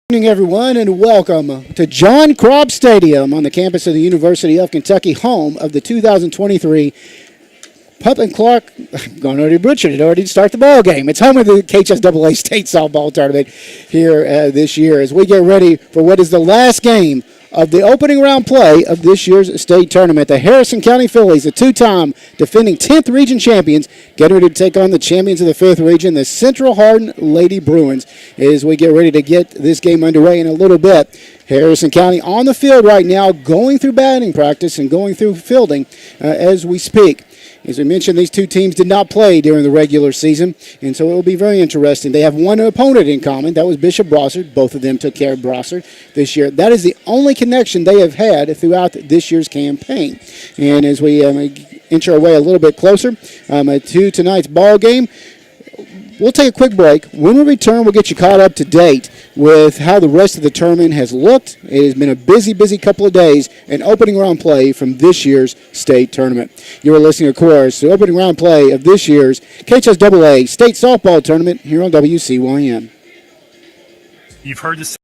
Good evening, everyone, and welcome to John Crobb Stadium on the campus of the University of Kentucky, home of the 2023 Pup and Clark. I'm going to already butchered it. Already start the ball game. It's home of the KHSAA State Softball Tournament here this year as we get ready for what is the last game of the opening round play of this year's state tournament. The Harrison County Fillies, the two-time defending 10th region champions, get ready to take on the champions of the 5th region, the Central Hardin Lady Bruins, as we get ready to get this game underway in a little bit. Harrison County on the field right now, going through batting practice and going through fielding as we speak. As we mentioned, these two teams did not play during the regular season, and so it will be very interesting. They have one opponent in common. That was Bishop Brossard. Both of them took care of Brossard this year. That is the only connection they have had throughout this year's campaign. And as we inch our way a little bit closer to tonight's ball game, we'll take a quick break. When we return, we'll get you caught up to date with how the rest of the tournament has looked. It has been a busy, busy couple of days and opening round play from this year's state tournament. You are listening, of course, to opening round play of this year's KHSAA State Softball Tournament here on WCYM. You've heard this.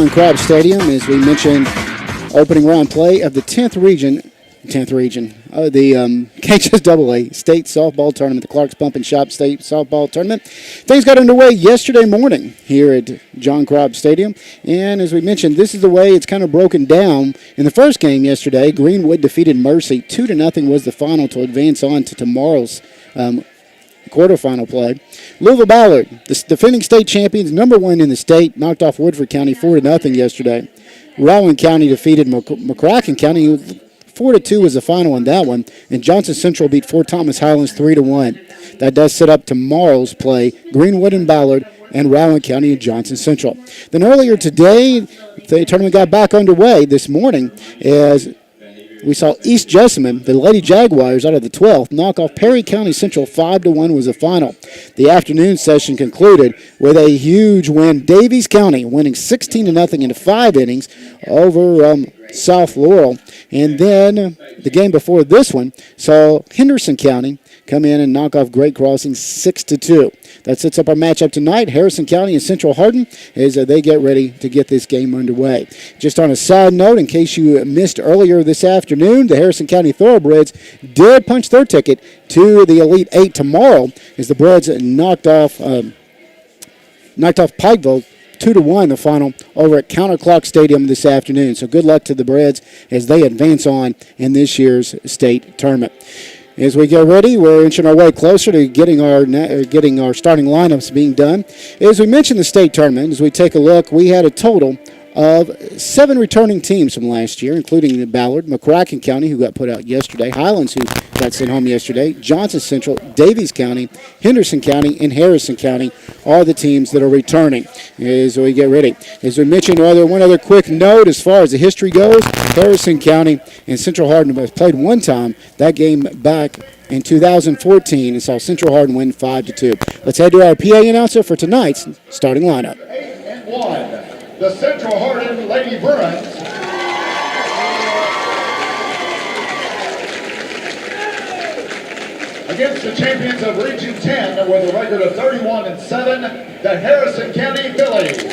Crobb Stadium, as we mentioned, opening round play of the 10th region of the KHSAA State Softball Tournament, the Clark's Pump and Shop State Softball Tournament. Things got underway yesterday morning here at John Crobb Stadium, and as we mentioned, this is the way it's kind of broken down. In the first game yesterday, Greenwood defeated Mercy. 2-0 was the final to advance on to tomorrow's quarterfinal play. Louisville Ballard, the defending state champions, number one in the state, knocked off Woodford County 4-0 yesterday. Rowan County defeated McCracken County. 4-2 was the final in that one, and Johnson Central beat Fort Thomas Highlands 3-1. That does set up tomorrow's play, Greenwood and Ballard, and Rowan County and Johnson Central. Then earlier today, the tournament got back underway this morning as we saw East Jessamine, the Lady Jaguars, out of the 12th, knock off Perry County Central 5-1 was the final. The afternoon session concluded with a huge win. Davies County winning 16-0 in 5 innings over South Laurel. And then the game before this one saw Henderson County come in and knock off Great Crossing 6-2. That sets up our matchup tonight, Harrison County and Central Hardin, as they get ready to get this game underway. Just on a side note, in case you missed earlier this afternoon, the Harrison County Thoroughbreds did punch their ticket to the Elite Eight tomorrow as the Breds knocked off Pikeville 2-1 the final over at Counterclock Stadium this afternoon. So good luck to the Breds as they advance on in this year's state tournament. As we get ready, we're inching our way closer to getting our starting lineups being done. As we mentioned the state tournament, as we take a look, we had a total of 7 returning teams from last year, including Ballard, McCracken County, who got put out yesterday, Highlands, who got sent home yesterday, Johnson Central, Davies County, Henderson County, and Harrison County are the teams that are returning as we get ready. As we mentioned earlier, one other quick note as far as the history goes, Harrison County and Central Hardin have played one time, that game back in 2014, and saw Central Hardin win 5-2. Let's head to our PA announcer for tonight's starting lineup. 8-1. The Central Hardin Lady Bruins against the champions of Region 10 with a record of 31-7, the Harrison County Fillies.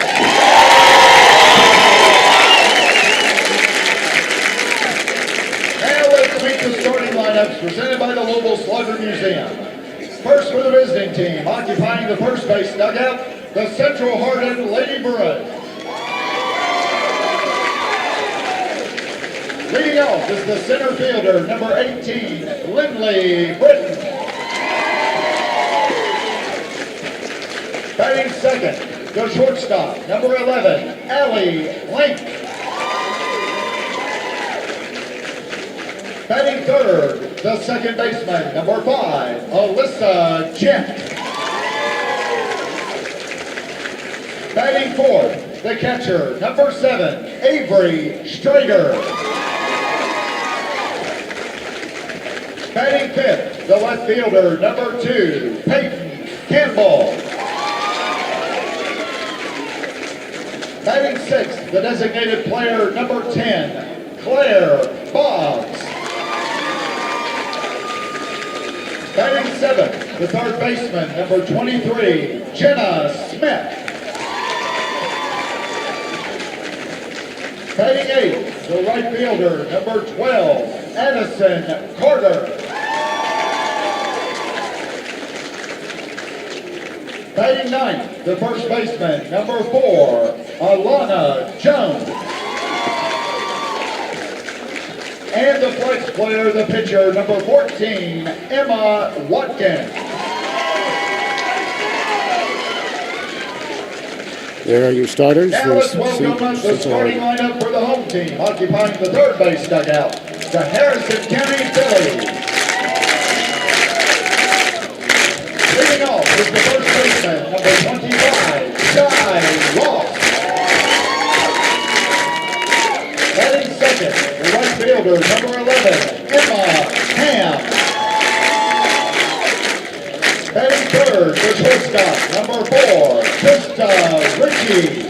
Now let's meet the starting lineups presented by the Louisville Slugger Museum. First for the visiting team, occupying the first base dugout, the Central Hardin Lady Bruins. Leading off is the center fielder, number 18, Lindley Britton. Batting second, the shortstop, number 11, Allie Link. Batting third, the second baseman, number 5, Alyssa Chen. Batting fourth, the catcher, number 7, Avery Strader. Batting fifth, the left fielder, number 2, Peyton Campbell. Batting sixth, the designated player, number 10, Claire Boggs. Batting seventh, the third baseman, number 23, Jenna Smith. Batting eighth, the right fielder, number 12, Addison Carter. Batting ninth, the first baseman, number 4, Alana Jones. And the flex player, the pitcher, number 14, Emma Watkins. There are your starters. Now let's welcome the starting lineup for the home team, occupying the third base dugout, the Harrison County Fillies. Leading off is the first baseman, number 25, Sky Ross. Batting second, the right fielder, number 11, Emma Ham. Batting third, the shortstop, number 4, Krista Ritchie.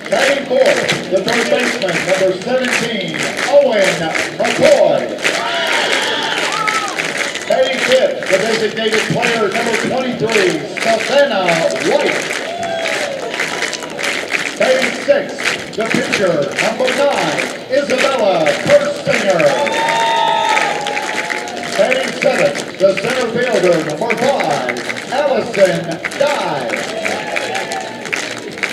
Batting fourth, the third baseman, number 17, Owen McCoy. Batting fifth, the designated player, number 23, Savannah White. Batting sixth, the pitcher, number 9, Isabella Kerstinger. Batting seventh, the center fielder, number 5, Allison Dye.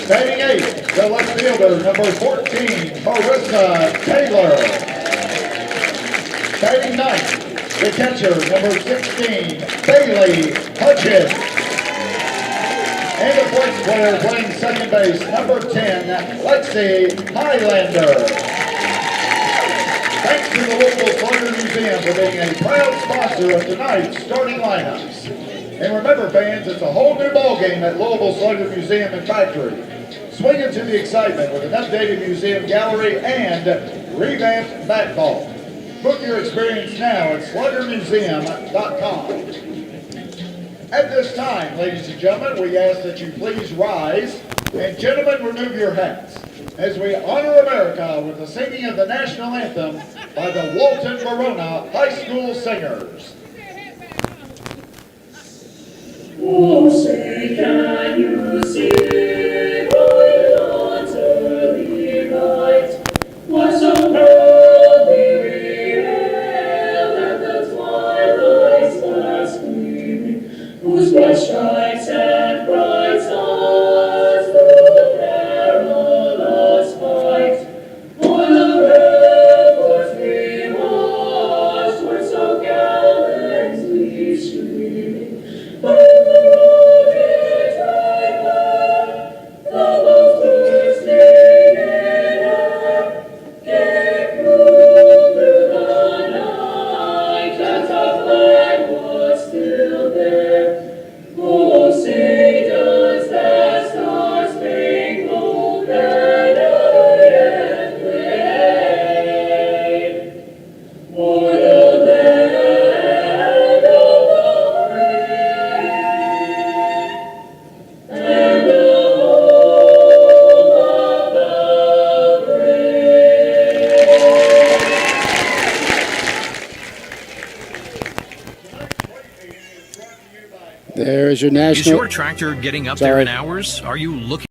Batting eighth, the left fielder, number 14, Marissa Taylor. Batting ninth, the catcher, number 16, Bailey Hutchins. And the flex player playing second base, number 10, Lexi Highlander. Thanks to the Louisville Slugger Museum for being a proud sponsor of tonight's starting lineups. And remember, fans, it's a whole new ballgame at Louisville Slugger Museum and Factory. Swing into the excitement with an updated museum gallery and revamped bat ball. Book your experience now at sluggermuseum.com. At this time, ladies and gentlemen, we ask that you please rise, and gentlemen, remove your hats, as we honor America with the singing of the national anthem by the Walton Verona High School Singers. Oh, say, can you see by dawn's early light what so proudly we hailed at the twilight's last gleaming, whose bright stripes and bright stars through the perilous fight o'er the ramparts we watched were so gallantly streaming. There is your Is national. your tractor getting up there in hours? Are you looking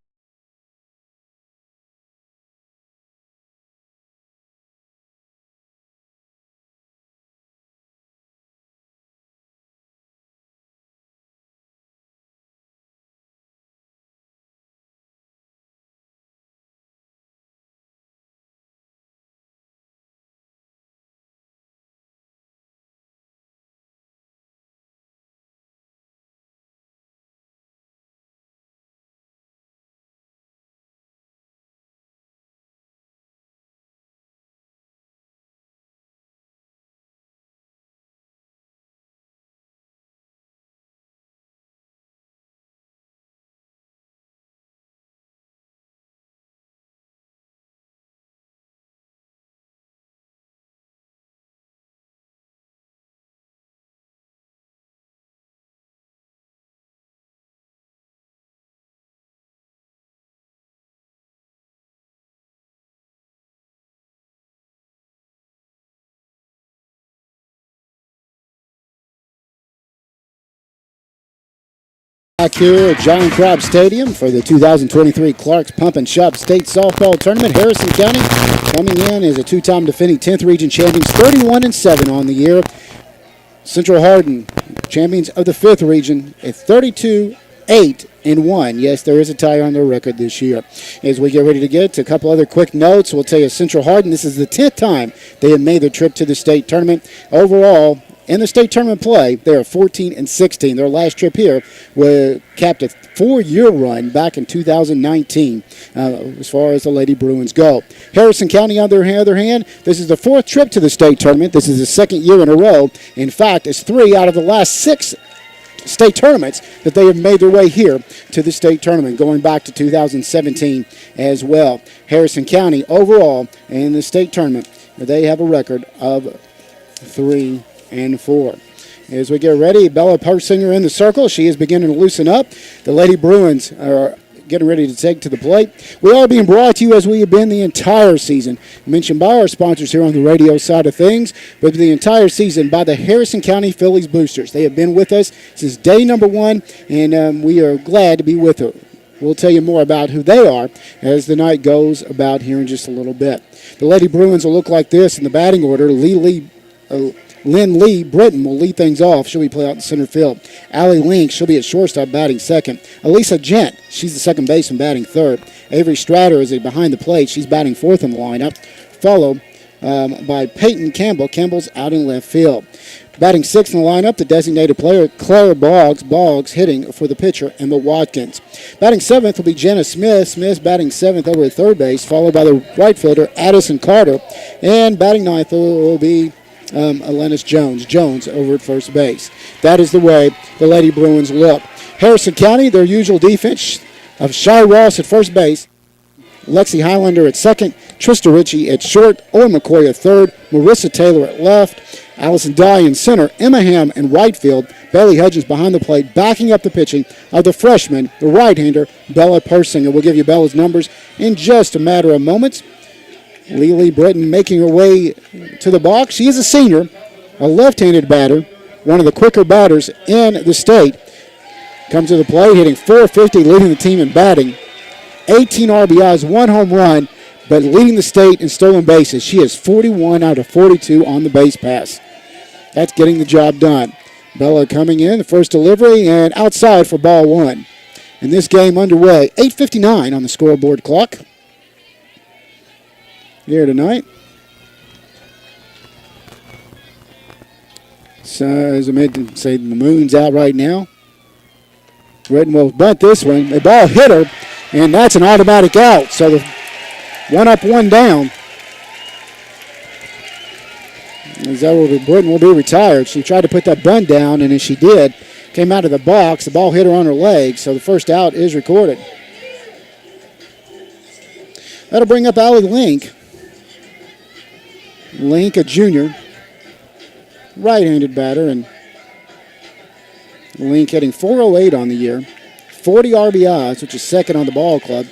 Back here at John Crab Stadium for the 2023 Clark's Pump and Shop State Softball Tournament. Harrison County coming in as a two-time defending 10th Region champions, 31-7 on the year. Central Hardin, champions of the 5th Region, at 32-8-1. Yes, there is a tie on their record this year. As we get ready to get to a couple other quick notes, we'll tell you Central Hardin, this is the 10th time they have made their trip to the state tournament. Overall, in the state tournament play, they are 14-16. Their last trip here capped a 4-year run back in 2019 as far as the Lady Bruins go. Harrison County, on their other hand, this is the 4th trip to the state tournament. This is the 2nd year in a row. In fact, it's 3 out of the last 6 state tournaments that they have made their way here to the state tournament, going back to 2017 as well. Harrison County, overall, in the state tournament, they have a record of 3-4. As we get ready, Bella Persinger in the circle. She is beginning to loosen up. The Lady Bruins are getting ready to take to the plate. We are being brought to you, as we have been the entire season, mentioned by our sponsors here on the radio side of things, but the entire season by the Harrison County Fillies boosters. They have been with us since day number 1, and we are glad to be with them. We'll tell you more about who they are as the night goes about here in just a little bit. The Lady Bruins will look like this in the batting order. Lynn Lee Britton will lead things off. She'll be playing out in center field. Allie Link, she'll be at shortstop batting second. Elisa Gent, she's the second baseman batting third. Avery Stratter is behind the plate. She's batting fourth in the lineup, followed by Peyton Campbell. Campbell's out in left field. Batting sixth in the lineup, the designated player, Claire Boggs. Boggs hitting for the pitcher, Emma Watkins. Batting seventh will be Jenna Smith. Smith batting seventh over at third base, followed by the right fielder, Addison Carter. And batting ninth will be Alanis Jones over at first base. That is the way the Lady Bruins look. Harrison County, their usual defense of Shy Ross at first base, Lexi Highlander at second, Trista Ritchie at short, Owen McCoy at third, Marissa Taylor at left, Allison Dye in center, Emma Ham in right field, Bailey Hudgens behind the plate, backing up the pitching of the freshman, the right-hander, Bella Persinger. We'll give you Bella's numbers in just a matter of moments. Lily Britton making her way to the box. She is a senior, a left-handed batter, one of the quicker batters in the state. Comes to the plate, hitting .450, leading the team in batting. 18 RBIs, 1 home run, but leading the state in stolen bases. She is 41 out of 42 on the base pass. That's getting the job done. Bella coming in, the first delivery, and outside for ball one. And this game underway, 8:59 on the scoreboard clock here tonight. So, as I meant to say, the moon's out right now. Redden will bunt this one. The ball hit her, and that's an automatic out. So, the one up, one down. Britton will be retired. She tried to put that bunt down, and as she did, came out of the box. The ball hit her on her leg, so the first out is recorded. That'll bring up Allie Link. Link, a junior, right-handed batter, and Link hitting .408 on the year, 40 RBIs, which is second on the ball club.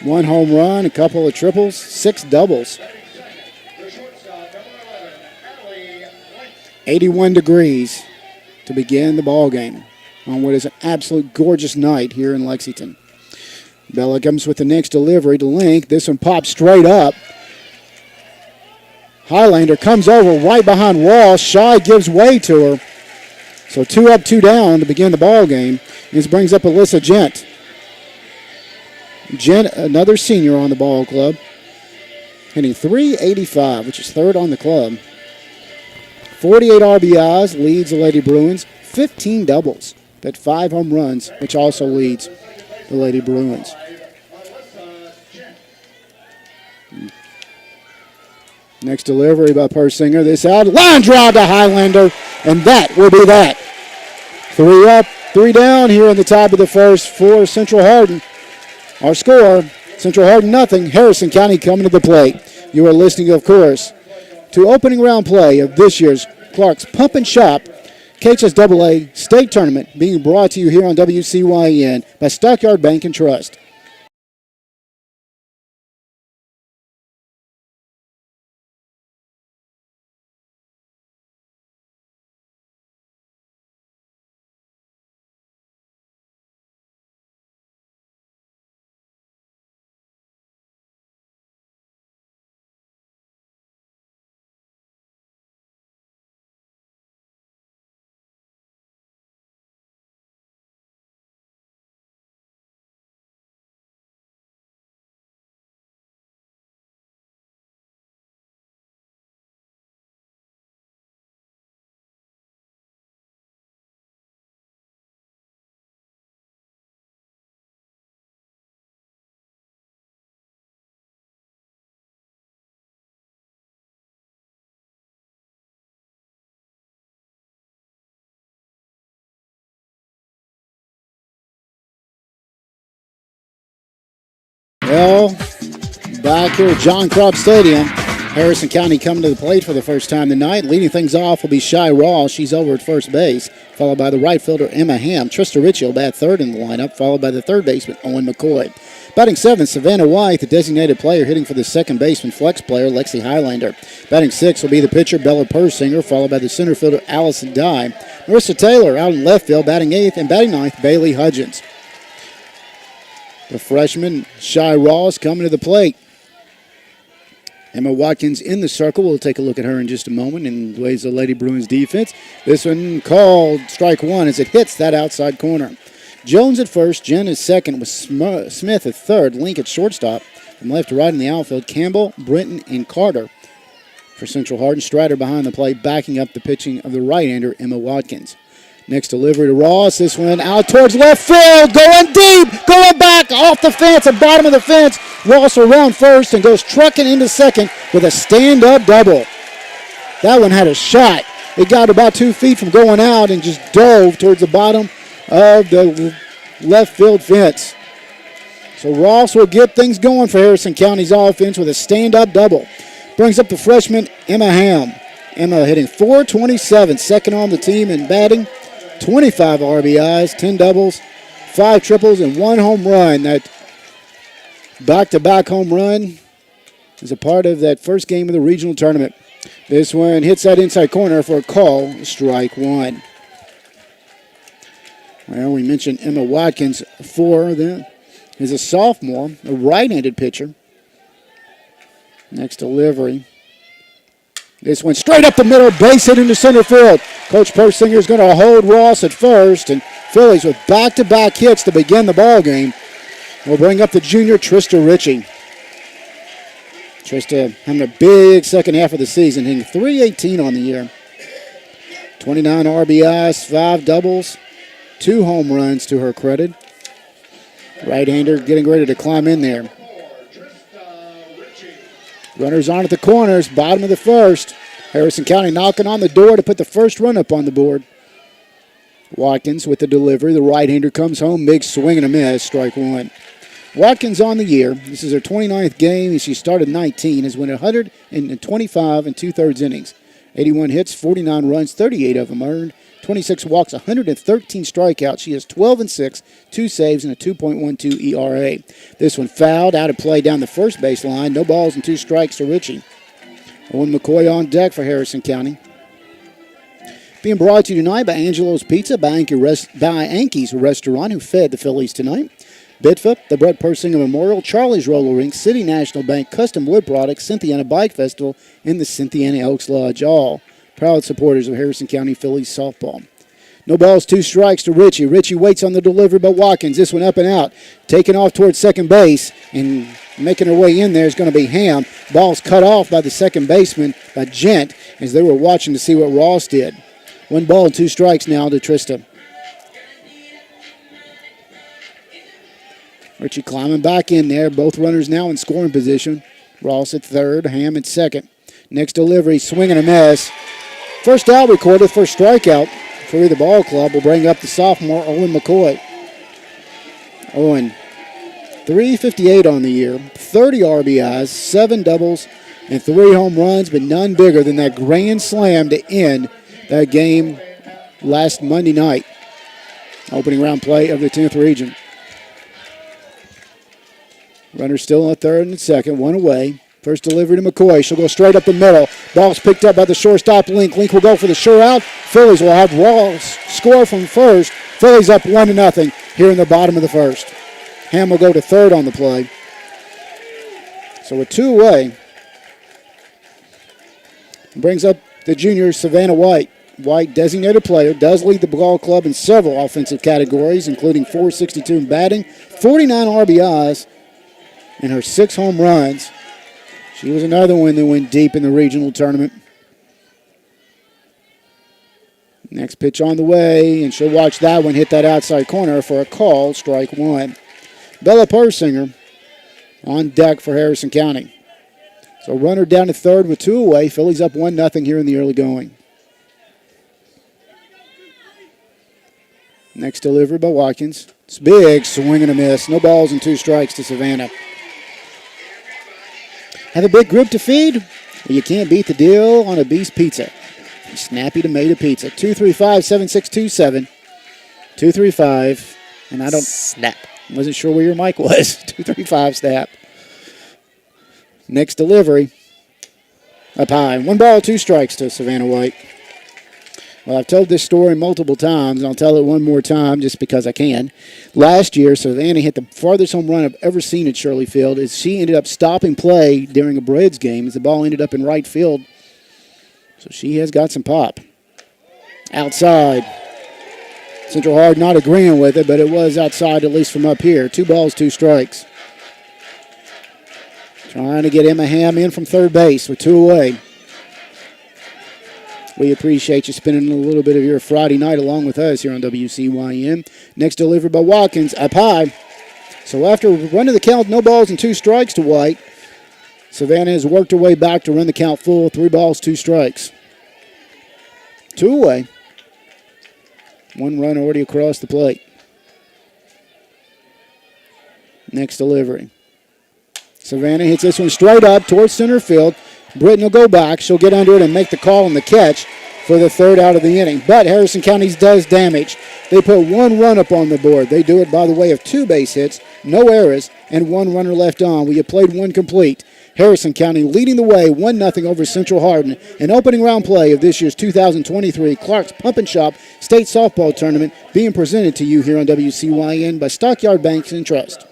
1 home run, a couple of triples, 6 doubles. 81 degrees to begin the ball game on what is an absolute gorgeous night here in Lexington. Bella comes with the next delivery to Link. This one pops straight up. Highlander comes over right behind Walsh. Shy gives way to her. So 2 up, 2 down to begin the ball game. This brings up Alyssa Gent. Gent, another senior on the ball club, hitting .385, which is third on the club. 48 RBIs, leads the Lady Bruins. 15 doubles, but 5 home runs, which also leads the Lady Bruins. Next delivery by Persinger. This out. Line drive to Highlander, and that will be that. 3 up, 3 down here in the top of the first for Central Hardin. Our score, Central Hardin nothing, Harrison County coming to the plate. You are listening, of course, to opening round play of this year's Clark's Pump and Shop KHSAA State Tournament, being brought to you here on WCYN by Stockyard Bank and Trust. Well, back here at John Kropp Stadium, Harrison County coming to the plate for the first time tonight. Leading things off will be Shy Ross. She's over at first base, followed by the right fielder Emma Ham. Trista Ritchie will bat third in the lineup, followed by the third baseman Owen McCoy. Batting seventh, Savannah White, the designated player, hitting for the second baseman flex player Lexi Highlander. Batting sixth will be the pitcher Bella Persinger, followed by the center fielder Allison Dye. Marissa Taylor out in left field, batting eighth, and batting ninth, Bailey Hudgens. The freshman Shy Ross coming to the plate. Emma Watkins in the circle. We'll take a look at her in just a moment and ways the Lady Bruins defense. This one called strike one as it hits that outside corner. Jones at first, Jen at second with Smith at third, Link at shortstop. From left to right in the outfield, Campbell, Brenton, and Carter. For Central Hardin, Strider behind the plate, backing up the pitching of the right-hander, Emma Watkins. Next delivery to Ross. This one out towards left field. Going deep. Going back off the fence. At bottom of the fence. Ross around first and goes trucking into second with a stand-up double. That one had a shot. It got about 2 feet from going out and just dove towards the bottom of the left field fence. So Ross will get things going for Harrison County's offense with a stand-up double. Brings up the freshman Emma Ham. Emma hitting .427, second on the team in batting. 25 RBIs, 10 doubles, 5 triples, and 1 home run. That back-to-back home run is a part of that first game of the regional tournament. This one hits that inside corner for a call, strike one. Well, we mentioned Emma Watkins for them. Is a sophomore, a right-handed pitcher. Next delivery. This one straight up the middle, base hit into center field. Coach Persinger is going to hold Ross at first, and Fillies with back-to-back hits to begin the ball game will bring up the junior Trista Ritchie. Trista having a big second half of the season, hitting .318 on the year. 29 RBIs, 5 doubles, 2 home runs to her credit. Right-hander getting ready to climb in there. Runners on at the corners, bottom of the first. Harrison County knocking on the door to put the first run up on the board. Watkins with the delivery. The right-hander comes home, big swing and a miss, strike one. Watkins on the year. This is her 29th game, and she started 19, has won 125 and 2/3 innings. 81 hits, 49 runs, 38 of them earned. 26 walks, 113 strikeouts. She has 12-6, 2 saves, and a 2.12 ERA. This one fouled, out of play down the first base line. No balls and 2 strikes to Ritchie. Owen McCoy on deck for Harrison County. Being brought to you tonight by Angelo's Pizza, by Anky's Restaurant, who fed the Fillies tonight. Bitfa, the Brett Persinger Memorial, Charlie's Roller Rink, City National Bank, Custom Wood Products, Cynthiana Bike Festival, and the Cynthiana Elks Lodge, all proud supporters of Harrison County Fillies softball. No balls, 2 strikes to Ritchie. Ritchie waits on the delivery by Watkins. This one up and out. Taking off towards second base and making her way in there is going to be Ham. Ball's cut off by the second baseman, by Gent, as they were watching to see what Ross did. 1 ball, 2 strikes now to Trista. Ritchie climbing back in there. Both runners now in scoring position. Ross at third, Ham at second. Next delivery, swing and a miss. First out recorded, first strikeout for the ball club will bring up the sophomore Owen McCoy. Owen, .358 on the year, 30 RBIs, 7 doubles, and 3 home runs, but none bigger than that grand slam to end that game last Monday night. Opening round play of the 10th region. Runner still on third and second, 1 away. First delivery to McCoy. She'll go straight up the middle. Ball's picked up by the shortstop, Link. Link will go for the sure out. Fillies will have Ross score from first. Fillies up 1-0 here in the bottom of the first. Ham will go to third on the play. So with 2 away, brings up the junior Savannah White. White, designated player, does lead the ball club in several offensive categories, including .462 in batting, 49 RBIs, and her 6 home runs. She was another one that went deep in the regional tournament. Next pitch on the way, and she'll watch that one hit that outside corner for a call, strike one. Bella Persinger on deck for Harrison County. So runner down to third with 2 away. Phillies up 1-0 here in the early going. Next delivery by Watkins. It's big, swing and a miss. No balls and 2 strikes to Savannah. Have a big group to feed? Well, you can't beat the deal on a Beast Pizza. Snappy tomato pizza. 235-7627. 235. And I wasn't sure where your mic was. 235 snap. Next delivery. Up high. 1 ball, 2 strikes to Savannah White. Well, I've told this story multiple times, and I'll tell it one more time just because I can. Last year, Savannah hit the farthest home run I've ever seen at Shirley Field as she ended up stopping play during a Braves game as the ball ended up in right field. So she has got some pop. Outside. Central Hard not agreeing with it, but it was outside at least from up here. 2 balls, 2 strikes. Trying to get Emma Ham in from third base with 2 away. We appreciate you spending a little bit of your Friday night along with us here on WCYN. Next delivery by Watkins, up high. So after running the count, no balls and 2 strikes to White, Savannah has worked her way back to run the count full, 3 balls, 2 strikes. 2 away. 1 run already across the plate. Next delivery. Savannah hits this one straight up towards center field. Britton will go back. She'll get under it and make the call on the catch for the 3rd out of the inning. But Harrison County does damage. They put 1 run up on the board. They do it by the way of 2 base hits, no errors, and 1 runner left on. We have played 1 complete. Harrison County leading the way 1-0 over Central Hardin. An opening round play of this year's 2023 Clark's Pump and Shop State Softball Tournament being presented to you here on WCYN by Stockyard Banks and Trust.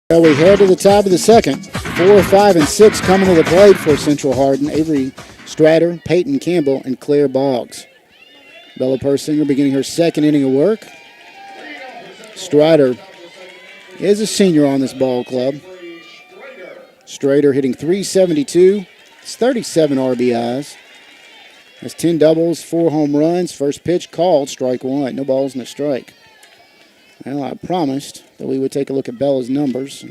Well, we head to the top of the second. 4, 5, and 6 coming to the plate for Central Hardin. Avery Stratter, Peyton Campbell, and Claire Boggs. Bella Persinger beginning her 2nd inning of work. Stratter is a senior on this ball club. Strader hitting .372. It's 37 RBIs. Has 10 doubles, 4 home runs. First pitch called, strike 1. No balls and a strike. Well, I promised that we would take a look at Bella's numbers.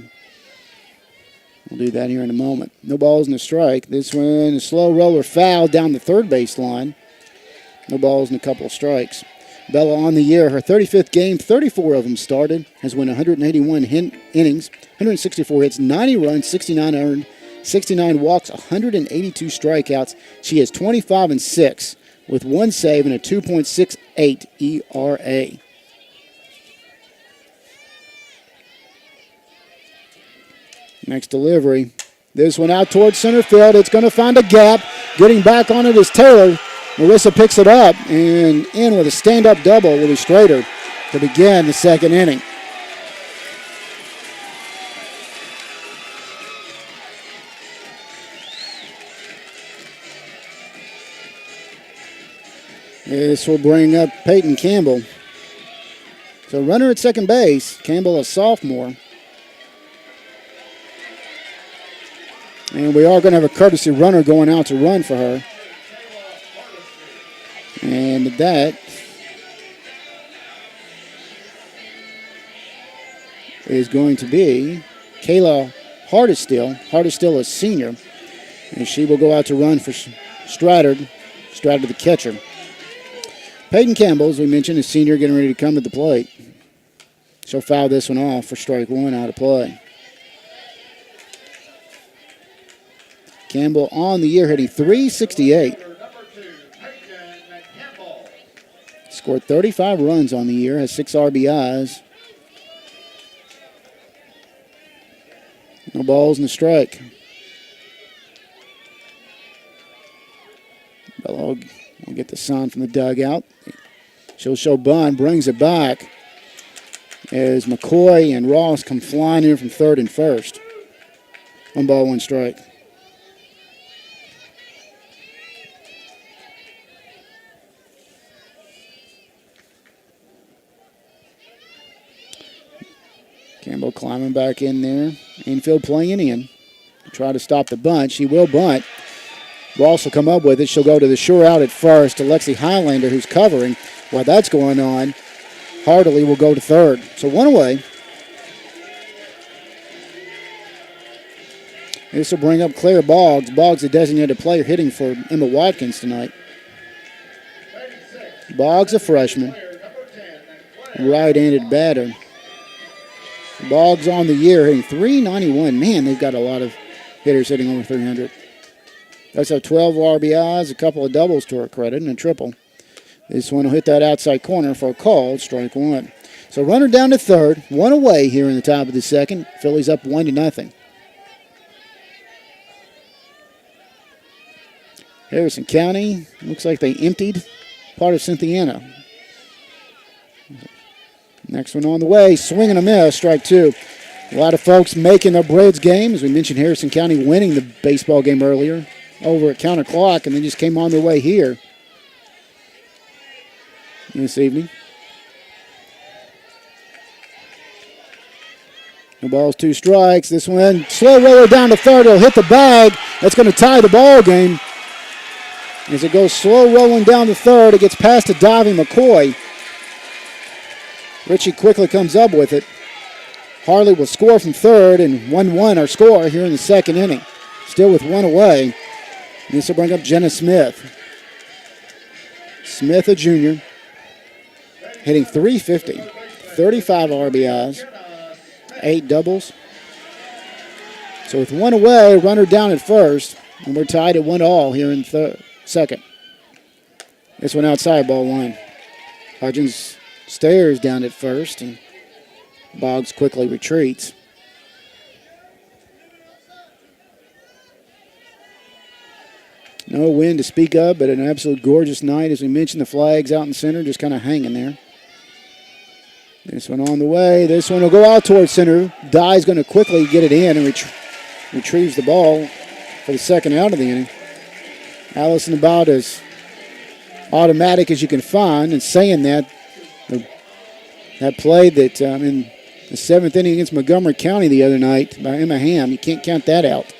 We'll do that here in a moment. No balls and a strike. This one, a slow roller foul down the third base line. No balls and a couple of strikes. Bella on the year, her 35th game, 34 of them started. Has won 181 innings, 164 hits, 90 runs, 69 earned, 69 walks, 182 strikeouts. She is 25-6 with 1 save and a 2.68 ERA. Next delivery. This one out towards center field. It's going to find a gap. Getting back on it is Taylor. Marissa picks it up and in with a stand-up double will be Strader to begin the 2nd inning. This will bring up Peyton Campbell. So runner at second base. Campbell, a sophomore. And we are going to have a courtesy runner going out to run for her. And that is going to be Kayla Hardin. Hardin, a senior. And she will go out to run for Stratter the catcher. Peyton Campbell, as we mentioned, is senior getting ready to come to the plate. She'll foul this one off for strike 1 out of play. Campbell on the year hitting .368. Scored 35 runs on the year, has 6 RBIs. No balls in the strike. Bello will get the sign from the dugout. She'll show bunt, brings it back as McCoy and Ross come flying in from third and first. 1 ball, 1 strike. Campbell climbing back in there. Infield playing in. Try to stop the bunt. She will bunt. Ross will come up with it. She'll go to the sure out at first to Lexi Highlander, who's covering. While that's going on, Hardin will go to third. So 1 away. This will bring up Claire Boggs. Boggs, a designated player, hitting for Emma Watkins tonight. Boggs, a freshman. Right-handed batter. Boggs on the year, hitting .391. Man, they've got a lot of hitters hitting over 300. That's a 12 RBIs, a couple of doubles to her credit, and a triple. This one will hit that outside corner for a call, strike 1. So runner down to third, 1 away here in the top of the second. Phillies up 1-0. Harrison County, looks like they emptied part of Cynthiana. Next one on the way, swing and a miss, strike 2. A lot of folks making their Braves game. As we mentioned, Harrison County winning the baseball game earlier over at Counter Clock, and then just came on their way here this evening. No balls, 2 strikes. This one, slow roller down to third. It'll hit the bag. That's going to tie the ball game. As it goes slow rolling down to third, it gets past to diving McCoy. Ritchie quickly comes up with it. Harley will score from third, and 1-1 our score here in the second inning. Still with 1 away. And this will bring up Jenna Smith. Smith, a junior, hitting .350, 35 RBIs, 8 doubles. So with 1 away, runner down at first, and we're tied at 1-1 here in second. This one outside, ball 1. Hudgens stares down at first, and Boggs quickly retreats. No wind to speak of, but an absolute gorgeous night. As we mentioned, the flags out in center just kind of hanging there. This one on the way. This one will go out towards center. Dye's going to quickly get it in and retrieves the ball for the second out of the inning. Allison about as automatic as you can find, and saying that play that in the 7th inning against Montgomery County the other night by Emma Ham, you can't count that out.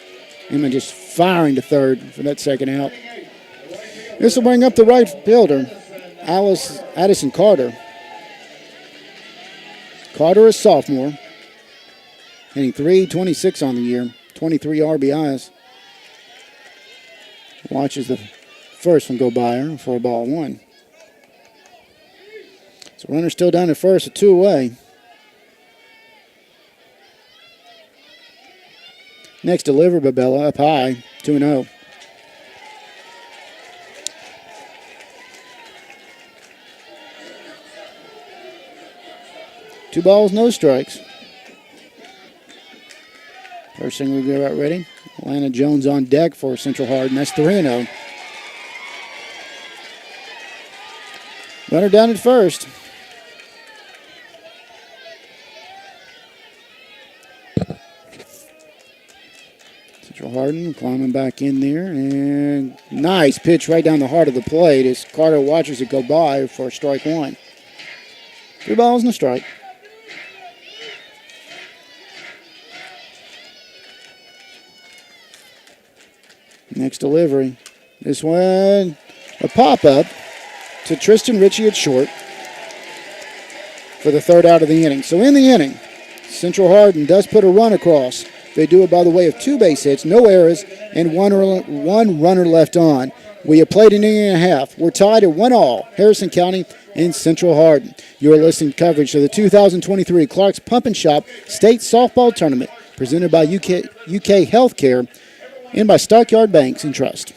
Emma just firing to third for that second out. This will bring up the right fielder, Addison Carter. Carter is sophomore, hitting .326 on the year, 23 RBIs. Watches the first one go by her for a ball 1. So runner still down at first, a 2 away. Next deliver, Babella up high, 2-0. Two balls, no strikes. First thing we get about ready. Atlanta Jones on deck for Central Hardin. That's 3-0. Runner down at first. Central Hardin climbing back in there. And nice pitch right down the heart of the plate as Carter watches it go by for strike 1. 3 balls and a strike. Next delivery. This one, a pop-up to Tristan Ritchie at short for the third out of the inning. So in the inning, Central Hardin does put a run across. They do it by the way of 2 base hits, no errors, and one runner left on. We have played an inning and a half. We're tied at 1-1, Harrison County and Central Hardin. You are listening to coverage of the 2023 Clark's Pump and Shop State Softball Tournament presented by UK Healthcare and by Stockyard Banks and Trust.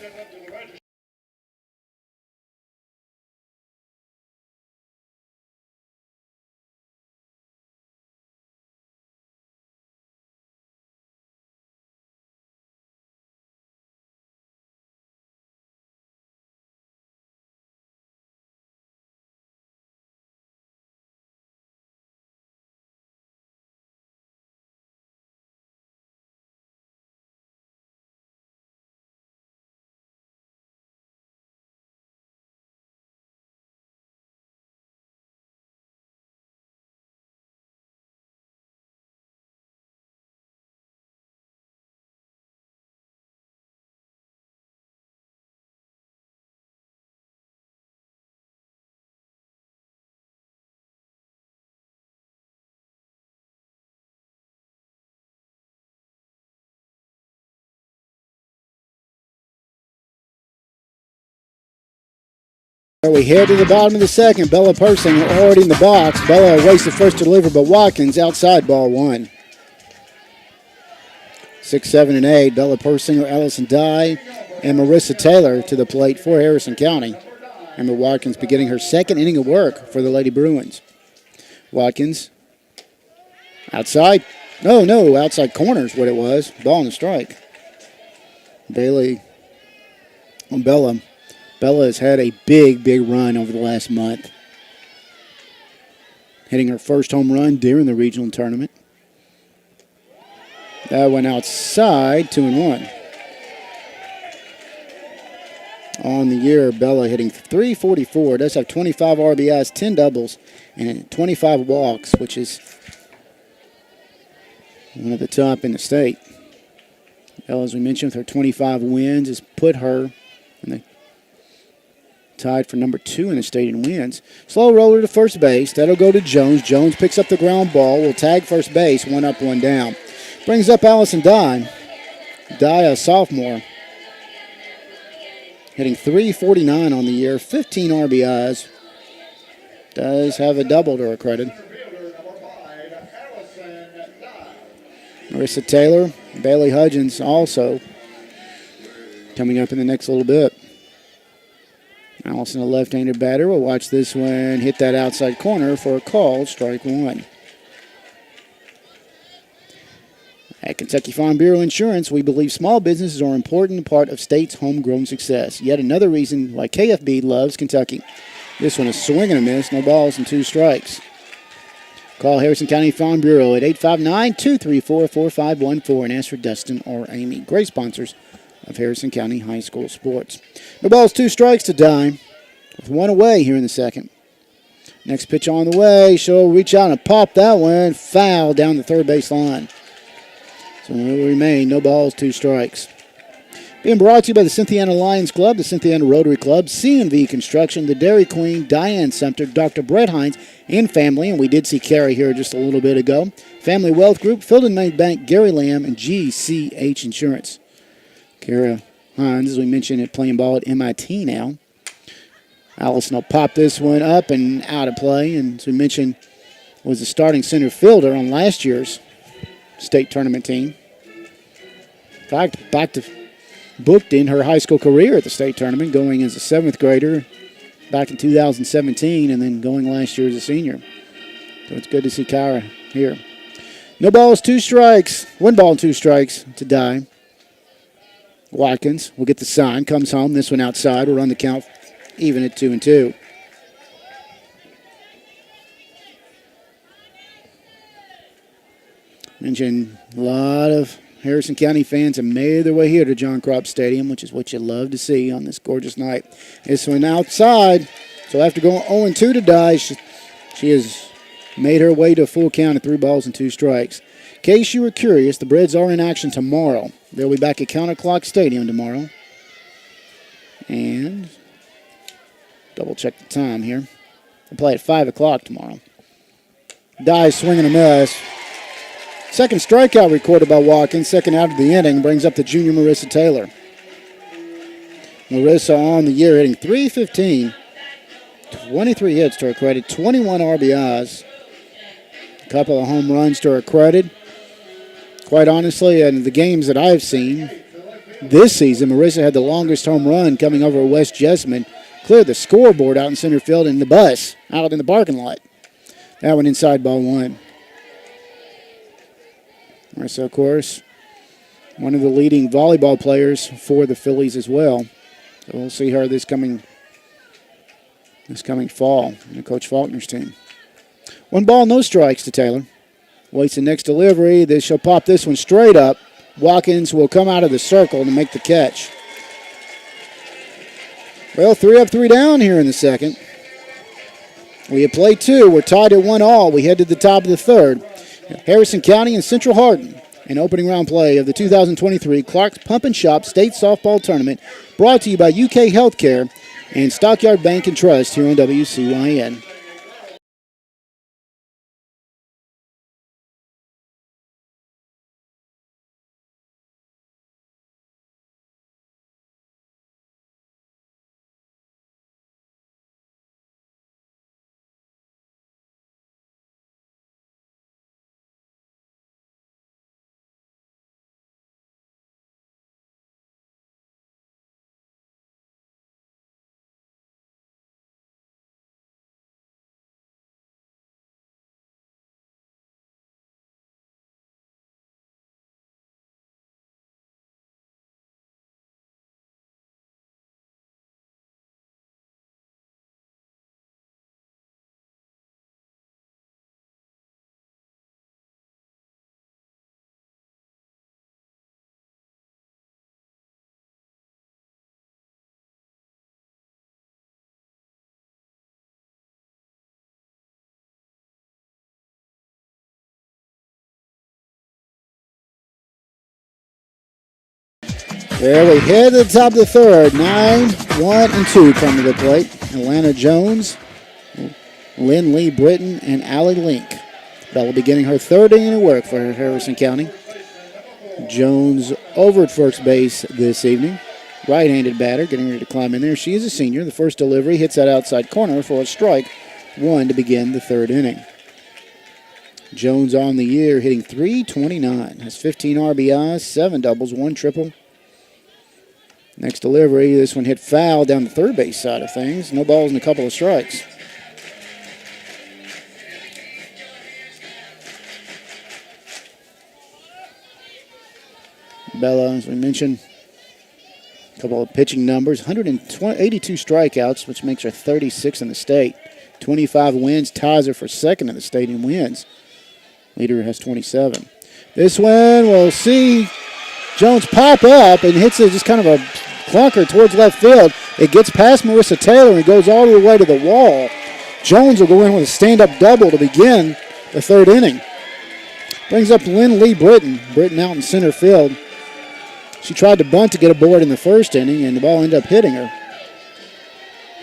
We head to the bottom of the second. Bella Persing already in the box. Bella awaits the first delivery, but Watkins outside ball one. 6, 7, and 8. Bella Persinger, Allison Dye, and Marissa Taylor to the plate for Harrison County. Emma Watkins beginning her second inning of work for the Lady Bruins. Watkins outside. No, outside corner is what it was. Ball and a strike. Bailey on Bella. Bella has had a big run over the last month. Hitting her first home run during the regional tournament. That went outside, 2-1. On the year, Bella hitting .344. Does have 25 RBIs, 10 doubles, and 25 walks, which is one of the top in the state. Bella, as we mentioned, with her 25 wins, has put her in the tied for number 2 in the state in wins. Slow roller to first base. That'll go to Jones. Jones picks up the ground ball. Will tag first base. 1 up, 1 down. Brings up Allison Dye. Dye, a sophomore. Hitting .349 on the year. 15 RBIs. Does have a double to her credit. Marissa Taylor. Bailey Hudgens also coming up in the next little bit. Allison, a left-handed batter, will watch this one hit that outside corner for a called strike one. At Kentucky Farm Bureau Insurance, we believe small businesses are an important part of state's homegrown success. Yet another reason why KFB loves Kentucky. This one is swing and a miss, no balls and 2 strikes. Call Harrison County Farm Bureau at 859-234-4514 and ask for Dustin or Amy. Great sponsors of Harrison County High School sports. No balls, 2 strikes to Dime with 1 away here in the second. Next pitch on the way. She'll reach out and pop that one. Foul down the third base line. So it will remain no balls, 2 strikes. Being brought to you by the Cynthiana Lions Club, the Cynthiana Rotary Club, C&V Construction, the Dairy Queen, Diane Sumter, Dr. Brett Hines, and family. And we did see Carrie here just a little bit ago. Family Wealth Group, Field & Main Bank, Gary Lamb, and GCH Insurance. Kara Hines, as we mentioned, at playing ball at MIT now. Allison will pop this one up and out of play. And as we mentioned, was the starting center fielder on last year's state tournament team. In fact, booked in her high school career at the state tournament, going as a 7th grader back in 2017 and then going last year as a senior. So it's good to see Kyra here. No balls, 2 strikes. 1 ball and 2 strikes to Dye. Watkins will get the sign, comes home. This one outside. We'll run the count even at 2-2. Mentioned a lot of Harrison County fans have made their way here to John Crop Stadium, which is what you love to see on this gorgeous night. This one outside. So after going 0-2 to Dye, she has made her way to a full count of 3 balls and 2 strikes. In case you were curious, the Breds are in action tomorrow. They'll be back at Counter Clock Stadium tomorrow. And double check the time here. They play at 5 o'clock tomorrow. Dye swinging a miss. Second strikeout recorded by Watkins. Second out of the inning brings up the junior Marissa Taylor. Marissa on the year hitting .315. 23 hits to her credit. 21 RBIs. A couple of home runs to her credit. Quite honestly, in the games that I've seen this season, Marissa had the longest home run coming over West Jessamine. Cleared the scoreboard out in center field in the bus out in the parking lot. That one inside ball 1. Marissa, of course, one of the leading volleyball players for the Fillies as well. So we'll see her this coming fall in Coach Faulkner's team. 1 ball, no strikes to Taylor. Waits the next delivery. She'll pop this one straight up. Watkins will come out of the circle to make the catch. Well, 3 up, 3 down here in the second. We have played 2. We're tied at 1-1. We head to the top of the third. Harrison County and Central Hardin, an opening round play of the 2023 Clark's Pump and Shop State Softball Tournament, brought to you by UK Healthcare and Stockyard Bank and Trust here on WCYN. There we head to the top of the third. 9, 1, and 2 come to the plate. Atlanta Jones, Lynn Lee Britton, and Allie Link. Bella beginning her third inning of work for Harrison County. Jones over at first base this evening. Right-handed batter, getting ready to climb in there. She is a senior. The first delivery hits that outside corner for a strike. 1 to begin the third inning. Jones on the year hitting .329. Has 15 RBIs, 7 doubles, 1 triple. Next delivery, this one hit foul down the third base side of things. No balls and a couple of strikes. Bella, as we mentioned, a couple of pitching numbers. 182 strikeouts, which makes her 36 in the state. 25 wins, ties her for second in the state in wins. Leader has 27. This one, we'll see Jones pop up and hits it just kind of a clunker towards left field. It gets past Marissa Taylor and goes all the way to the wall. Jones will go in with a stand-up double to begin the third inning. Brings up Lynn Lee Britton. Britton out in center field. She tried to bunt to get aboard in the first inning, and the ball ended up hitting her.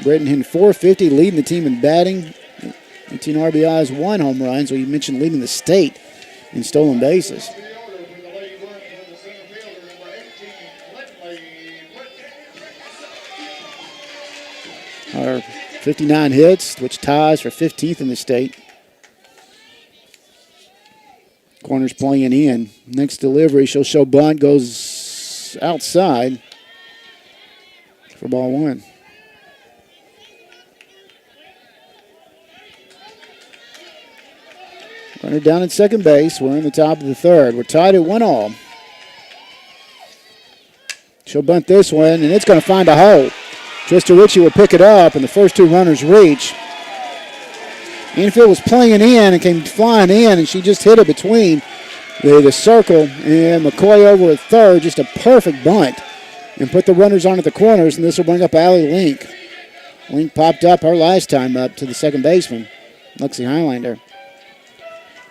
Britton hitting .450, leading the team in batting. 18 RBIs, 1 home run. So you mentioned leading the state in stolen bases. Our 59 hits, which ties for 15th in the state. Corner's playing in. Next delivery, she'll show bunt, goes outside for ball 1. Runner down at second base. We're in the top of the third. We're tied at 1-1. She'll bunt this one, and it's going to find a hole. Trista Ritchie will pick it up, and the first 2 runners reach. Infield was playing in and came flying in, and she just hit it between the circle and McCoy over at third. Just a perfect bunt. And put the runners on at the corners, and this will bring up Allie Link. Link popped up her last time up to the second baseman, Lexi Highlander.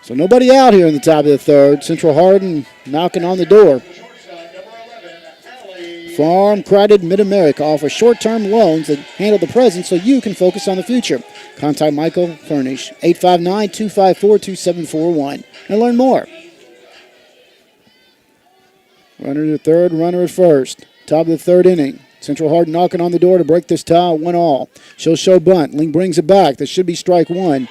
So nobody out here in the top of the third. Central Hardin knocking on the door. Farm Credit Mid-America offers short-term loans that handle the present so you can focus on the future. Contact Michael Furnish, 859-254-2741, and learn more. Runner at third, runner at first. Top of the third inning. Central Hardin knocking on the door to break this tie 1-1. She'll show bunt. Link brings it back. This should be strike 1.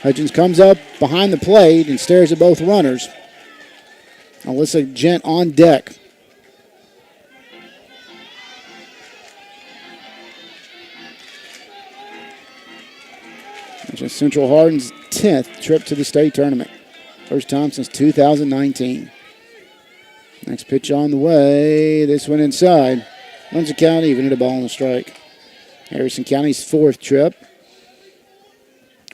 Hudgens comes up behind the plate and stares at both runners. Alyssa Gent on deck. It's Central Hardin's 10th trip to the state tournament. First time since 2019. Next pitch on the way. This one inside. Runs the count even at a ball and a strike. Harrison County's 4th trip.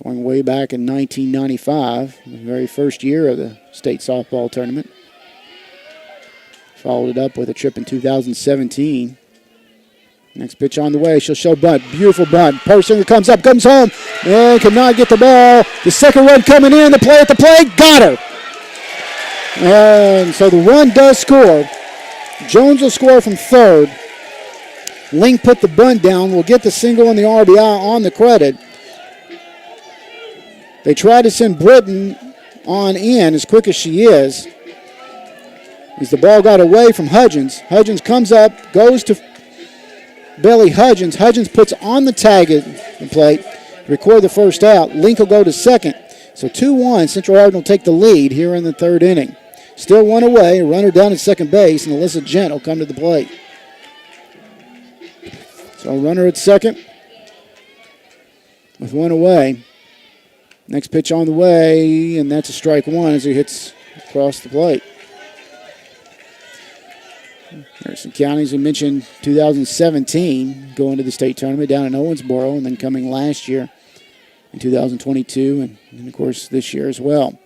Going way back in 1995. The very first year of the state softball tournament. Followed it up with a trip in 2017. Next pitch on the way. She'll show bunt. Beautiful bunt. Persinger comes up, comes home, and cannot get the ball. The second run coming in. The play at the plate. Got her. And so the run does score. Jones will score from third. Link put the bunt down. We'll get the single and the RBI on the credit. They try to send Britton on in as quick as she is. As the ball got away from Hudgens. Hudgens comes up, goes to Billy Hudgens. Hudgens puts on the tag at the plate, record the first out. Link will go to second. So 2-1, Central Hardin will take the lead here in the third inning. Still 1 away, a runner down at second base, and Alyssa Gent will come to the plate. So runner at second with 1 away. Next pitch on the way, and that's a strike 1 as he hits across the plate. Harrison County, as we mentioned, 2017, going to the state tournament down in Owensboro, and then coming last year in 2022, and of course this year as well.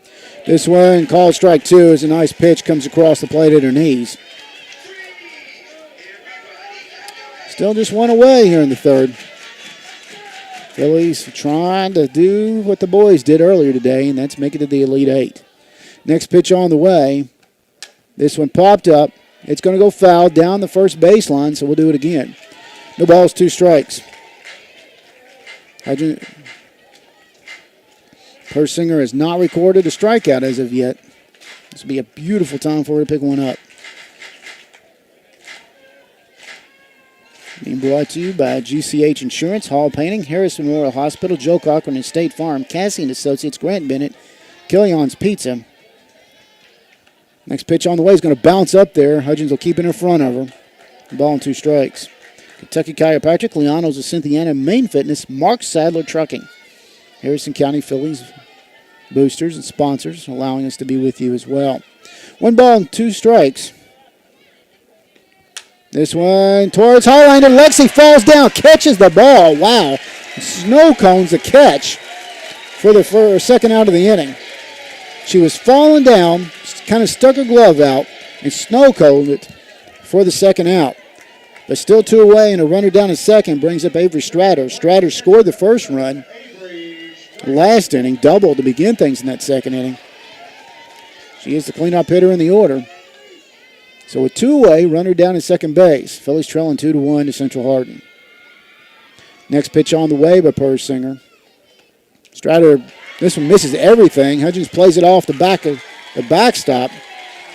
This one, called strike 2, is a nice pitch, comes across the plate at her knees. Still just 1 away here in the third. Fillies trying to do what the boys did earlier today, and that's make it to the Elite Eight. Next pitch on the way. This one popped up. It's going to go foul down the first baseline, so we'll do it again. No balls, 2 strikes. Persinger has not recorded a strikeout as of yet. This will be a beautiful time for her to pick one up. Being brought to you by GCH Insurance, Hall Painting, Harris Memorial Hospital, Joe Cochran and State Farm, Cassie and Associates, Grant Bennett, Killian's Pizza. Next pitch on the way is going to bounce up there. Hudgens will keep it in front of her. Ball and 2 strikes. Kentucky Chiropractic, Leono's of Cynthiana, Main Fitness, Mark Sadler Trucking. Harrison County Fillies boosters and sponsors allowing us to be with you as well. 1 ball and 2 strikes. This one towards Highlander. Lexi falls down, catches the ball. Wow. Snow cones a catch for the second out of the inning. She was falling down, kind of stuck her glove out, and snow coned it for the second out. But still 2 away, and a runner down in second brings up Avery Stratter. Stratter scored the first run last inning, doubled to begin things in that second inning. She is the cleanup hitter in the order. So a 2 away, runner down at second base. Phillies trailing 2-1 to Central Hardin. Next pitch on the way by Persinger. Stratter, this one misses everything. Hudgens plays it off the backstop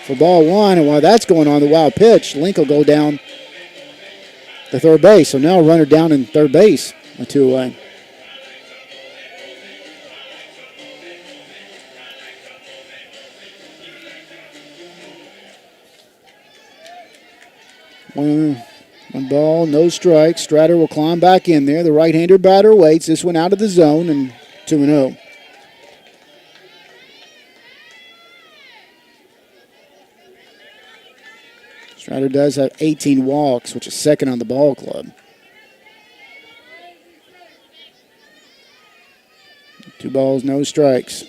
for ball 1. And while that's going on, the wild pitch, Link will go down to third base. So now a runner down in third base, a 2 away. One ball, no strikes. Stratter will climb back in there. The right-hander batter waits. This one out of the zone and 2-0. Stratter does have 18 walks, which is second on the ball club. 2 balls, no strikes.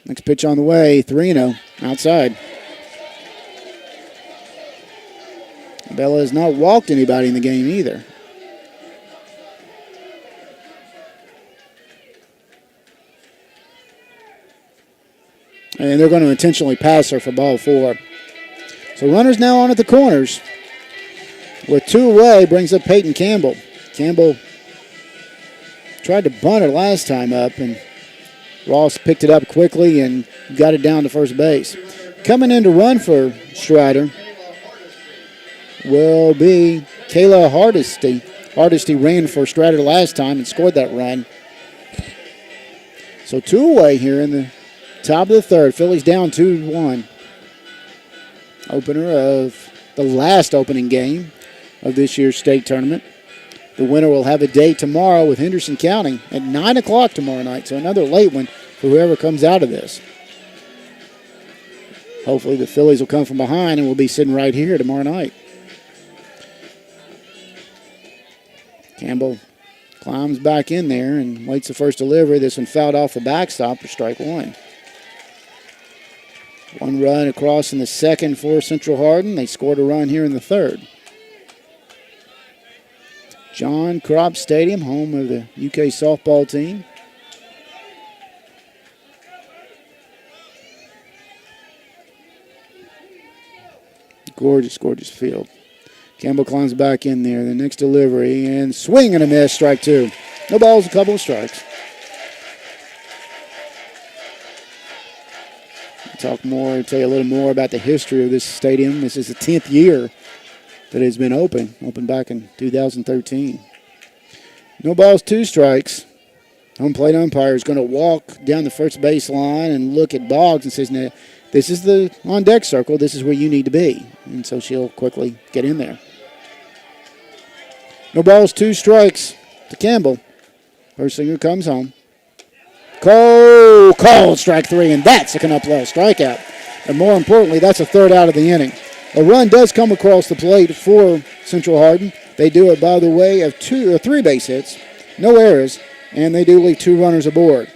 Next pitch on the way, 3-0, outside. Bella has not walked anybody in the game either. And they're going to intentionally pass her for ball 4. So runners now on at the corners. With 2 away, brings up Peyton Campbell. Campbell tried to bunt her last time up, and Ross picked it up quickly and got it down to first base. Coming in to run for Strider will be Kayla Hardesty. Hardesty ran for Strider last time and scored that run. So 2 away here in the top of the third. Phillies down 2-1. Opener of the last opening game of this year's state tournament. The winner will have a date tomorrow with Henderson County at 9 o'clock tomorrow night. So another late one for whoever comes out of this. Hopefully the Phillies will come from behind and we'll be sitting right here tomorrow night. Campbell climbs back in there and waits the first delivery. This one fouled off the backstop for strike 1. 1 run across in the second for Central Hardin. They scored a run here in the third. John Kropp Stadium, home of the UK softball team. Gorgeous, gorgeous field. Campbell climbs back in there. The next delivery and swing and a miss, strike 2. No balls, a couple of strikes. Tell you a little more about the history of this stadium. This is the 10th year that it's been opened back in 2013. No balls, 2 strikes. Home plate umpire is going to walk down the first base line and look at Boggs and says, "Now, this is the on-deck circle. This is where you need to be." And so she'll quickly get in there. No balls, 2 strikes to Campbell. Persinger comes home. Cold, strike 3, and that's a Canup-Lell strikeout. And more importantly, that's a third out of the inning. A run does come across the plate for Central Hardin. They do it by the way of 2 or 3 base hits, no errors, and they do leave 2 runners aboard.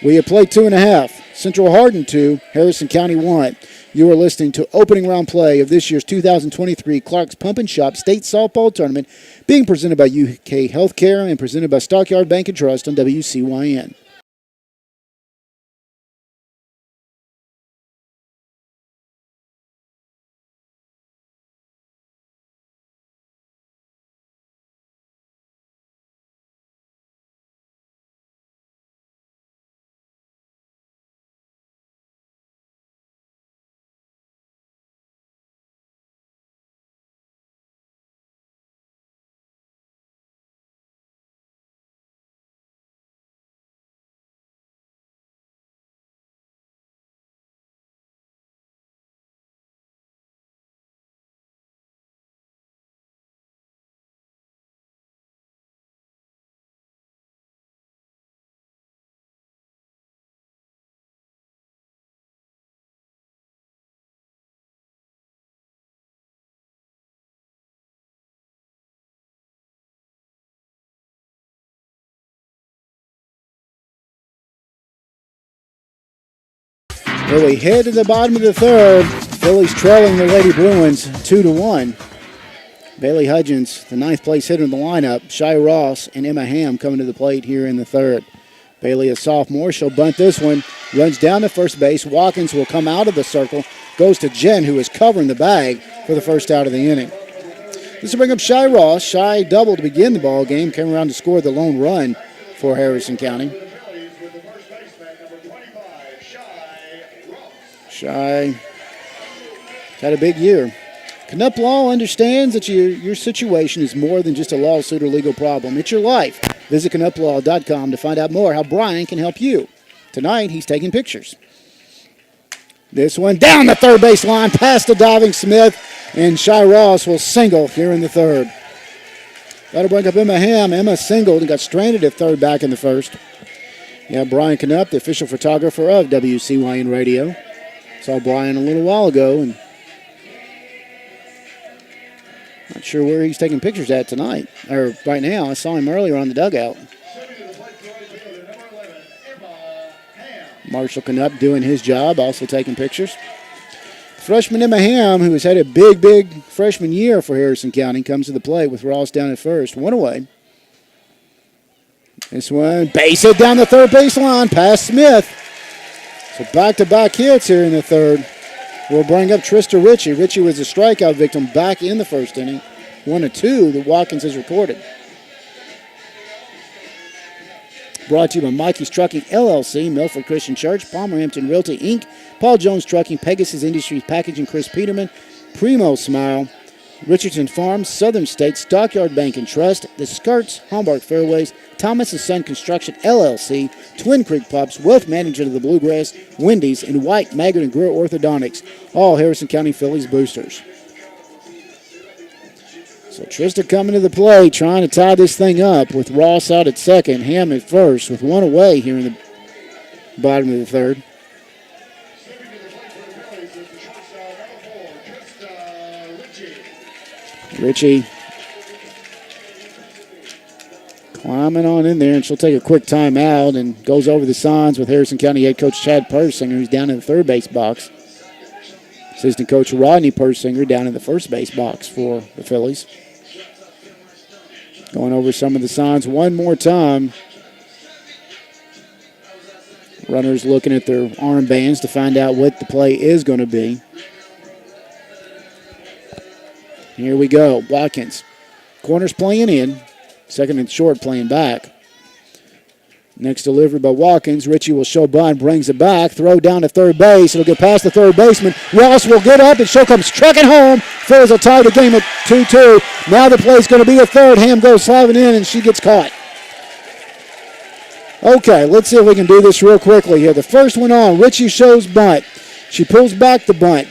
We have played 2.5. Central Hardin 2, Harrison County 1. You are listening to opening round play of this year's 2023 Clark's Pump and Shop State Softball Tournament, being presented by UK Healthcare and presented by Stockyard Bank and Trust on WCYN. Here we head to the bottom of the third. Phillies trailing the Lady Bruins 2-1. Bailey Hudgens, the ninth place hitter in the lineup. Shy Ross and Emma Ham coming to the plate here in the third. Bailey, a sophomore, she'll bunt this one. Runs down to first base. Watkins will come out of the circle. Goes to Jen, who is covering the bag for the first out of the inning. This will bring up Shy Ross. Shy doubled to begin the ball game. Came around to score the lone run for Harrison County. Shy had a big year. Knupp Law understands that your situation is more than just a lawsuit or legal problem. It's your life. Visit KnuppLaw.com to find out more how Brian can help you. Tonight, he's taking pictures. This one down the third base line, past the diving Smith, and Shy Ross will single here in the third. That'll bring up Emma Ham. Emma singled and got stranded at third back in the first. Yeah, Brian Knupp, the official photographer of WCYN Radio. Saw Brian a little while ago, and not sure where he's taking pictures at tonight, or right now. I saw him earlier on the dugout. Marshall Knupp doing his job, also taking pictures. Freshman Emma Ham, who has had a big freshman year for Harrison County, comes to the plate with Ross down at first. One away. This one, base hit down the third base line, past Smith. So back-to-back hits here in the third. We'll bring up Trista Ritchie. Ritchie was a strikeout victim back in the first inning. 1-2 that Watkins has recorded. Brought to you by Mikey's Trucking, LLC, Milford Christian Church, Palmerhampton Realty, Inc., Paul Jones Trucking, Pegasus Industries Packaging, Chris Peterman, Primo Smile, Richardson Farms, Southern States, Stockyard Bank and Trust, The Skirts, Homburg Fairways, Thomas & Son Construction, LLC, Twin Creek Pups, Wealth Management of the Bluegrass, Wendy's, and White, Maggard, and Greer Orthodontics, all Harrison County Phillies boosters. So Trista coming to the plate, trying to tie this thing up with Ross out at second, Ham at first, with one away here in the bottom of the third. Ritchie climbing on in there, and she'll take a quick timeout and goes over the signs with Harrison County head coach Chad Persinger, who's down in the third base box. Assistant coach Rodney Persinger down in the first base box for the Phillies. Going over some of the signs one more time. Runners looking at their armbands to find out what the play is going to be. Here we go. Watkins. Corners playing in. Second and short playing back. Next delivery by Watkins. Ritchie will show bunt, brings it back. Throw down to third base. It'll get past the third baseman. Ross will get up, and she'll come trucking home. Phillies will tie the game at 2-2. Now the play's going to be a third. Ham goes sliding in, and she gets caught. Okay, let's see if we can do this real quickly here. The first one on, Ritchie shows bunt. She pulls back the bunt.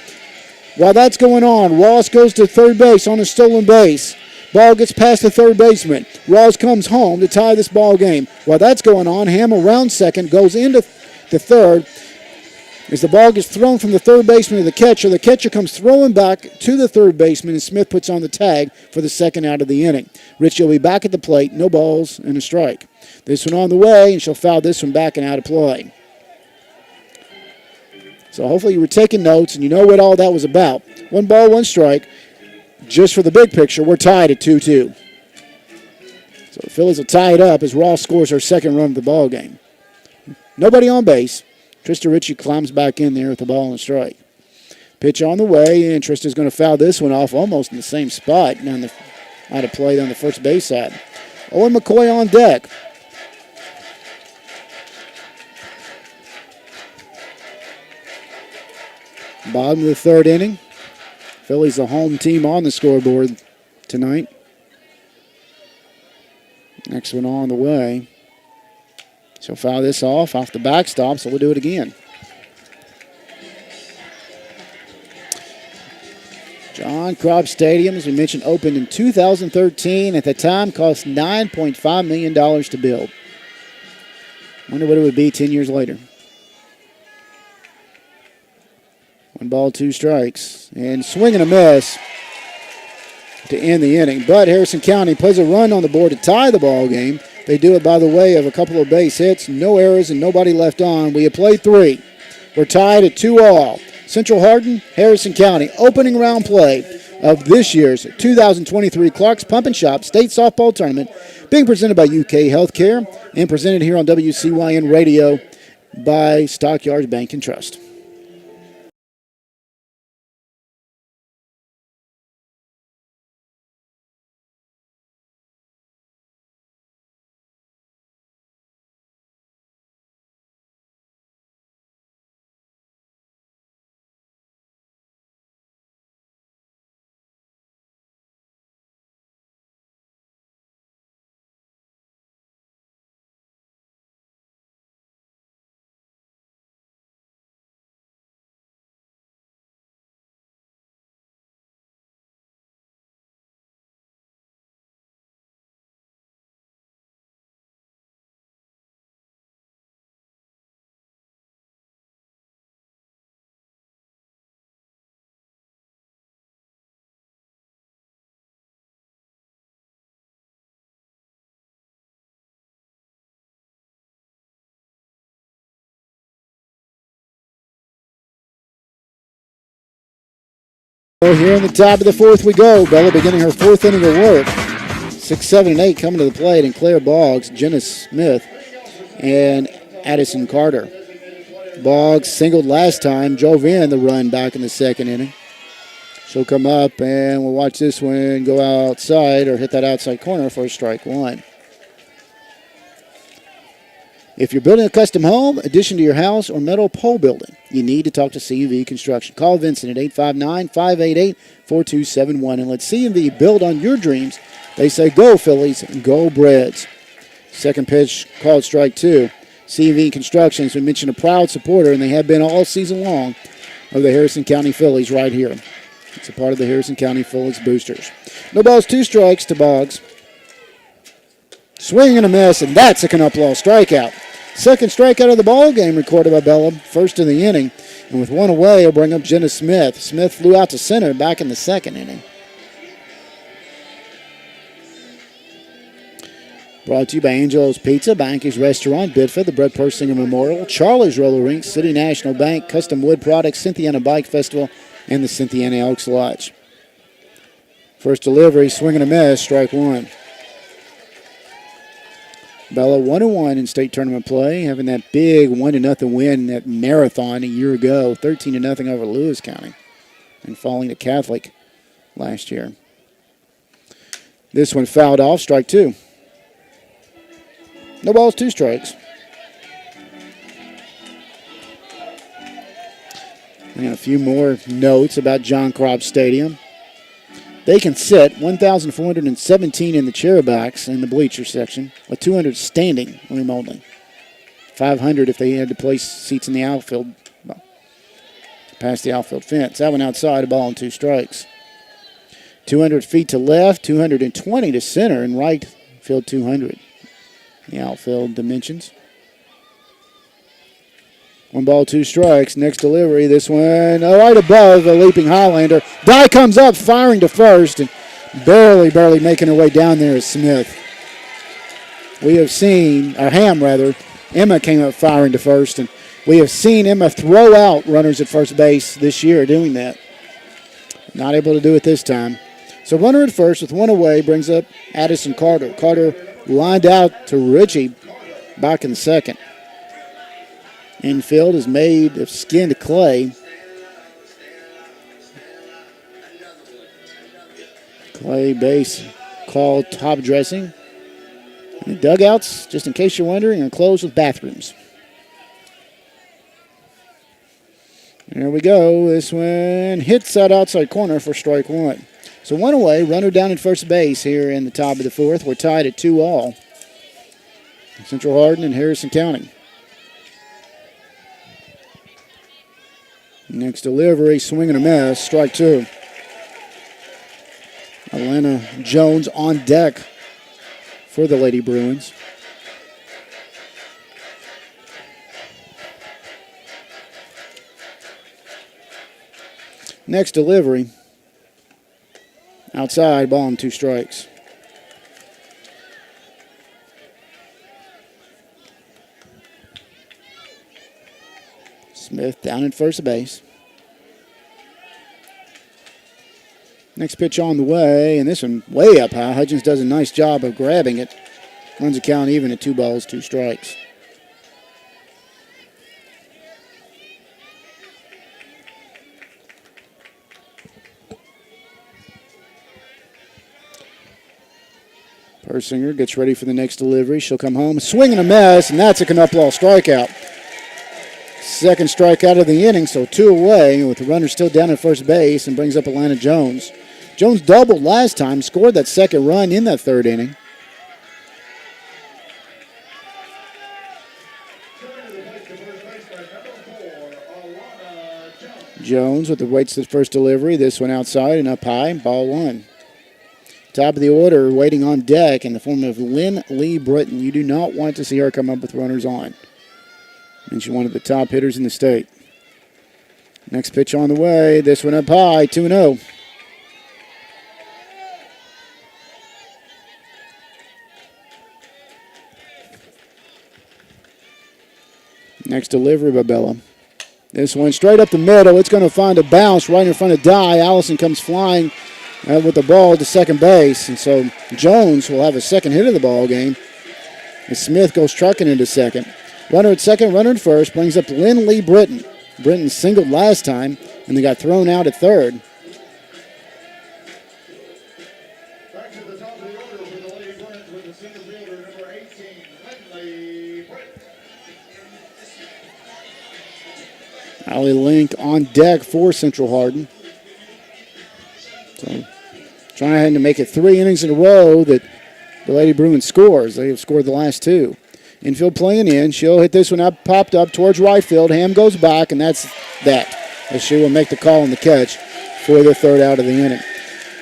While that's going on, Ross goes to third base on a stolen base. Ball gets past the third baseman. Ross comes home to tie this ball game. While that's going on, Ham around second, goes into the third. As the ball gets thrown from the third baseman to the catcher comes throwing back to the third baseman, and Smith puts on the tag for the second out of the inning. Ritchie will be back at the plate, no balls and a strike. This one on the way, and she'll foul this one back and out of play. So hopefully you were taking notes and you know what all that was about. 1 ball, 1 strike. Just for the big picture, we're tied at 2-2. So the Phillies will tie it up as Ross scores her second run of the ball game. Nobody on base. Trista Ritchie climbs back in there with the ball and a strike. Pitch on the way, and Trista's going to foul this one off almost in the same spot out of play on the first base side. Owen McCoy on deck. Bottom of the third inning. Phillies the home team on the scoreboard tonight. Next one on the way. She'll foul this off the backstop, so we'll do it again. John Kropp Stadium, as we mentioned, opened in 2013. At the time, cost $9.5 million to build. Wonder what it would be 10 years later. 1 ball, 2 strikes. And swing and a miss to end the inning. But Harrison County plays a run on the board to tie the ball game. They do it by the way of a couple of base hits, no errors, and nobody left on. We have played 3. We're tied at 2-all. Central Hardin, Harrison County, opening round play of this year's 2023 Clark's Pump and Shop State Softball Tournament, being presented by UK Healthcare and presented here on WCYN Radio by Stockyards Bank and Trust. Here in the top of the fourth we go. Bella beginning her fourth inning of work. 6, 7, and 8 coming to the plate, and Claire Boggs, Jenna Smith, and Addison Carter. Boggs singled last time, drove in the run back in the second inning. She'll come up, and we'll watch this one go outside or hit that outside corner for strike one. If you're building a custom home, addition to your house, or metal pole building, you need to talk to C&V Construction. Call Vincent at 859-588-4271 and let C&V build on your dreams. They say go Fillies and go Breads. Second pitch called strike two. C&V Construction, as we mentioned, a proud supporter, and they have been all season long, of the Harrison County Fillies right here. It's a part of the Harrison County Fillies boosters. No balls, 2 strikes to Boggs. Swing and a miss, and that's a Knuplow strikeout. Second strikeout of the ball game recorded by Bella, first in the inning. And with one away, he'll bring up Jenna Smith. Smith flew out to center back in the second inning. Brought to you by Angelo's Pizza, Banky's Restaurant, Bidford, the Brett Persinger Memorial, Charlie's Roller Rink, City National Bank, Custom Wood Products, Cynthiana Bike Festival, and the Cynthiana Elks Lodge. First delivery, swing and a miss, strike one. Bella 1-1 in state tournament play, having that big 1-0 win in that marathon a year ago, 13-0 over Lewis County, and falling to Catholic last year. This one fouled off, strike two. No balls, 2 strikes. And a few more notes about John Kropp Stadium. They can sit 1,417 in the chairbacks in the bleacher section, with 200 standing room only. 500 if they had to place seats in the outfield, past the outfield fence. That one outside, a ball and 2 strikes. 200 feet to left, 220 to center, and right field 200. The outfield dimensions. 1 ball, 2 strikes. Next delivery, this one right above a leaping Highlander. Die comes up, firing to first, and barely making her way down there is Smith. We have seen, or Ham rather, Emma came up firing to first, and we have seen Emma throw out runners at first base this year doing that. Not able to do it this time. So runner at first with 1 away brings up Addison Carter. Carter lined out to Richie back in the second. Infield is made of skinned clay. Clay base called top dressing. And the dugouts, just in case you're wondering, are closed with bathrooms. There we go. This one hits that outside corner for strike one. So 1 away, runner down at first base here in the top of the fourth. We're tied at 2-all. Central Hardin and Harrison County. Next delivery, swing and a miss, strike two. Atlanta Jones on deck for the Lady Bruins. Next delivery, outside, ball and 2 strikes. Smith down at first base. Next pitch on the way, and this one way up high. Hudgens does a nice job of grabbing it. Runs the count even at 2 balls, 2 strikes. Persinger gets ready for the next delivery. She'll come home, swing and a miss, and that's a Knuplau strikeout. Second strikeout of the inning, so 2 away with the runner still down at first base, and brings up Atlanta Jones. Jones doubled last time, scored that second run in that 3rd inning. Jones with the waits to the first delivery. This one outside and up high, ball 1. Top of the order, waiting on deck in the form of Lynn Lee Britton. You do not want to see her come up with runners on. And she's one of the top hitters in the state. Next pitch on the way. This one up high, 2-0. Next delivery by Bella. This one straight up the middle. It's going to find a bounce right in front of Dye. Allison comes flying with the ball to second base. And so Jones will have a second hit of the ball game. And Smith goes trucking into second. Runner at second, runner at first. Brings up Lynn Lee Britton. Britton singled last time, and they got thrown out at third. Back to the top of the order for the Lady Bruins with the center fielder, number 18, Lindley Britton. Allie Link on deck for Central Hardin. So trying to make it 3 innings in a row that the Lady Bruins scores. They have scored the last 2. Infield playing in. She'll hit this one up, popped up towards right field. Ham goes back, and that's that. As she will make the call on the catch for the 3rd out of the inning.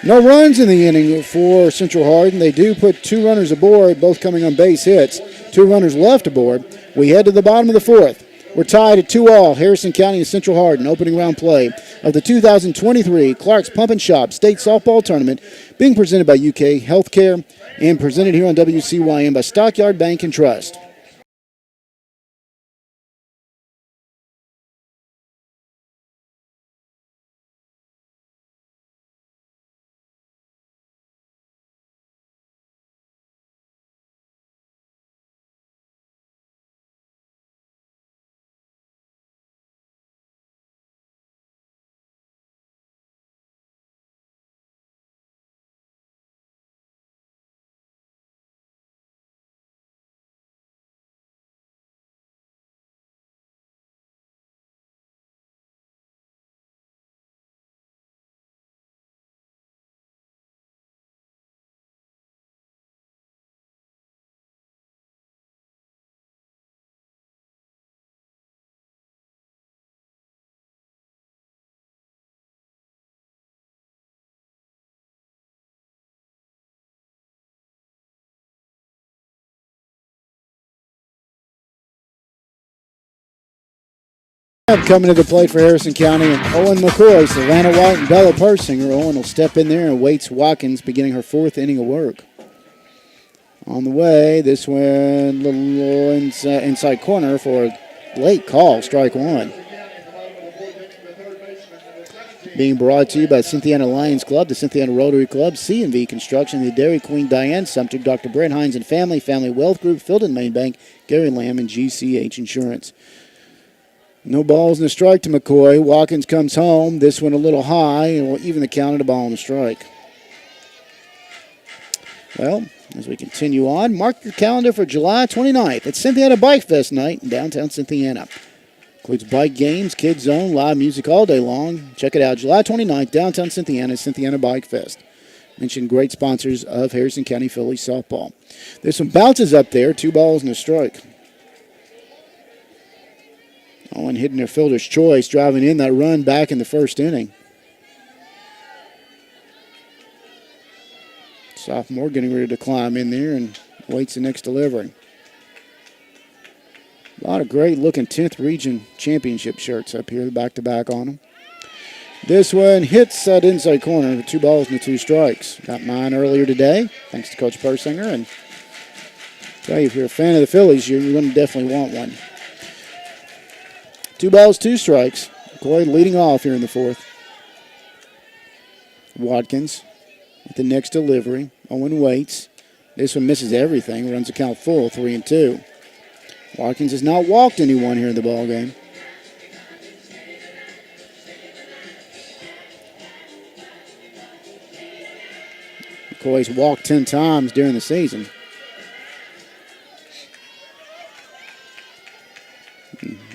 No runs in the inning for Central Hardin. They do put 2 runners aboard, both coming on base hits. 2 runners left aboard. We head to the bottom of the 4th. We're tied at 2-2, Harrison County and Central Hardin, opening round play of the 2023 Clark's Pump and Shop State Softball Tournament, being presented by UK Healthcare and presented here on WCYM by Stockyard Bank and Trust. Coming to the plate for Harrison County, and Owen McCoy, Savannah White, and Bella Persinger. Owen will step in there and waits Watkins beginning her 4th inning of work. On the way, this one, little inside corner for a late call, strike 1. Being brought to you by Cynthiana Lions Club, the Cynthiana Rotary Club, C&V Construction, the Dairy Queen Diane Sumter, Dr. Brent Hines and Family Wealth Group, Filden Main Bank, Gary Lamb, and GCH Insurance. No balls and a strike to McCoy. Watkins comes home. This one a little high, and will even the count at a ball and a strike. Well, as we continue on, mark your calendar for July 29th. It's Cynthiana Bike Fest night in downtown Cynthiana. Includes bike games, kids zone, live music all day long. Check it out, July 29th, downtown Cynthiana, Cynthiana Bike Fest. Mention great sponsors of Harrison County Fillies softball. This one bounces up there, 2 balls and a strike. Owen hitting their fielder's choice, driving in that run back in the 1st inning. Sophomore getting ready to climb in there and waits the next delivery. A lot of great-looking 10th Region Championship shirts up here, back-to-back on them. This one hits that inside corner with 2 balls and 2 strikes. Got mine earlier today, thanks to Coach Persinger. And tell you, if you're a fan of the Fillies, you're going to definitely want one. 2 balls, 2 strikes. McCoy leading off here in the 4th. Watkins with the next delivery. Owen waits. This one misses everything. Runs the count full, 3-2. Watkins has not walked anyone here in the ball game. McCoy's walked 10 times during the season.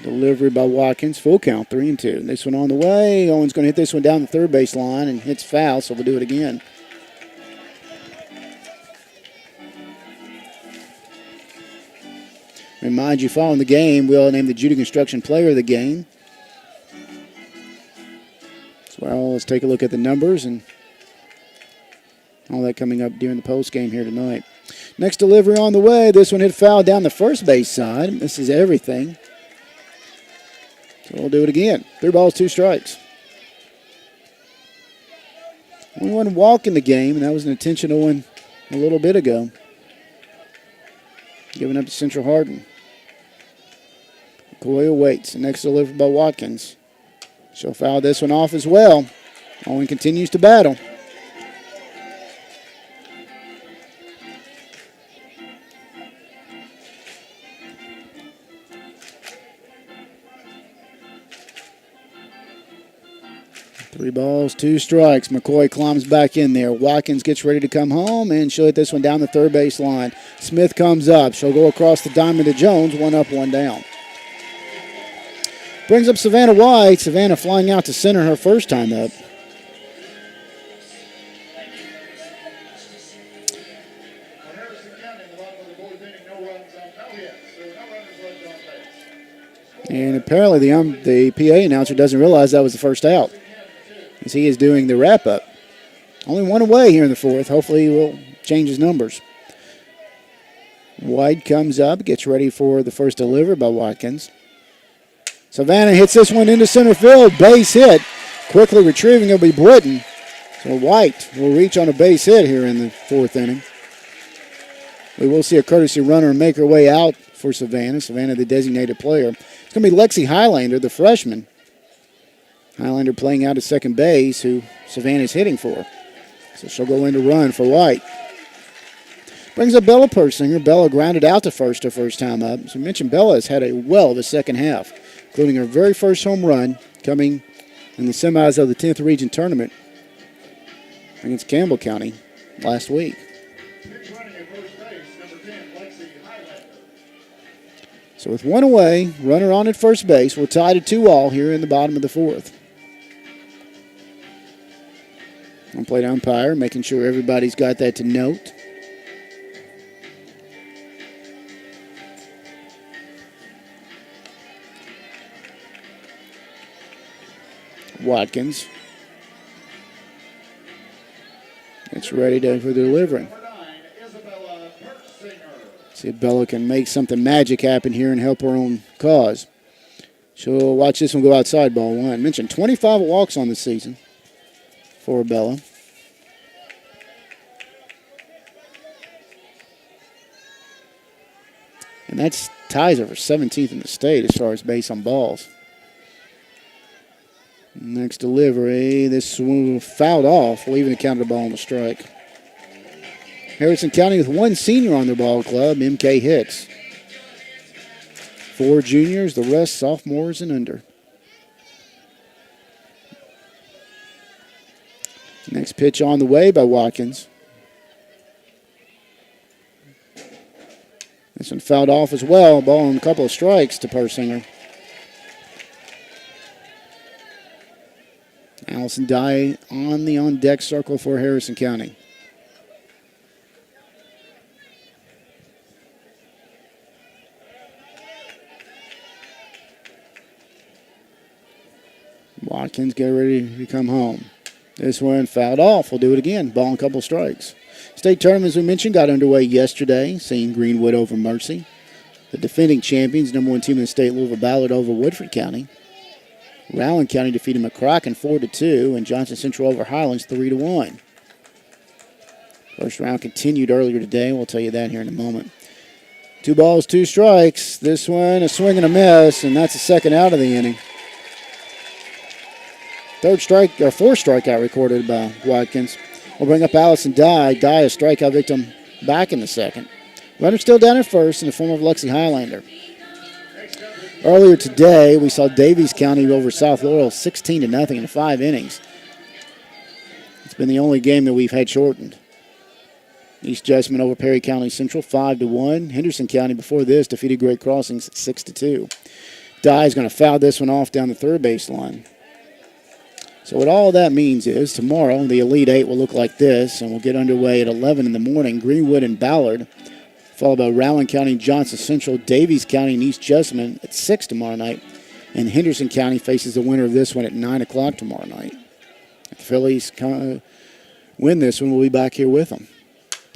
Delivery by Watkins, full count, 3-2. This one on the way. Owen's going to hit this one down the third base line and hits foul, so we'll do it again. Remind you, following the game, we'll name the Judy Construction Player of the game. Well, let's take a look at the numbers and all that coming up during the post game here tonight. Next delivery on the way. This one hit foul down the first base side. This is everything. So we'll do it again. 3 balls, 2 strikes. Only one walk in the game, and that was an intentional one a little bit ago. Giving up to Central Hardin. McCoy waits. The next delivery by Watkins. She'll foul this one off as well. Owen continues to battle. Three balls, 2 strikes. McCoy climbs back in there. Watkins gets ready to come home, and she'll hit this one down the third base line. Smith comes up. She'll go across the diamond to Jones. 1 up, 1 down. Brings up Savannah White. Savannah flying out to center her first time up. And apparently the PA announcer doesn't realize that was the first out, as he is doing the wrap-up. Only 1 away here in the 4th. Hopefully he will change his numbers. White comes up, gets ready for the first delivery by Watkins. Savannah hits this one into center field. Base hit. Quickly retrieving will be Britton. So White will reach on a base hit here in the 4th inning. We will see a courtesy runner make her way out for Savannah. Savannah, the designated player. It's going to be Lexi Highlander, the freshman. Highlander playing out at second base, who Savannah's hitting for. So she'll go in to run for White. Brings up Bella Persinger. Bella grounded out to first her first time up. As we mentioned, Bella has had a well of a second half, including her very first home run coming in the semis of the 10th Region Tournament against Campbell County last week. So with 1 away, runner on at first base, we're tied at 2-2 here in the bottom of the 4th. On-plate umpire, making sure everybody's got that to note. Watkins. It's ready for the delivery. See if Bella can make something magic happen here and help her own cause. She'll watch this one go outside, ball 1. Mentioned 25 walks on the season for Bella. And that's ties her for 17th in the state as far as base on balls. Next delivery, this one fouled off, leaving the count of the ball on the strike. Harrison County with 1 senior on their ball club. MK hits. 4 juniors, the rest sophomores and under. Next pitch on the way by Watkins. This one fouled off as well. Ball on a couple of strikes to Persinger. Allison Dye on the on-deck circle for Harrison County. Watkins get ready to come home. This one fouled off. We'll do it again. Ball and a couple of strikes. State tournament, as we mentioned, got underway yesterday, seeing Greenwood over Mercy. The defending champions, number 1 team in the state, Louisville Ballard over Woodford County. Rowland County defeated McCracken 4-2, and Johnson Central over Highlands 3-1. First round continued earlier today. We'll tell you that here in a moment. 2 balls, 2 strikes. This one a swing and a miss, and that's the second out of the inning. Fourth strikeout recorded by Watkins. We'll bring up Allison Dye. Dye, a strikeout victim, back in the second. Runner still down at first in the form of Lexi Highlander. Earlier today, we saw Davies County over South Laurel 16-0 in 5 innings. It's been the only game that we've had shortened. East Jessamine over Perry County Central 5-1. Henderson County before this defeated Great Crossings 6-2. Dye is going to foul this one off down the third base line. So what all that means is tomorrow the Elite Eight will look like this, and we'll get underway at 11 in the morning. Greenwood and Ballard, followed by Rowan County, Johnson Central, Davies County, and East Jessamine at 6 tomorrow night. And Henderson County faces the winner of this one at 9 o'clock tomorrow night. If the Fillies win this one, we'll be back here with them.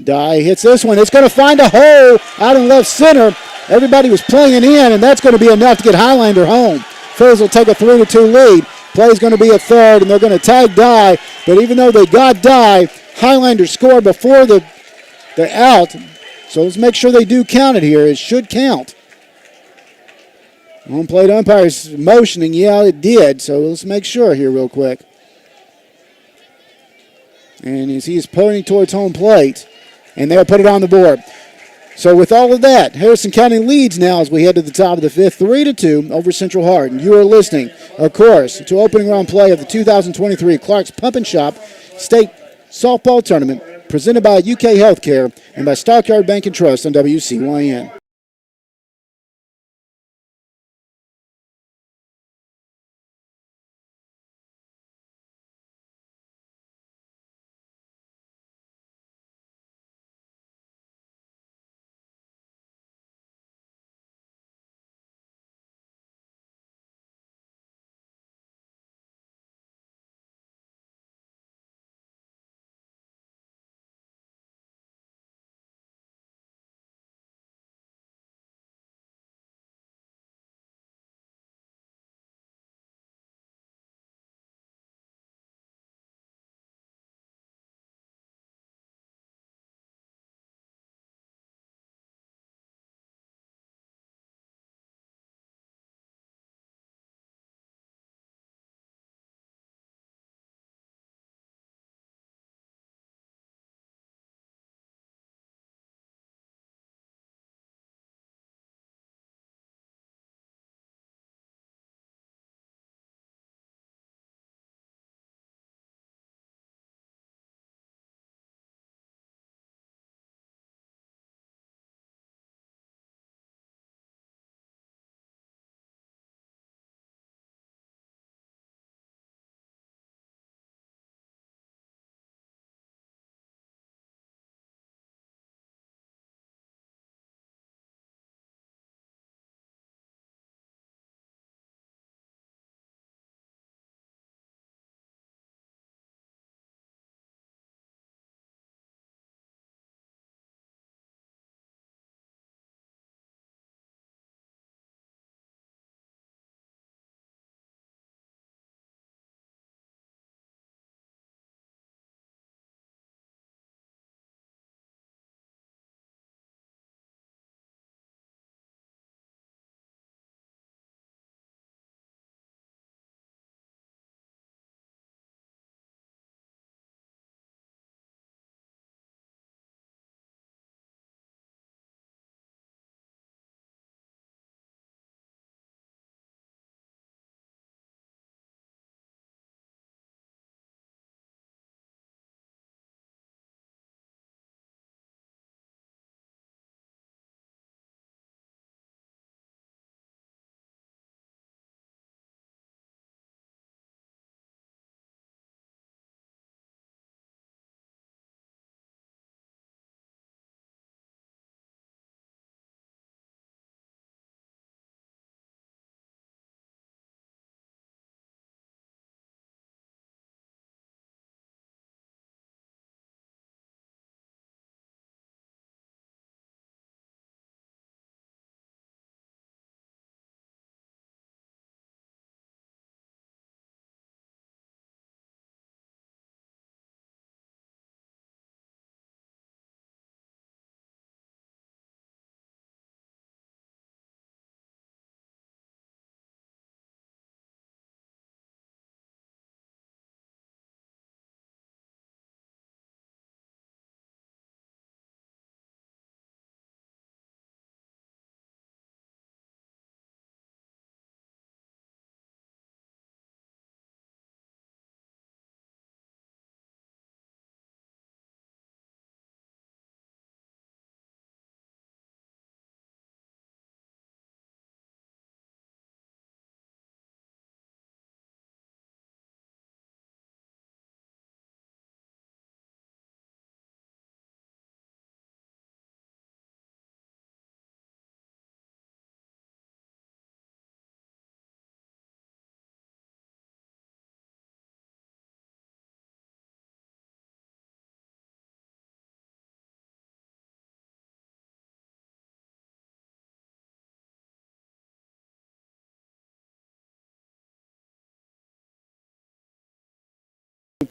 Dye hits this one. It's going to find a hole out in left center. Everybody was playing it in, and that's going to be enough to get Highlander home. Fillies will take a 3-2 lead. Play's going to be at third, and they're going to tag Dye. But even though they got Dye, Highlander scored before the out. So let's make sure they do count it here. It should count. Home plate umpire's motioning. Yeah, it did. So let's make sure here real quick. And as he is pointing towards home plate, and they'll put it on the board. So with all of that, Harrison County leads now as we head to the top of the fifth, 3-2 over Central Hardin. You are listening, of course, to opening round play of the 2023 Clark's Pump and Shop State Softball Tournament, presented by UK Healthcare and by Stockyard Bank and Trust on WCYN.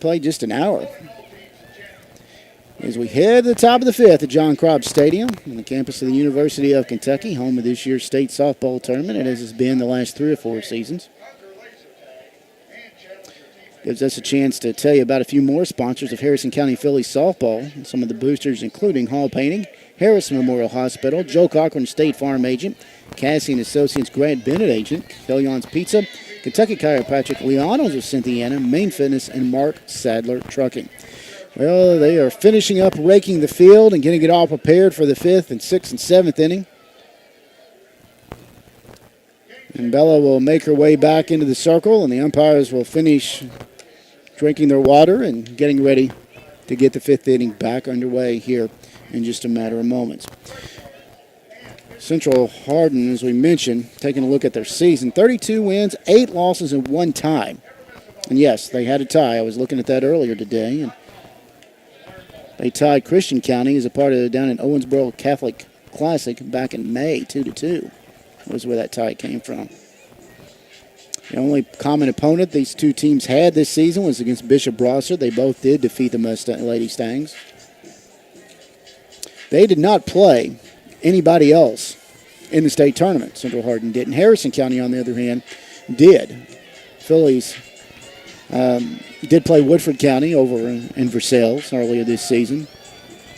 play just an hour. As we head to the top of the fifth at John Kropp Stadium on the campus of the University of Kentucky, home of this year's state softball tournament, as has been the last 3 or 4 seasons. Gives us a chance to tell you about a few more sponsors of Harrison County Fillies softball. Some of the boosters including Hall Painting, Harris Memorial Hospital, Joe Cochran State Farm Agent, Cassie and Associates Grant Bennett Agent, Kellion's Pizza, Kentucky Chiropractic, Leonos of Cynthiana, Main Fitness, and Mark Sadler Trucking. Well, they are finishing up raking the field and getting it all prepared for the 5th and 6th and 7th inning. And Bella will make her way back into the circle, and the umpires will finish drinking their water and getting ready to get the 5th inning back underway here in just a matter of moments. Central Hardin, as we mentioned, taking a look at their season, 32 wins, 8 losses, and 1 tie. And yes, they had a tie. I was looking at that earlier today, and they tied Christian County as a part of down in Owensboro Catholic Classic back in May, 2-2. Was where that tie came from. The only common opponent these two teams had this season was against Bishop Brosser. They both did defeat the Lady Stangs. They did not play anybody else in the state tournament. Central Hardin didn't. Harrison County, on the other hand, did. Fillies did play Woodford County over in Versailles earlier this season.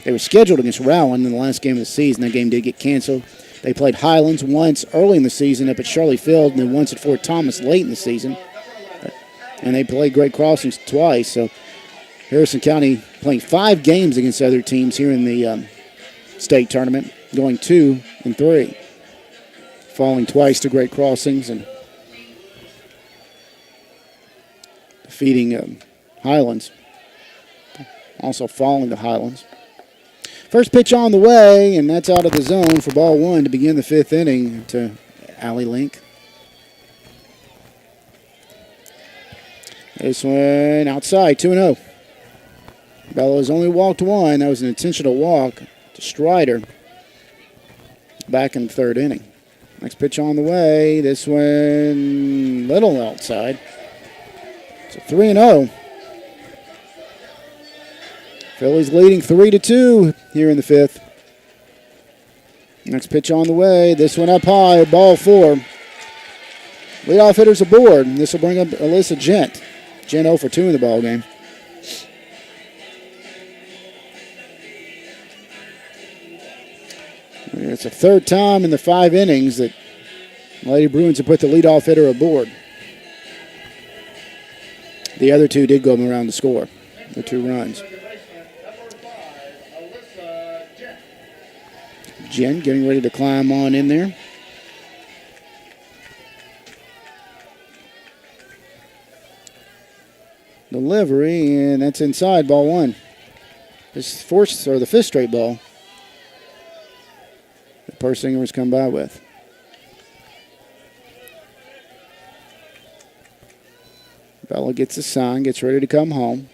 They were scheduled against Rowan in the last game of the season. That game did get canceled. They played Highlands once early in the season up at Shirley Field, and then once at Fort Thomas late in the season. And they played Great Crossings twice. So Harrison County playing 5 games against other teams here in the state tournament, going 2-3, falling twice to Great Crossings and defeating Highlands. Also falling to Highlands. First pitch on the way, and that's out of the zone for ball 1 to begin the 5th inning to Allie Link. This one outside, 2-0. Bellows only walked 1. That was an intentional walk to Strider back in the 3rd inning. Next pitch on the way. This one little outside. It's a 3-0. Phillies leading 3-2 here in the 5th. Next pitch on the way. This one up high, ball 4. Leadoff hitters aboard. This will bring up Alyssa Gent. Gent 0 for 2 in the ball game. It's the 3rd time in the 5 innings that Lady Bruins have put the leadoff hitter aboard. The other 2 did go around to score, the 2 runs. Jen getting ready to climb on in there. Delivery, and that's inside, ball 1. This the 5th straight ball that Persinger has come by with. Bella gets a sign, gets ready to come home.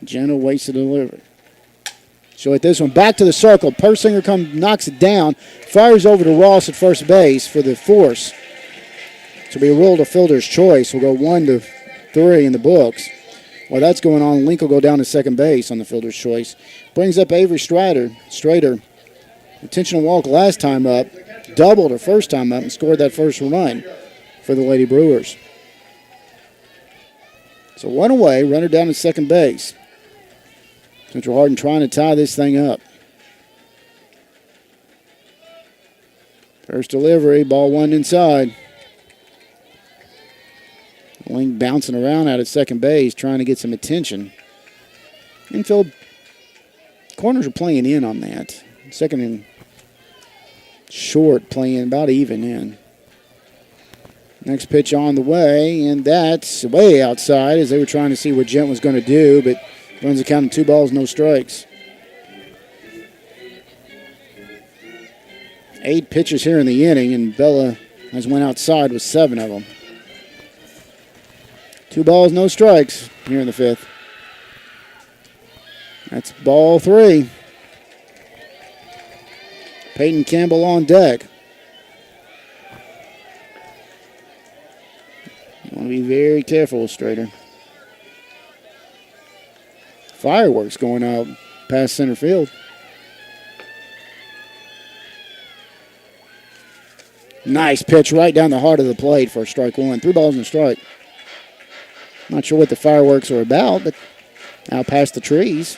Jen will waits to deliver. So at this one, back to the circle. Persinger knocks it down, fires over to Ross at first base for the force. So be a rule to fielder's choice. We'll go 1-3 in the books. While that's going on, Link will go down to second base on the fielder's choice. Brings up Avery Strader. Intentional walk last time up, doubled her first time up, and scored that first run for the Lady Brewers. So 1 away, runner down to second base. Central Hardin trying to tie this thing up. First delivery, ball 1 inside. Link bouncing around out at second base, trying to get some attention. Infield corners are playing in on that. Second and short playing about even in. Next pitch on the way, and that's way outside as they were trying to see what Gent was going to do, but runs the count of 2 balls, no strikes. 8 pitches here in the inning, and Bella has went outside with 7 of them. 2 balls, no strikes here in the 5th. That's ball 3. Peyton Campbell on deck. You want to be very careful with Strader. Fireworks going out past center field. Nice pitch right down the heart of the plate for strike one. 3 balls and a strike. Not sure what the fireworks are about, but out past the trees.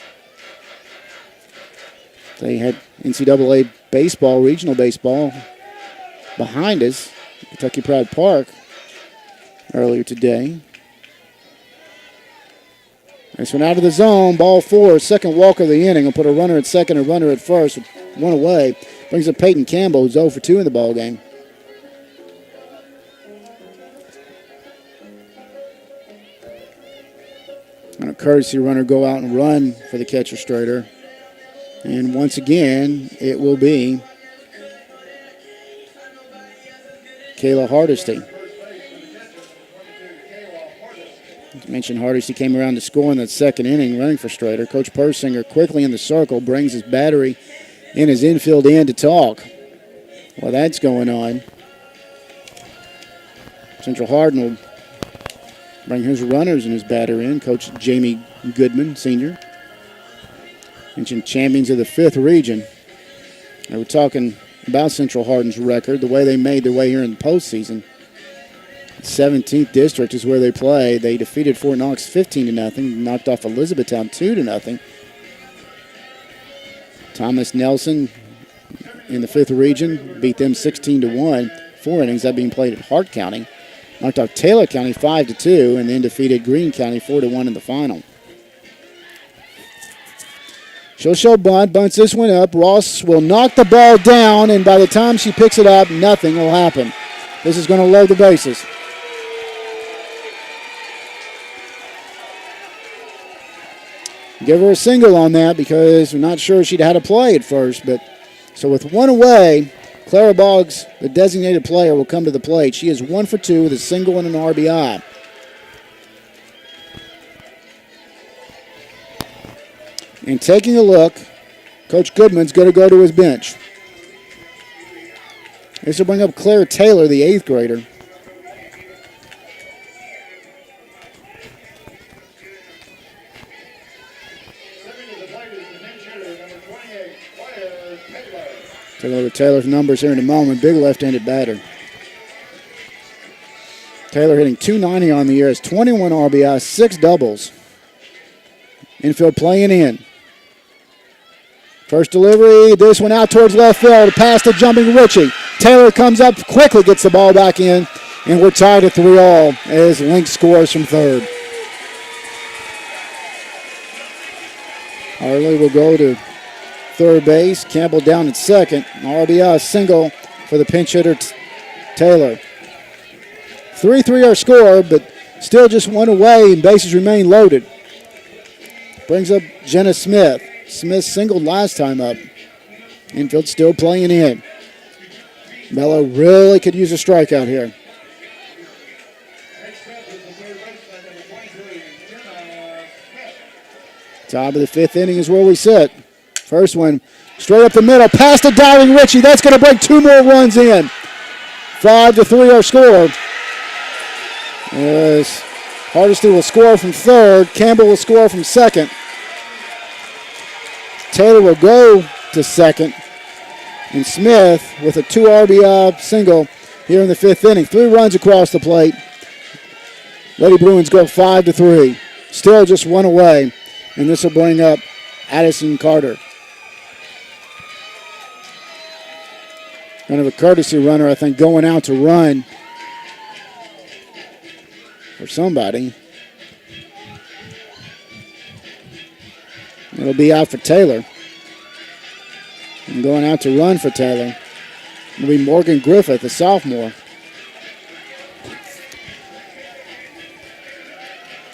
They had NCAA baseball, regional baseball behind us, Kentucky Pride Park, earlier today. This one out of the zone, ball 4, second walk of the inning. We'll put a runner at second, a runner at first, with 1 away. Brings up Peyton Campbell, who's 0 for 2 in the ball game. And a courtesy runner go out and run for the catcher straighter. And once again, it will be Kayla Hardesty. As mentioned, Hardesty came around to score in that second inning, running for straighter. Coach Persinger quickly in the circle, brings his battery in his infield end to talk. While that's going on, Central Hardin will bring his runners and his batter in. Coach Jamie Goodman, senior. Mentioned champions of the 5th region. They were talking about Central Hardin's record, the way they made their way here in the postseason. 17th district is where they play. They defeated Fort Knox 15-0, knocked off Elizabethtown 2-0. Thomas Nelson in the 5th region beat them 16-1. 4 innings, that being played at Hart County. Knocked off Taylor County 5-2, and then defeated Greene County 4-1 in the final. She'll show bunt, bunts this one up. Ross will knock the ball down, and by the time she picks it up, nothing will happen. This is going to load the bases. Give her a single on that because we're not sure she'd had a play at first. But so with 1 away, Clara Boggs, the designated player, will come to the plate. She is 1 for 2 with a single and an RBI. And taking a look, Coach Goodman's going to go to his bench. This will bring up Claire Taylor, the 8th grader. Take a look at Taylor's numbers here in a moment. Big left-handed batter. Taylor hitting .290 on the year, has 21 RBI, 6 doubles. Infield playing in. First delivery, this one out towards left field, past the jumping Ritchie. Taylor comes up quickly, gets the ball back in, and we're tied at 3-all as Link scores from third. Harley will go to third base. Campbell down at second. RBI single for the pinch hitter Taylor. 3-3 our score, but still just 1 away, and bases remain loaded. Brings up Jenna Smith. Smith singled last time up. Infield still playing in. Mello really could use a strikeout here. Top of the 5th inning is where we sit. First one straight up the middle, past the diving Ritchie. That's going to bring 2 more runs in. 5-3 our score. As Hardesty will score from third. Campbell will score from second. Taylor will go to second. And Smith with a 2 RBI single here in the 5th inning. 3 runs across the plate. Lady Bruins go 5-3. Still just 1 away. And this will bring up Addison Carter. Kind of a courtesy runner, I think, going out to run for somebody. It'll be out for Taylor. And going out to run for Taylor will be Morgan Griffith, a sophomore.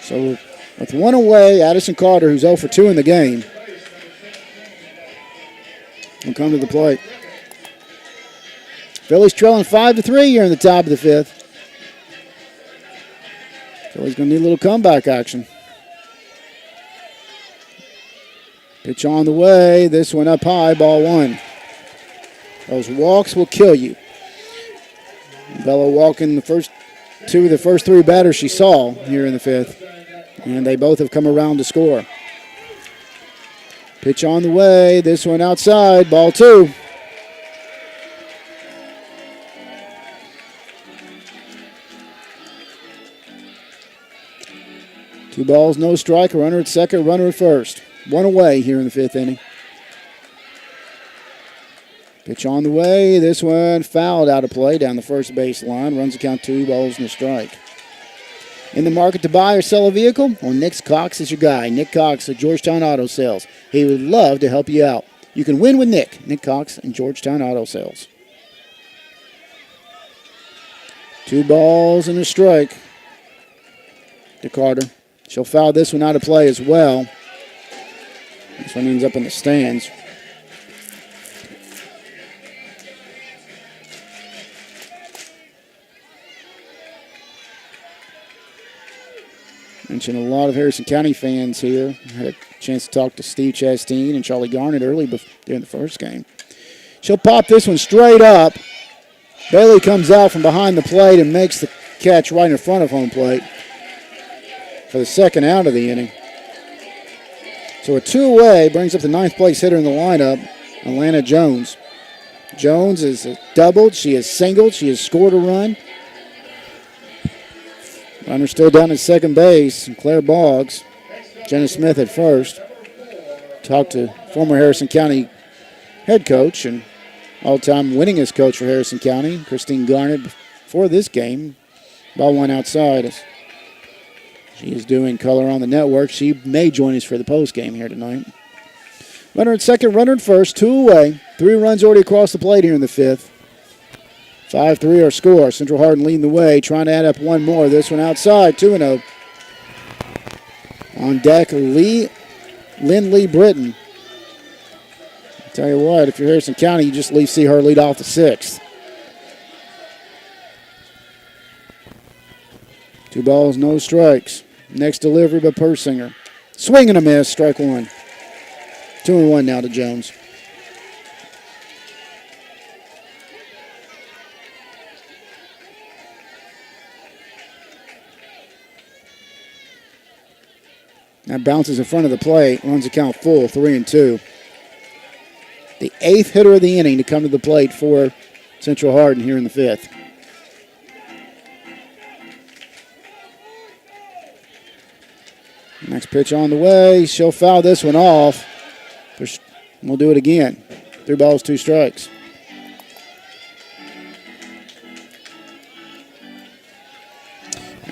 So with 1 away, Addison Carter, who's 0 for 2 in the game, will come to the plate. Phillies trailing 5-3 here in the top of the 5th. Phillies going to need a little comeback action. Pitch on the way. This one up high, ball 1. Those walks will kill you. Bella walking the first 2 of the first 3 batters she saw here in the 5th. And they both have come around to score. Pitch on the way. This one outside. Ball 2. Two balls, no strike. A runner at second, runner at first. One away here in the 5th inning. Pitch on the way. This one fouled out of play down the first base line. Runs the count 2 balls and a strike. In the market to buy or sell a vehicle? Well, Nick Cox is your guy. Nick Cox of Georgetown Auto Sales. He would love to help you out. You can win with Nick. Nick Cox and Georgetown Auto Sales. 2 balls and a strike to Carter. She'll foul this one out of play as well. This one ends up in the stands. Mentioned a lot of Harrison County fans here. I had a chance to talk to Steve Chastain and Charlie Garnett early during the first game. She'll pop this one straight up. Bailey comes out from behind the plate and makes the catch right in front of home plate for the second out of the inning. So a 2-away brings up the 9th place hitter in the lineup, Alana Jones. Jones is doubled. She has singled. She has scored a run. Runner still down at second base. Claire Boggs. Jenna Smith at first. Talked to former Harrison County head coach and all-time winningest coach for Harrison County, Christine Garnett, before this game. Ball 1 outside. She is doing color on the network. She may join us for the post game here tonight. Runner at second, runner at first, 2 away. 3 runs already across the plate here in the 5th. 5-3 our score. Central Hardin leading the way, trying to add up one more. This one outside, 2-0. On deck, Lynn Lee Britton. I'll tell you what, if you're Harrison County, you just see her lead off the 6th. 2 balls, no strikes. Next delivery by Persinger. Swing and a miss, strike 1. 2-1 now to Jones. That bounces in front of the plate, runs the count full, 3-2. The 8th hitter of the inning to come to the plate for Central Hardin here in the 5th. Next pitch on the way. She'll foul this one off. We'll do it again. 3 balls, 2 strikes.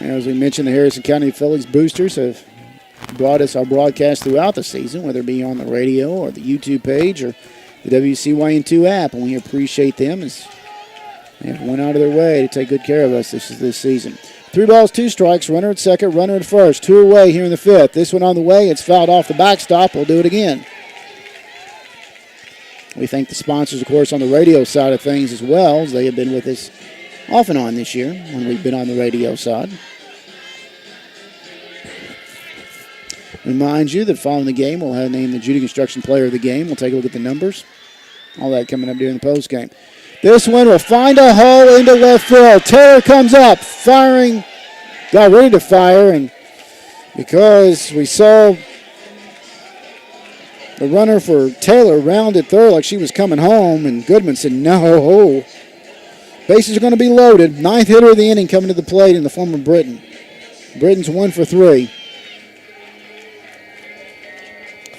As we mentioned, the Harrison County Fillies boosters have brought us our broadcast throughout the season, whether it be on the radio or the YouTube page or the WCYN2 app, and we appreciate them as they have went out of their way to take good care of us this season. 3 balls, 2 strikes, runner at second, runner at first, 2 away here in the 5th. This one on the way, it's fouled off the backstop. We'll do it again. We thank the sponsors, of course, on the radio side of things as well, as they have been with us off and on this year when we've been on the radio side. Remind you that following the game, we'll have named the Judy Construction Player of the Game. We'll take a look at the numbers. All that coming up during the post game. This one will find a hole into left field. Taylor comes up, firing, got ready to fire, and because we saw the runner for Taylor rounded third like she was coming home, and Goodman said, no. Bases are going to be loaded. 9th hitter of the inning coming to the plate in the form of Britton. Britton's 1 for 3.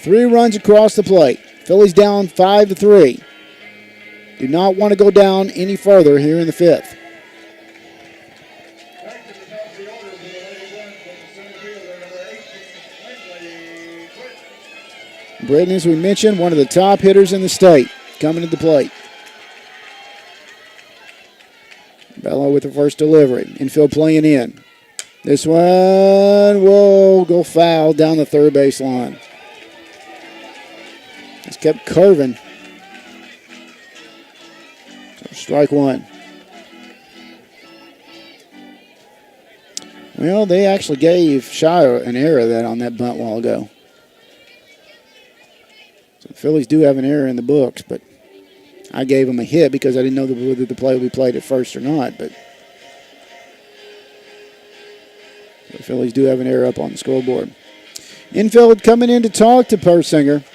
3 runs across the plate. Phillies down 5-3. Do not want to go down any further here in the 5th. Britton, as we mentioned, one of the top hitters in the state, coming to the plate. Bello with the first delivery. Infield playing in. This one will go foul down the third base line. It's kept curving. So strike 1. Well, they actually gave Shire an error on that bunt a while ago. So the Phillies do have an error in the books, but I gave them a hit because I didn't know whether the play would be played at first or not. But the Phillies do have an error up on the scoreboard. Infield coming in to talk to Persinger.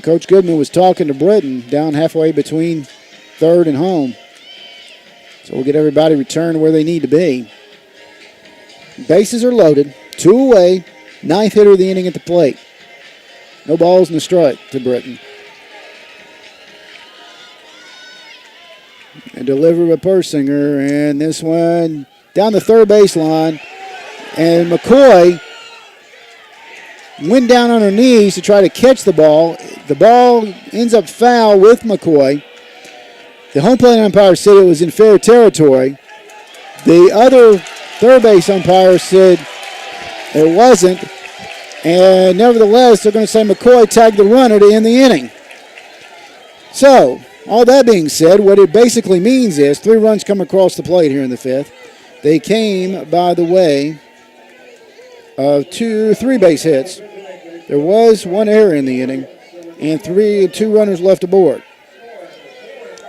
Coach Goodman was talking to Britton down halfway between third and home. So we'll get everybody returned where they need to be. Bases are loaded. 2 away. 9th hitter of the inning at the plate. No balls in the strike to Britton. And delivered by Persinger. And this one down the third baseline. And McCoy went down on her knees to try to catch the ball. The ball ends up foul with McCoy. The home plate umpire said it was in fair territory. The other third base umpire said it wasn't. And nevertheless, they're going to say McCoy tagged the runner to end the inning. So, all that being said, what it basically means is 3 runs come across the plate here in the 5th. They came by the way of 2 3-base hits. There was 1 error in the inning and 2 runners left aboard.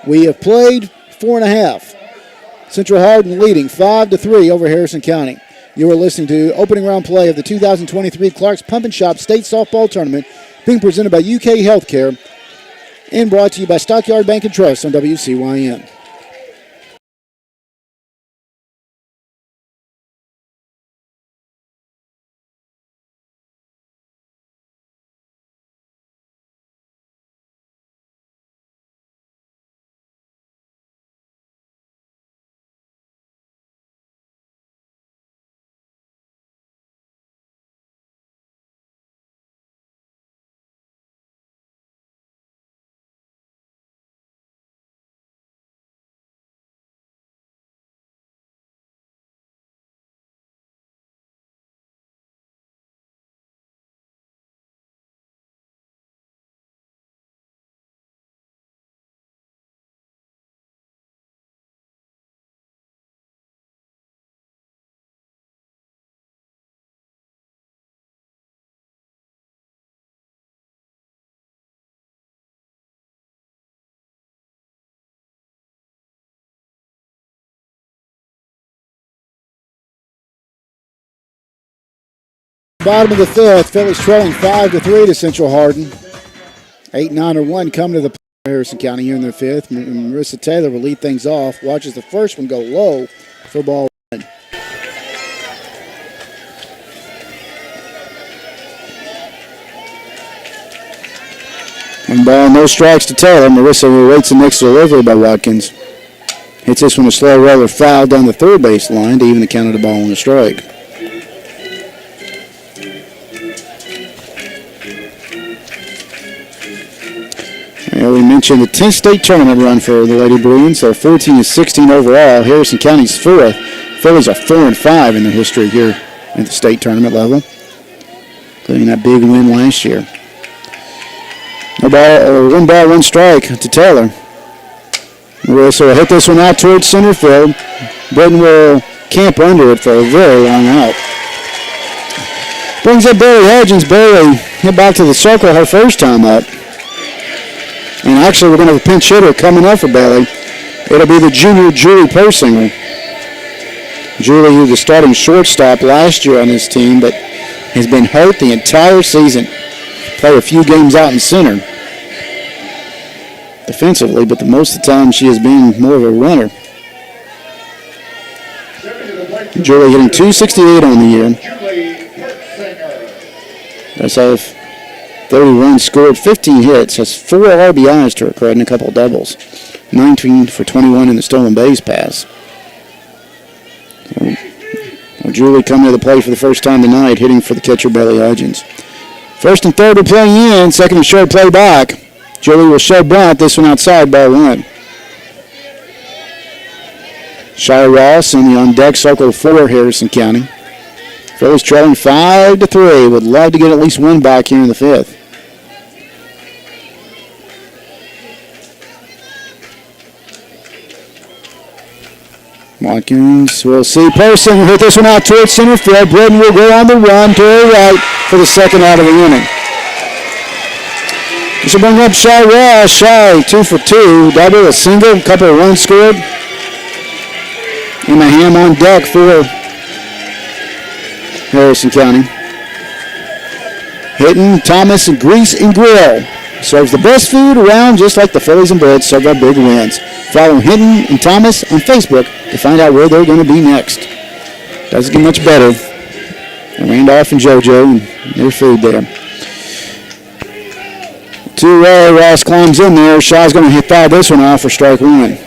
We have played 4.5. Central Hardin leading 5-3 over Harrison County. You are listening to opening round play of the 2023 Clark's Pump and Shop State Softball Tournament being presented by UK Healthcare and brought to you by Stockyard Bank and Trust on WCYN. Bottom of the 5th, Fillies trailing 5-3 to Central Hardin. 8-9-1 come to the Harrison County here in the 5th. Marissa Taylor will lead things off. Watches the first one go low for ball 1. One ball, no strikes to Taylor. Marissa waits the next delivery by Watkins. Hits this one a slow roller foul down the third base line to even the count of the ball on the strike. We mentioned the 10th state tournament run for the Lady Bruins. They're 14-16 overall. Harrison County's 4th. Phillies are 4-5 in their history here at the state tournament level, including that big win last year. 1 ball, 1 strike to Taylor. So we'll hit this one out towards center field. Britton will camp under it for a very long out. Brings up Bailey Hudgens. Bailey hit back to the circle her first time up. And actually, we're going to have a pinch hitter coming up for Bailey. It'll be the junior Julie Persinger. Julie, who's the starting shortstop last year on this team, but has been hurt the entire season. Played a few games out in center defensively, but most of the time she has been more of a runner. Julie hitting .268 on the year. That's have 30 runs scored, 15 hits, has 4 RBIs to her credit and a couple of doubles. 19 for 21 in the stolen base pass. So, Julie coming to the plate for the first time tonight, hitting for the catcher Bailey Hudgens. First and third are playing in, second and short play back. Julie will show bunt, this one outside, ball 1. Shire Ross in the on-deck circle for Harrison County. Phillies trailing 5-3. Would love to get at least one back here in the 5th. Watkins will see Person hit this one out towards center field. Britton will go on the run to her right for the second out of the inning. This will bring up Shire Ross. Shire 2 for 2. Double, a single, a couple of runs scored. And a ham on deck for Harrison County. Hitting Thomas and Grease and Grill. serves the best food around, just like the Fillies and Birds serve our big wins. Follow Hinton and Thomas on Facebook to find out where they're going to be next. Doesn't get much better. Randolph and JoJo and their food there. 2-way, Ross climbs in there. Shaw's going to foul this one off for strike one.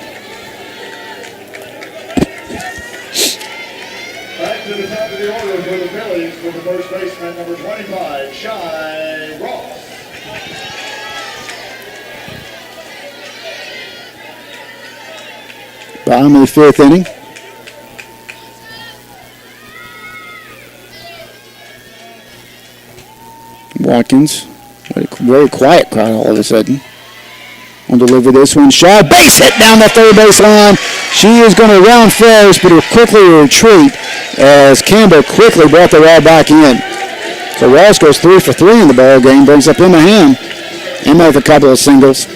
Back to the top of the order for the Fillies for the first baseman, number 25, Shy Ross. Bottom of the fifth inning. Watkins, very quiet crowd all of a sudden. Will deliver this one. Shaw, base hit down the third base line. She is going to round first, but will quickly retreat as Campbell quickly brought the ball back in. So Ross goes 3 for 3 in the ball game, brings up Emma Ham. Emma with a couple of singles.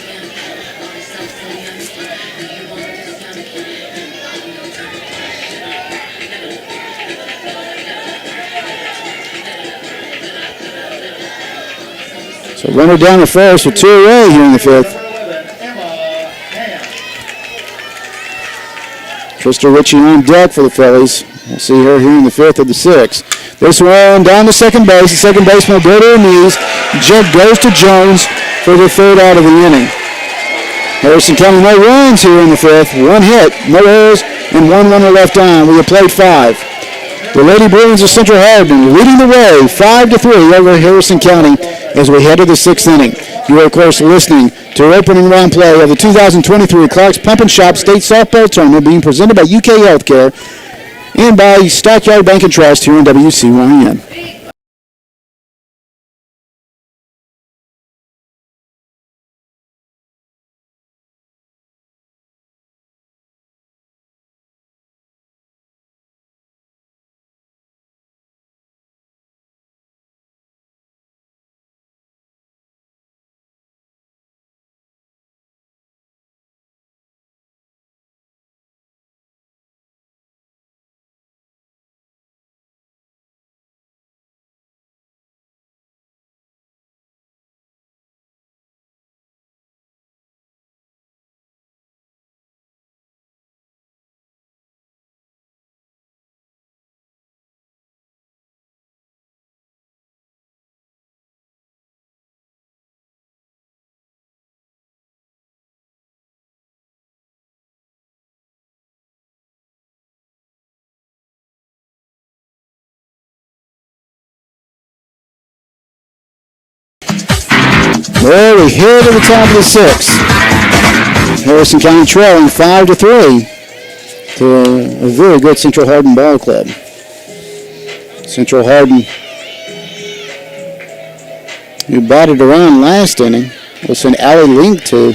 So runner down the first with 2 away here in the fifth. Trista Ritchie on deck for the Fillies. We'll see her here in the fifth of the sixth. This one down to second base. The second baseman will go to her knees. Jet goes to Jones for the third out of the inning. Harrison County no runs here in the fifth. 1 hit, no errors, and 1 runner left on. We have played 5. The Lady Bruins of Central Hardin leading the way 5-3 over Harrison County as we head to the 6th inning. You are, of course, listening to opening round play of the 2023 Clark's Pump and Shop State Softball Tournament being presented by UK Healthcare and by Stockyard Bank and Trust here in WCYN. Well, we head to the top of the 6th. Harrison County trailing 5-3 to a very good Central Hardin ball club. Central Hardin, who batted around last inning, will send Allie Link to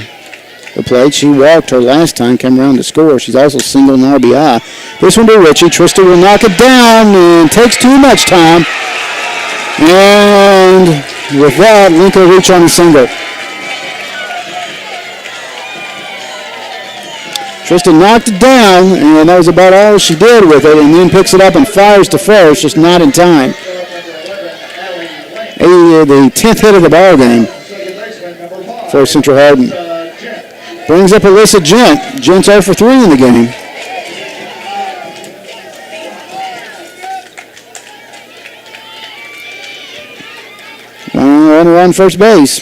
the plate. She walked her last time, came around to score. She's also single in RBI. This one to Ritchie. Trista will knock it down and takes too much time. And with that, Link will reach on the single. Trista knocked it down, and that was about all she did with it, and then picks it up and fires to first, just not in time. The 10th hit of the ball game for Central Hardin. Brings up Alyssa Gent. Gent's 0 for 3 in the game. Runner on first base.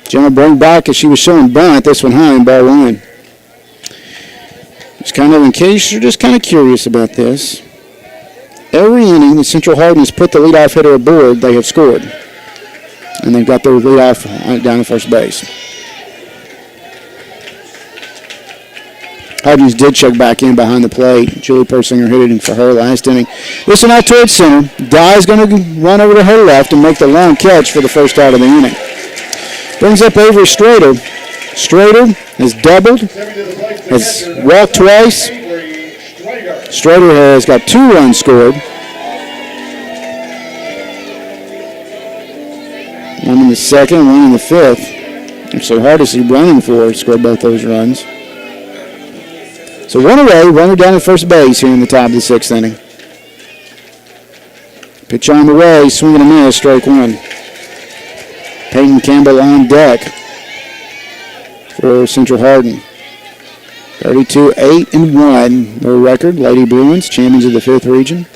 Gent will bring back as she was showing bunt. This one high in ball 1. Just kind of, in case you're just kind of curious about this, every inning that Central Hardin has put the leadoff hitter aboard, they have scored. And they've got their leadoff down at first base. Hardin's did check back in behind the plate. Julie Persinger hit it for her last inning. This one out towards center. Dye's going to run over to her left and make the long catch for the first out of the inning. Brings up Avery Strader. Strader has doubled, has walked twice. Strader has got 2 runs scored. One in the second, one in the fifth. Actually, Hardis is running for scored both those runs. So 1 away, runner down at first base here in the top of the 6th inning. Pitch on the way, swing and a miss, strike 1. Peyton Campbell on deck for Central Hardin. 32-8-1 their record. Lady Bruins, champions of the 5th region.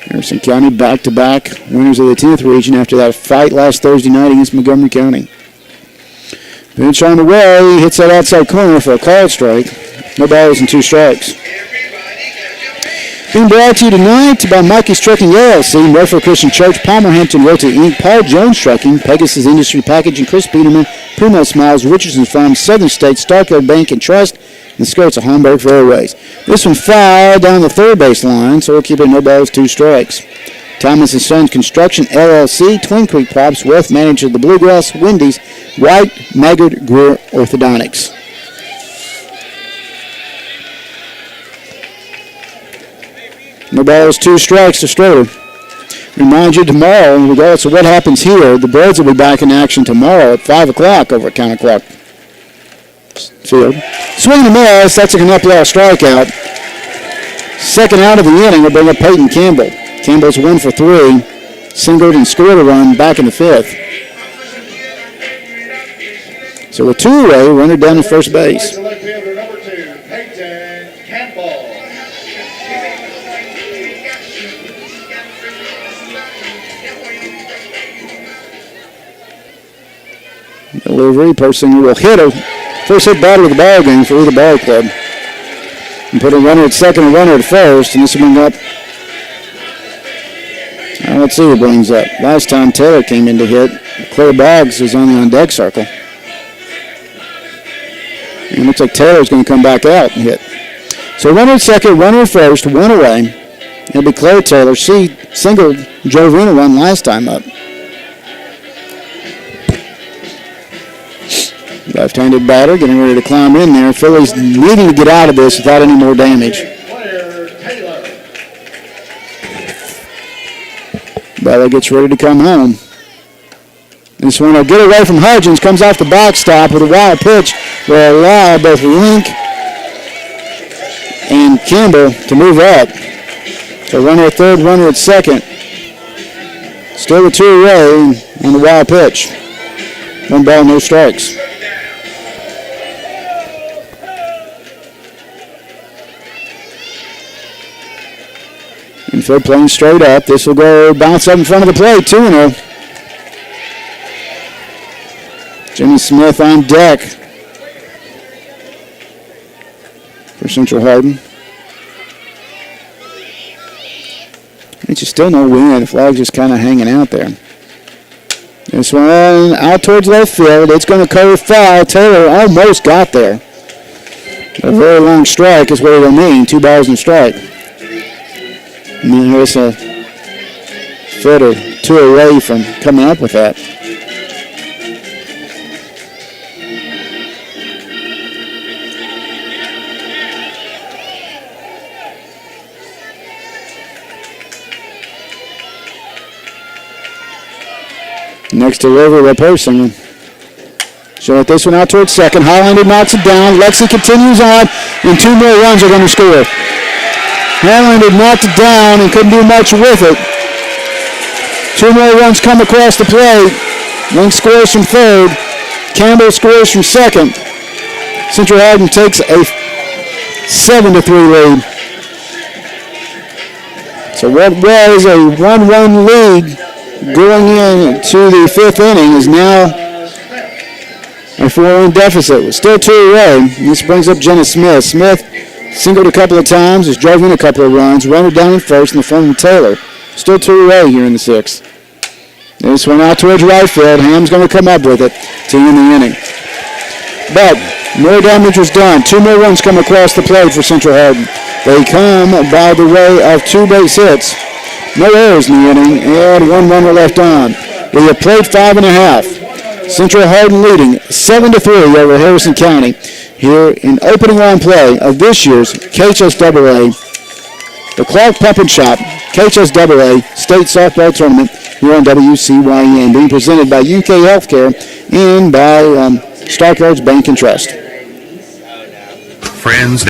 Harrison County back-to-back winners of the 10th region after that fight last Thursday night against Montgomery County. Pitch on the way, hits that outside corner for a called strike. No balls and 2 strikes. Being brought to you tonight by Mikey's Trucking LLC, Redford Christian Church, Palmerhampton Realty Inc., Paul Jones Trucking, Pegasus Industry Packaging, Chris Biederman, Primo Smiles, Richardson Farms, Southern States, Starkville Bank and Trust, and the skirts of Homburg Fairways. This one fouled down the third base line, so we'll keep it no balls, 2 strikes. Thomas & Sons Construction LLC, Twin Creek Props, Wealth Manager of the Bluegrass, Wendy's, White, Maggard, Greer Orthodontics. No balls, 2 strikes to Stroder. Remind you tomorrow, regardless of what happens here, the Birds will be back in action tomorrow at 5 o'clock over at County Clark Field. Swing and a miss, that's an up-law strikeout. Second out of the inning will bring up Peyton Campbell. Campbell's 1 for 3, singled and scored a run back in the 5th. So a 2 away, runner down at first base. Left fielder number 2, Peyton Campbell. Delivery, Persinger will hit a first hit batter of the ball game for the ball club. And put a runner at second and runner at first, and this will bring up. Let's see who brings up. Last time Taylor came in to hit, Claire Boggs is on the on-deck circle. And it looks like Taylor's going to come back out and hit. So runner at second, runner at first, 1 away. It'll be Claire Taylor. She singled, drove in a run last time up. Left-handed batter getting ready to climb in there. Phillies needing to get out of this without any more damage. Batter gets ready to come home. This one will get away from Hudgens. Comes off the backstop with a wild pitch. Will allow both Link and Campbell to move up. So runner at third, runner at second. Still a 2 away on the wild pitch. 1 ball, no strikes. Infield playing straight up. This will go bounce up in front of the plate. 2-0. Jimmy Smith on deck for Central Hardin. It's just still no win. The flag's just kind of hanging out there. This one out towards left field. It's going to curve foul. Taylor almost got there. A very long strike is what it'll mean. 2 balls and a strike. And then there's a foot or 2 away from coming up with that. Next delivery by Persinger. So this one out towards second. Highlander knocks it down. Lexi continues on, and 2 more runs are going to score. Highlander knocked it down and couldn't do much with it. 2 more runs come across the plate. Link scores from third. Campbell scores from second. Central Hardin takes a 7-3 lead. So what was a 1-1 lead going into the 5th inning is now a 4-run deficit. It's still 2 away. This brings up Jenna Smith. Smith singled a couple of times, has drove in a couple of runs, runner down in first in the front of Taylor. Still 2 away here in the 6th. This one out towards right field. Ham's going to come up with it to end the inning. But more damage was done. 2 more runs come across the plate for Central Hardin. They come by the way of 2 base hits. No errors in the inning, and 1 runner left on. We have played 5.5. Central Hardin leading 7-3 over Harrison County here in opening round play of this year's KHSAA, the Clark Pump and Shop KHSAA State Softball Tournament here on WCYN, being presented by UK Healthcare and by Starkville Bank and Trust. Friends.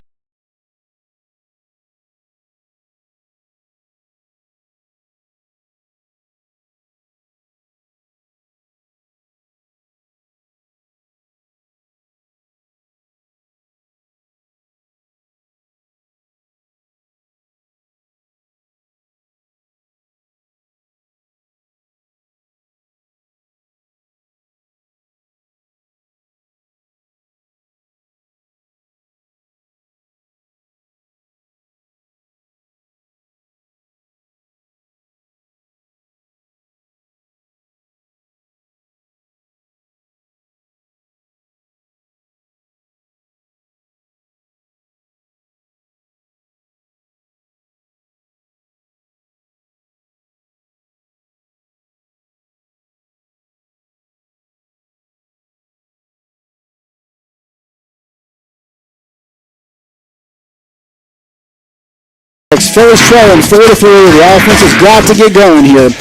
Phillies trailing 4-3. The offense has got to get going here.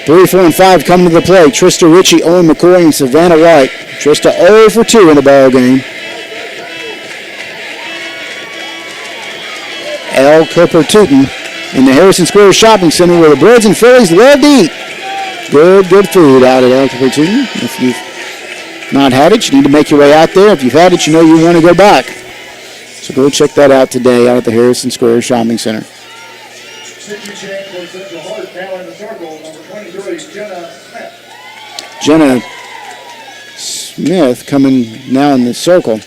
3, 4, and 5 coming to the plate. Trista Ritchie, Owen McCoy, and Savannah White. Trista 0 for 2 in the ball game. Al Cooper Tootin in the Harrison Square Shopping Center where the Birds and Phillies love to eat. Good food out at Al Cooper Tootin. If you've not had it, you need to make your way out there. If you've had it, you know you want to go back. So go check that out today out at the Harrison Square Shopping Center. Jenna Smith coming now in the circle.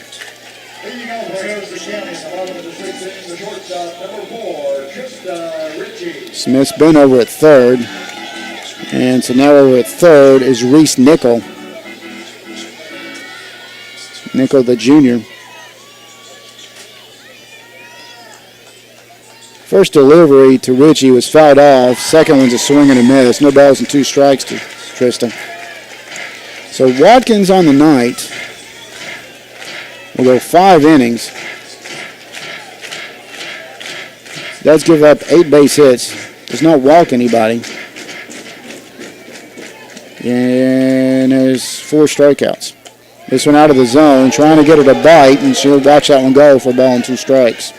Smith's been over at third. And so now over at third is Reese Nickel. Nickel, the junior. First delivery to Ritchie was fouled off. Second one's a swing and a miss. No balls and 2 strikes to Trista. So Watkins on the night will go 5 innings. Does give up 8 base hits. Does not walk anybody. And there's 4 strikeouts. This one out of the zone, trying to get her to bite, and she'll watch that one go for a ball and 2 strikes.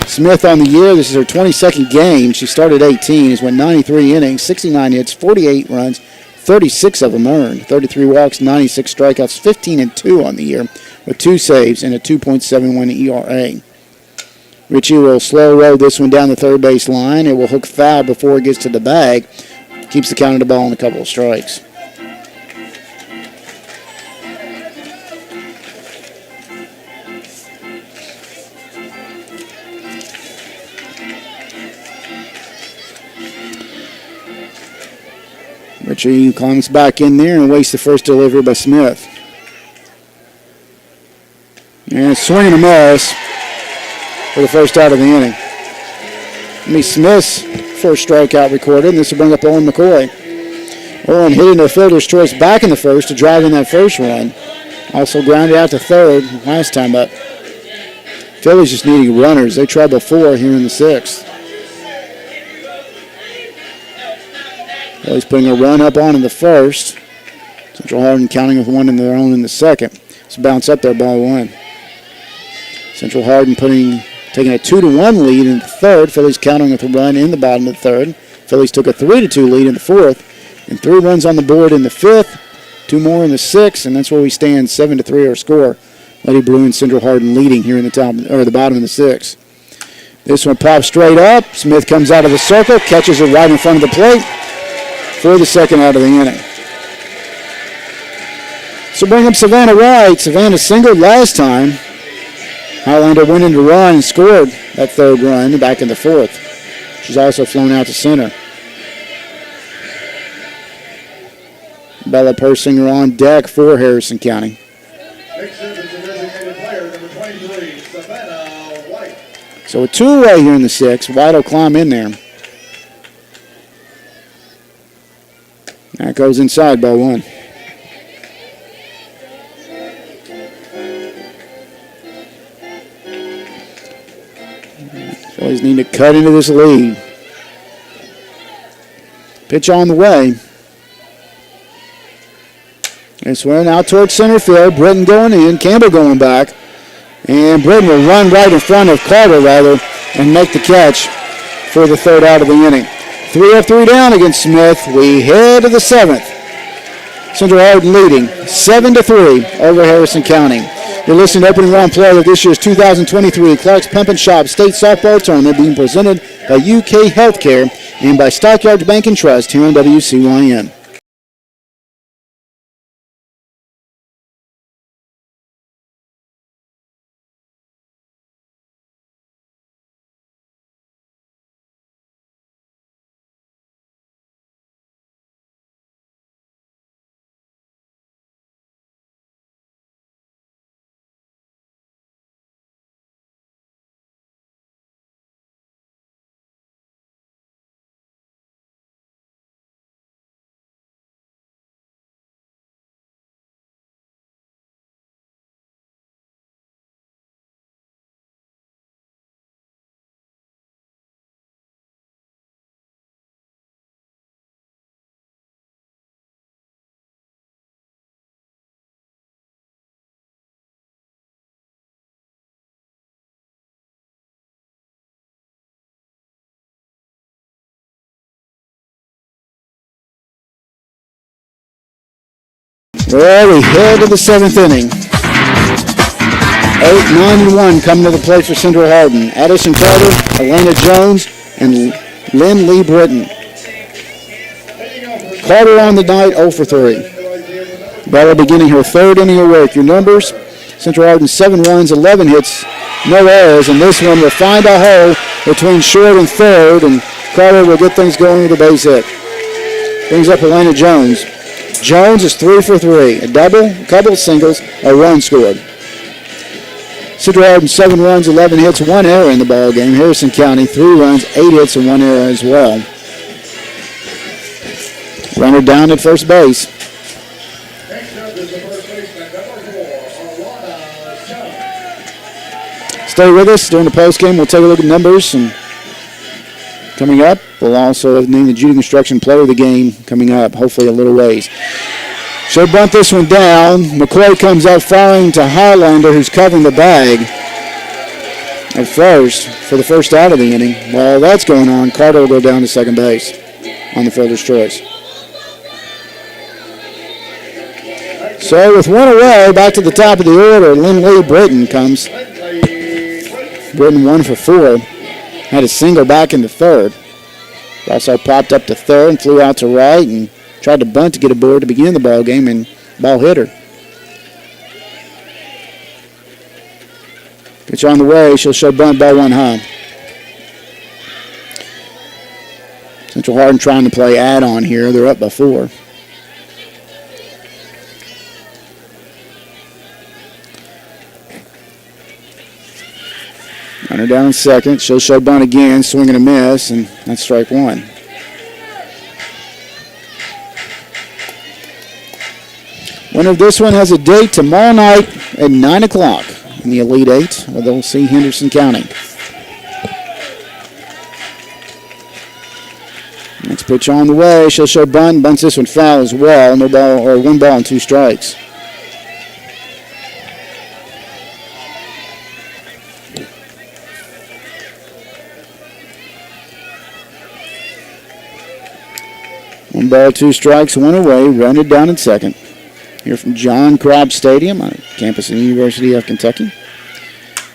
Smith on the year, this is her 22nd game. She started 18, has went 93 innings, 69 hits, 48 runs, 36 of them earned, 33 walks, 96 strikeouts, 15 and 2 on the year with 2 saves and a 2.71 ERA. Ritchie will slow roll this one down the third base line. It will hook foul before it gets to the bag. Keeps the count of the ball and a couple of strikes. Ritchie climbs back in there and wastes the first delivery by Smith. And swing and a miss for the first out of the inning. Smith's first strikeout recorded, and this will bring up Owen McCoy. Owen hitting the fielder's choice back in the first to drive in that first run. Also grounded out to third last time up. Phillies just needing runners. They tried before here in the 6th. Phillies putting a run up on in the first. Central Hardin counting with 1 in their own in the second. So bounce up there, ball 1. Central Hardin taking a 2-1 lead in the third. Phillies counting with a run in the bottom of the third. Phillies took a 3-2 lead in the fourth. And 3 runs on the board in the 5th. 2 more in the 6th, and that's where we stand. 7-3 our score. Lady Blue and Central Hardin leading here in the top or the bottom of the 6th. This one pops straight up. Smith comes out of the circle, catches it right in front of the plate for the second out of the inning. So bring up Savannah White. Savannah singled last time. Highlander went in to run and scored that 3rd run back in the 4th. She's also flown out to center. Bella Persinger on deck for Harrison County. So a 2-away here in the 6th. White will climb in there. That goes inside, ball 1. Phillies need to cut into this lead. Pitch on the way. This one out towards center field. Britton going in. Campbell going back. And Britton will run right in front of Carter, and make the catch for the 3rd out of the inning. 3 up, 3 down against Smith. We head to the 7th. Central Hardin leading 7-3 over Harrison County. You're listening to opening round play of this year's 2023 Clark's Pump and Shop State Softball Tournament being presented by UK Healthcare and by Stockyards Bank and Trust here on WCYN. Well, we head to the 7th inning. 8, 9, and 1 coming to the plate for Central Hardin. Addison Carter, Elena Jones, and Lynn Lee Britton. Carter on the night, 0 for 3. Bella beginning her 3rd inning of work. Your numbers, Central Hardin 7 runs, 11 hits, no errors, and this one will find a hole between short and 3rd, and Carter will get things going with a base hit. Brings up Elena Jones. Jones is 3 for 3. A double, a couple of singles, a run scored. Central Hardin 7 runs, 11 hits, 1 error in the ball game. Harrison County 3 runs, 8 hits, and 1 error as well. Runner down at first base. Stay with us during the postgame. We'll take a look at numbers. And coming up, we'll also name the Judy Construction Player of the Game coming up, hopefully a little ways. She'll bunt this one down. McCoy comes out firing to Highlander, who's covering the bag at first for the first out of the inning. While that's going on, Carter will go down to second base on the fielder's choice. So with one away, back to the top of the order, Lynn Lee Britton comes. Britton 1 for 4. Had a single back into 3rd. Also popped up to 3rd and flew out to right and tried to bunt to get aboard to begin the ball game, and ball hit her. Pitch on the way. She'll show bunt, ball 1 high. Central Hardin trying to play add-on here. They're up by 4. Runner down in second. She'll show bunt again, swing and a miss, and that's strike 1. Winner of this one has a date tomorrow night at 9 o'clock in the Elite Eight, where they'll see Henderson County. Next pitch on the way. She'll show bunt. Bunts this one foul as well. No ball, or 1 ball and 2 strikes. One ball, 2 strikes, 1 away. Run it down in second. Here from John Crabb Stadium on campus of the University of Kentucky.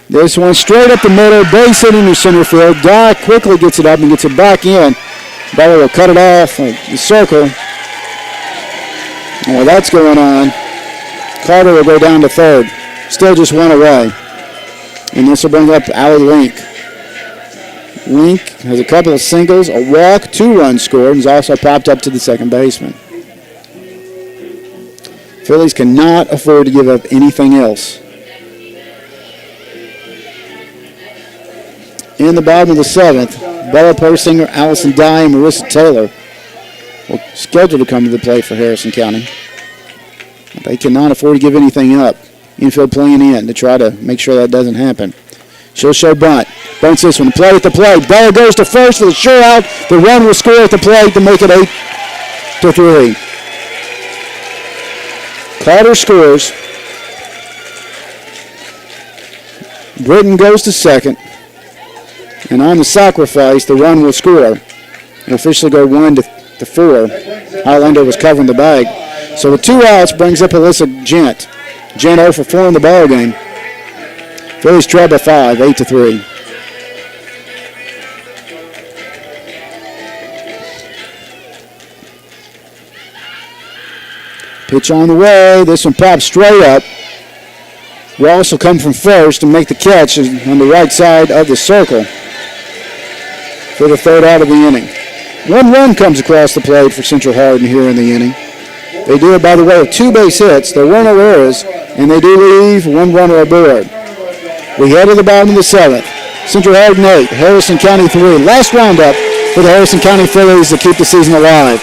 This one straight up the middle, base hit into center field. Dye quickly gets it up and gets it back in. Ball will cut it off the circle. And while that's going on, Carter will go down to 3rd. Still just 1 away. And this will bring up Allie Link. Link has a couple of singles, a walk, 2 runs scored, and has also popped up to the second baseman. Fillies cannot afford to give up anything else. In the bottom of the 7th, Bella Persinger, Allison Dye, and Marissa Taylor will schedule to come to the plate for Harrison County. They cannot afford to give anything up. Infield playing in to try to make sure that doesn't happen. She'll show bunt. Bunts this one. Play at the plate. Bella goes to first for the sure out. The run will score at the plate to make it 8-3. Carter scores. Britton goes to second. And on the sacrifice, the run will score. And officially go 1-4. Highlander was covering the bag. So with 2 outs brings up Alyssa Gent. Gent 0 for 4 in the ball game. Phillies trail by 5, 8-3. Pitch on the way. This one pops straight up. Ross will come from first and make the catch on the right side of the circle for the 3rd out of the inning. 1 run comes across the plate for Central Hardin here in the inning. They do it by the way of 2 base hits. There were no errors, and they do leave 1 runner aboard. We head to the bottom of the 7th. Central Hardin 8, Harrison County 3. Last roundup for the Harrison County Fillies to keep the season alive.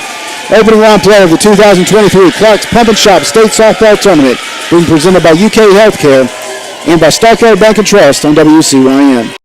Opening round play of the 2023 Clark's Pump and Shop State Softball Tournament being presented by UK Healthcare and by Starcare Bank and Trust on WCYN.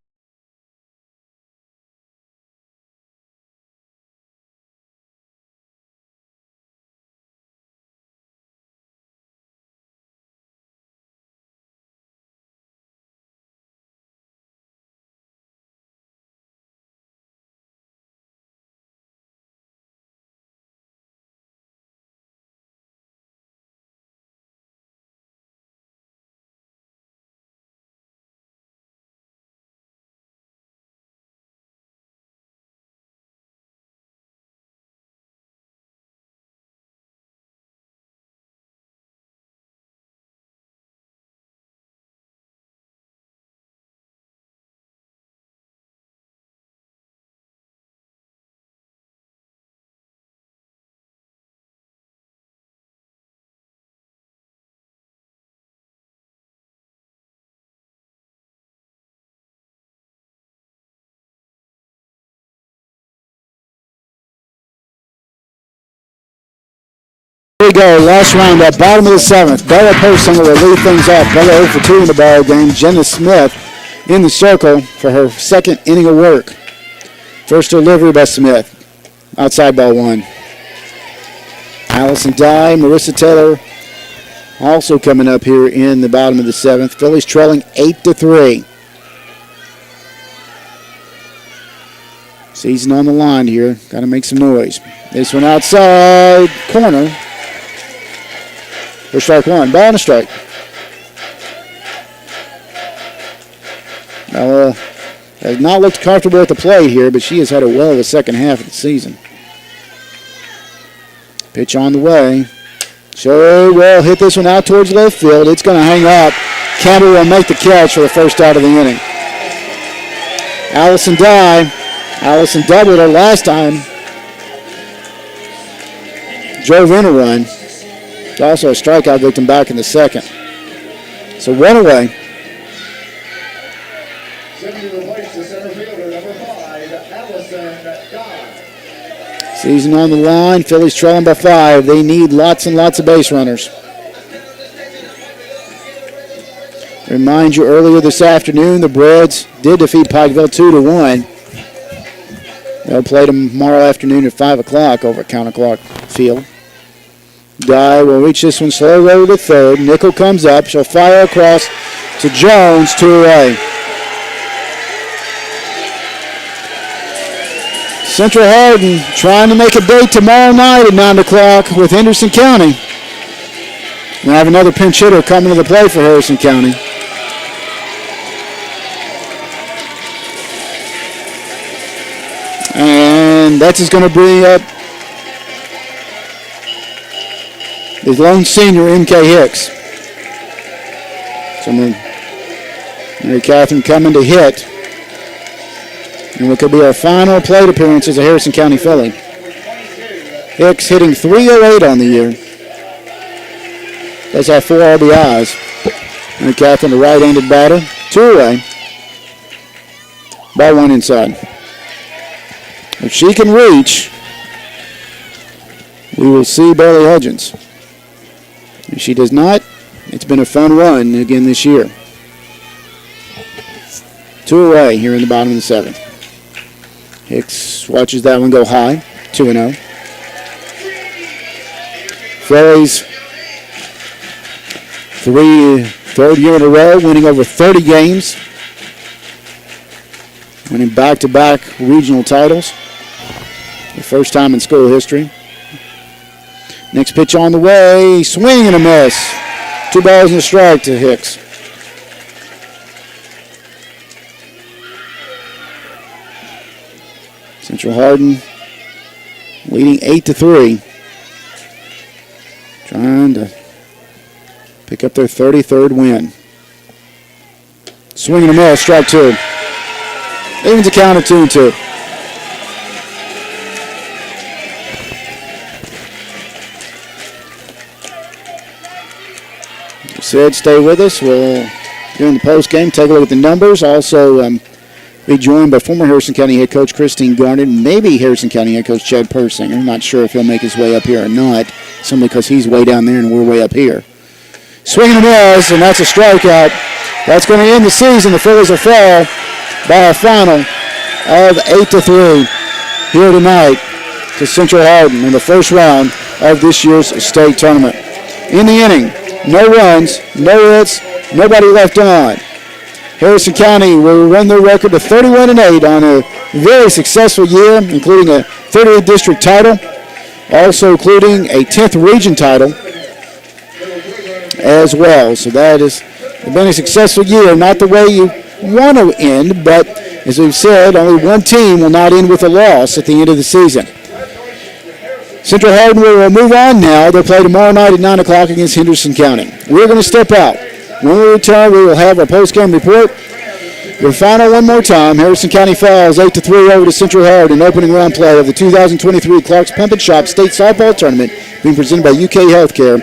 Here we go, last round at bottom of the 7th. Bella Person will lead things off. Bella 0 for 2 in the ball game. Jenna Smith in the circle for her second inning of work. First delivery by Smith. Outside ball 1. Allison Dye, Marissa Taylor also coming up here in the bottom of the 7th. Phillies trailing 8-3. Season on the line here. Got to make some noise. This one outside corner. For strike 1. Ball and a strike. Bella has not looked comfortable at the plate here, but she has had a well of a second half of the season. Pitch on the way. So will hit this one out towards left field. It's going to hang up. Campbell will make the catch for the first out of the inning. Allison Dye. Allison doubled her last time. Drove in a run. Also a strikeout victim back in the second. So 1 away. Season on the line. Phillies trailing by 5. They need lots and lots of base runners. Remind you, earlier this afternoon, the Breds did defeat Pikeville 2-1. They'll play tomorrow afternoon at 5 o'clock over at Counter Clock Field. Dye will reach this one slow over to third. Nickel comes up. She'll fire across to Jones, 2 away. Central Hardin trying to make a date tomorrow night at 9 o'clock with Henderson County. We'll have another pinch hitter coming to the plate for Harrison County. And that's just going to bring up the lone senior, M.K. Hicks. So Mary Catherine coming to hit. And what could be our final plate appearance as a Harrison County Philly. Hicks hitting .308 on the year. Does have 4 RBIs. Mary Catherine, the right-handed batter, 2 away. Ball 1 inside. If she can reach, we will see Bailey Hudgens. If she does not, it's been a fun run again this year. 2 away here in the bottom of the 7th. Hicks watches that one go high, 2-0. Phillies, third year in a row, winning over 30 games. Winning back-to-back regional titles. The first time in school history. Next pitch on the way, swing and a miss. 2 balls and a strike to Hicks. Central Hardin leading 8-3. Trying to pick up their 33rd win. Swing and a miss, strike 2. Evens a count of 2-2. Said stay with us. We'll, during the post game, take a look at the numbers. Also, be joined by former Harrison County head coach Christine Garnett, maybe Harrison County head coach Chad Persinger. I'm not sure if he'll make his way up here or not, simply because he's way down there and we're way up here. Swinging and miss, and that's a strikeout. That's going to end the season. The Phillies will fall by a final of 8-3 here tonight to Central Hardin in the first round of this year's state tournament. In the inning, no runs, no hits, nobody left on. Harrison County will run their record to 31-8 on a very successful year, including a 38th district title, also including a 10th region title as well. So that has been a successful year, not the way you want to end, but as we've said, only one team will not end with a loss at the end of the season. Central Hardin will move on now. They'll play tomorrow night at 9 o'clock against Henderson County. We're going to step out. When we return, we will have our post-game report. Your final one more time. Harrison County falls 8-3 over to Central Hardin in opening round play of the 2023 Clark's Pump and Shop State Softball Tournament being presented by UK Healthcare.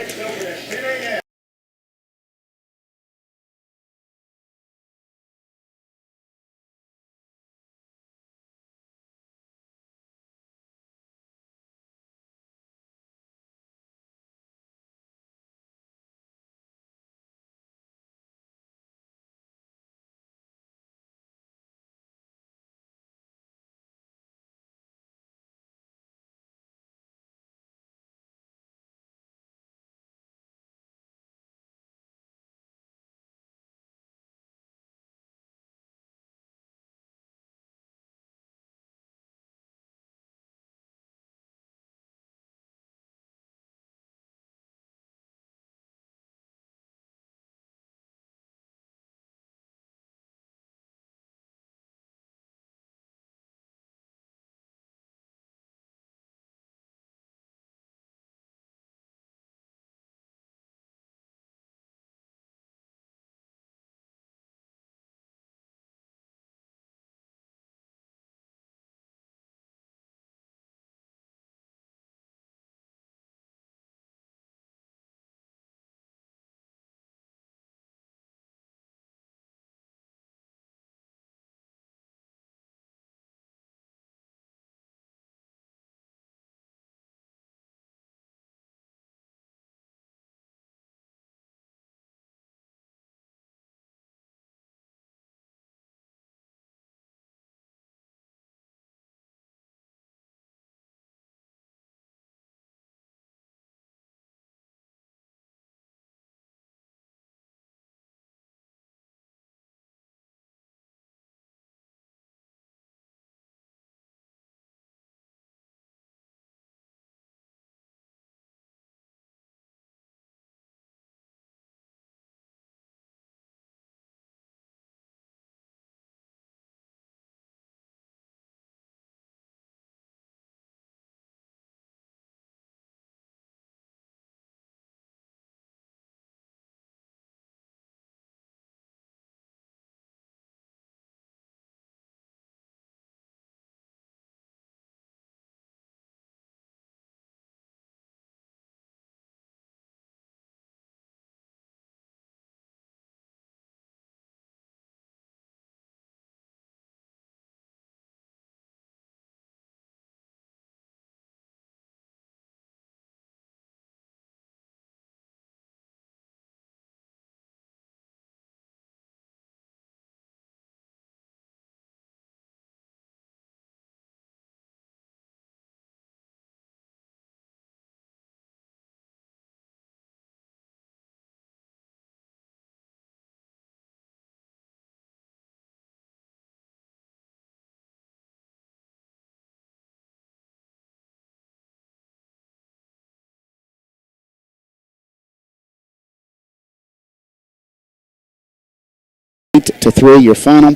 8-3, your final.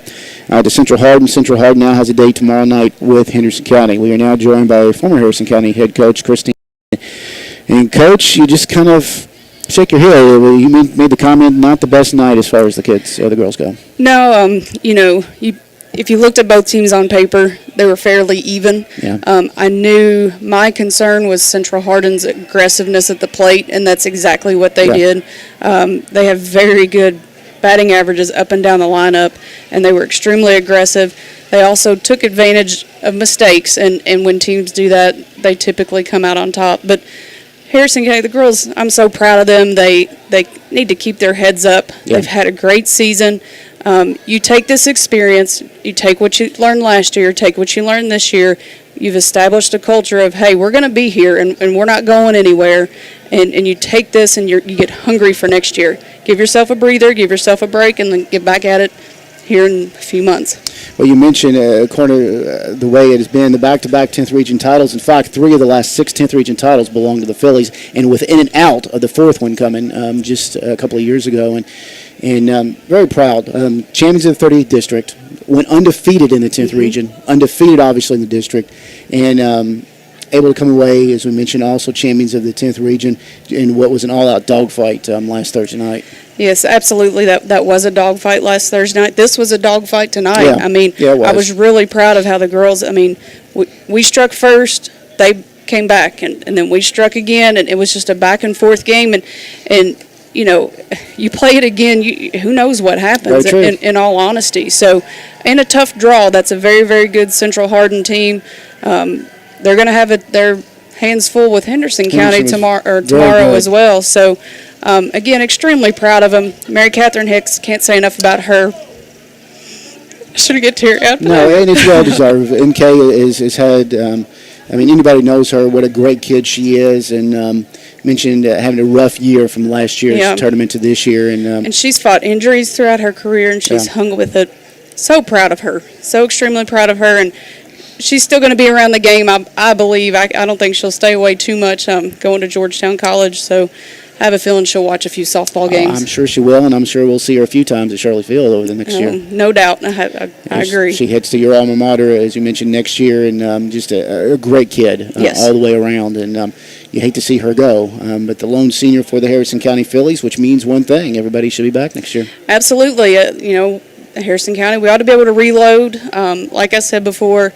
To Central Hardin. Central Hardin now has a date tomorrow night with Henderson County. We are now joined by former Harrison County head coach Christine. And Coach, you just kind of shake your head. You made the comment, not the best night as far as the kids or the girls go. No, if you looked at both teams on paper, they were fairly even. Yeah. I knew my concern was Central Hardin's aggressiveness at the plate, and that's exactly what they did. They have very good batting averages up and down the lineup, and they were extremely aggressive. They also took advantage of mistakes, and when teams do that, they typically come out on top. But Harrison County, the girls, I'm so proud of them. They need to keep their heads up. Yeah. They've had a great season. You take this experience, you take what you learned last year, take what you learned this year. You've established a culture of, hey, we're going to be here and we're not going anywhere. And you take this and you get hungry for next year. Give yourself a breather, give yourself a break, and then get back at it here in a few months. Well, you mentioned, according to the way it has been, the back-to-back 10th Region titles. In fact, 3 of the last 6 10th Region titles belong to the Fillies, and within and out of the 4th one coming just a couple of years ago. And very proud. Champions of the 38th District, went undefeated in the 10th Region, undefeated obviously in the district, and able to come away, as we mentioned, also champions of the 10th Region in what was an all-out dogfight last Thursday night. Yes, absolutely. That was a dogfight last Thursday night. This was a dogfight tonight. Yeah. I was really proud of how the girls, we struck first, they came back, and then we struck again, and it was just a back-and-forth game, and you play it again, who knows what happens, in all honesty. So, in a tough draw, that's a very, very good Central Hardin team. They're going to have their hands full with Henderson County tomorrow as well. So, again, extremely proud of them. Mary Catherine Hicks, can't say enough about her. Should I get teary after that? No, and it's well deserved. MK has had, anybody knows her, what a great kid she is, and mentioned having a rough year from last year's tournament to this year. And she's fought injuries throughout her career, and she's hung with it. So proud of her. So extremely proud of her. And she's still going to be around the game, I believe. I don't think she'll stay away too much going to Georgetown College. So I have a feeling she'll watch a few softball games. I'm sure she will, and I'm sure we'll see her a few times at Shirley Field over the next year. No doubt. I agree. She heads to your alma mater, as you mentioned, next year, and just a great kid all the way around. And you hate to see her go, but the lone senior for the Harrison County Fillies, which means one thing: everybody should be back next year. Absolutely. Harrison County, we ought to be able to reload. Like I said before,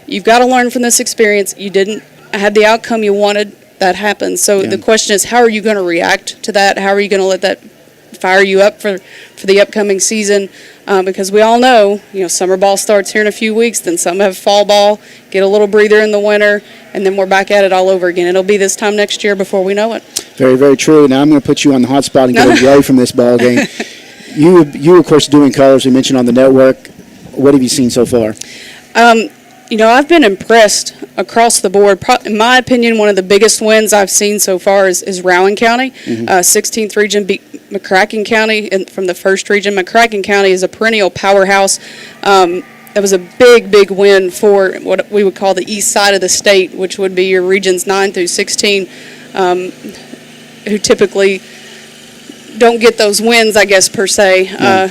you've got to learn from this experience. You didn't have the outcome you wanted. That happens. So the question is, how are you going to react to that? How are you going to let that fire you up for the upcoming season? Because we all know, summer ball starts here in a few weeks. Then some have fall ball, get a little breather in the winter, and then we're back at it all over again. It'll be this time next year before we know it. Very, very true. Now I'm going to put you on the hot spot and get away from this ball game. You of course, doing colors. We mentioned on the network. What have you seen so far? I've been impressed across the board. In my opinion, one of the biggest wins I've seen so far is Rowan County. 16th Region beat McCracken County from the 1st Region. McCracken County is a perennial powerhouse. That was a big, big win for what we would call the east side of the state, which would be your Regions 9 through 16, who typically don't get those wins, I guess, per se.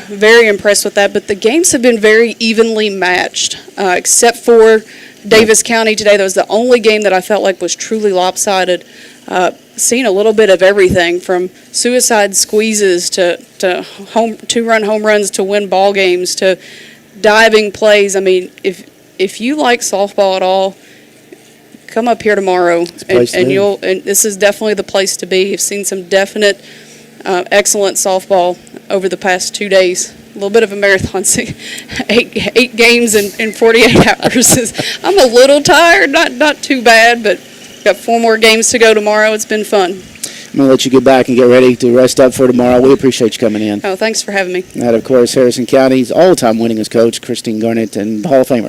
Very impressed with that. But the games have been very evenly matched, except for Davis County today. That was the only game that I felt like was truly lopsided. Seen a little bit of everything from suicide squeezes to 2-run home runs to win ball games to diving plays. If you like softball at all, come up here tomorrow, and this is definitely the place to be. You've seen some definite excellent softball over the past 2 days. A little bit of a marathon, 8 games in 48 hours. I'm a little tired, not too bad, but got 4 more games to go tomorrow. It's been fun. I'm going to let you get back and get ready to rest up for tomorrow. We appreciate you coming in. Oh, thanks for having me. And, of course, Harrison County's all-time winningest coach, Christine Garnett, and Hall of Famer,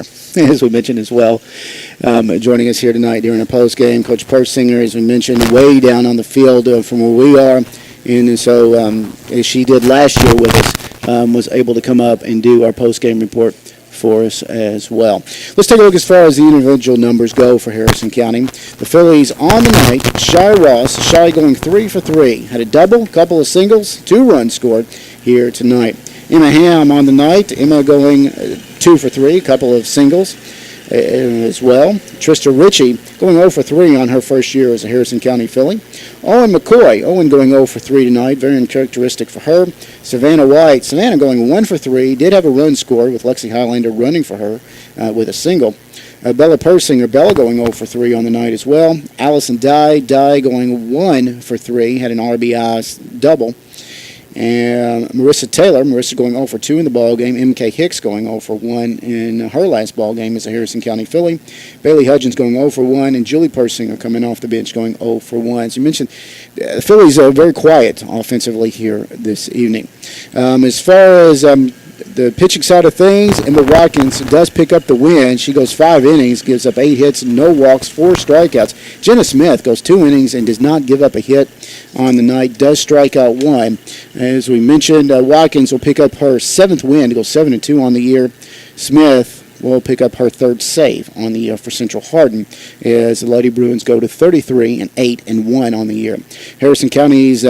as we mentioned as well, joining us here tonight during a post-game. Coach Persinger, as we mentioned, way down on the field from where we are. And so, as she did last year with us, was able to come up and do our post-game report for us as well. Let's take a look as far as the individual numbers go for Harrison County. The Fillies on the night, Shy Ross. Shy going 3 for 3. Had a double, couple of singles, 2 runs scored here tonight. Emma Ham on the night. Emma going 2 for 3, a couple of singles as well. Trista Ritchie going 0 for 3 on her first year as a Harrison County Philly. Owen McCoy, Owen going 0 for 3 tonight, very uncharacteristic for her. Savannah White, Savannah going 1 for 3, did have a run scored with Lexi Highlander running for her with a single. Bella Persinger, Bella going 0 for 3 on the night as well. Allison Dye going 1 for 3, had an RBI double. And Marissa Taylor, going 0 for 2 in the ball game. MK Hicks going 0 for 1 in her last ball game as a Harrison County Philly. Bailey Hudgens going 0 for 1, and Julie Persinger coming off the bench going 0 for 1. As you mentioned, the Phillies are very quiet offensively here this evening. As far as the pitching side of things, Emma Watkins does pick up the win. She goes 5 innings, gives up 8 hits, no walks, 4 strikeouts. Jenna Smith goes 2 innings and does not give up a hit on the night, does strike out 1. As we mentioned, Watkins will pick up her 7th win to go 7-2 on the year. Smith will pick up her 3rd save on the year for Central Hardin as the Lady Bruins go to 33-8-1 on the year. Harrison County's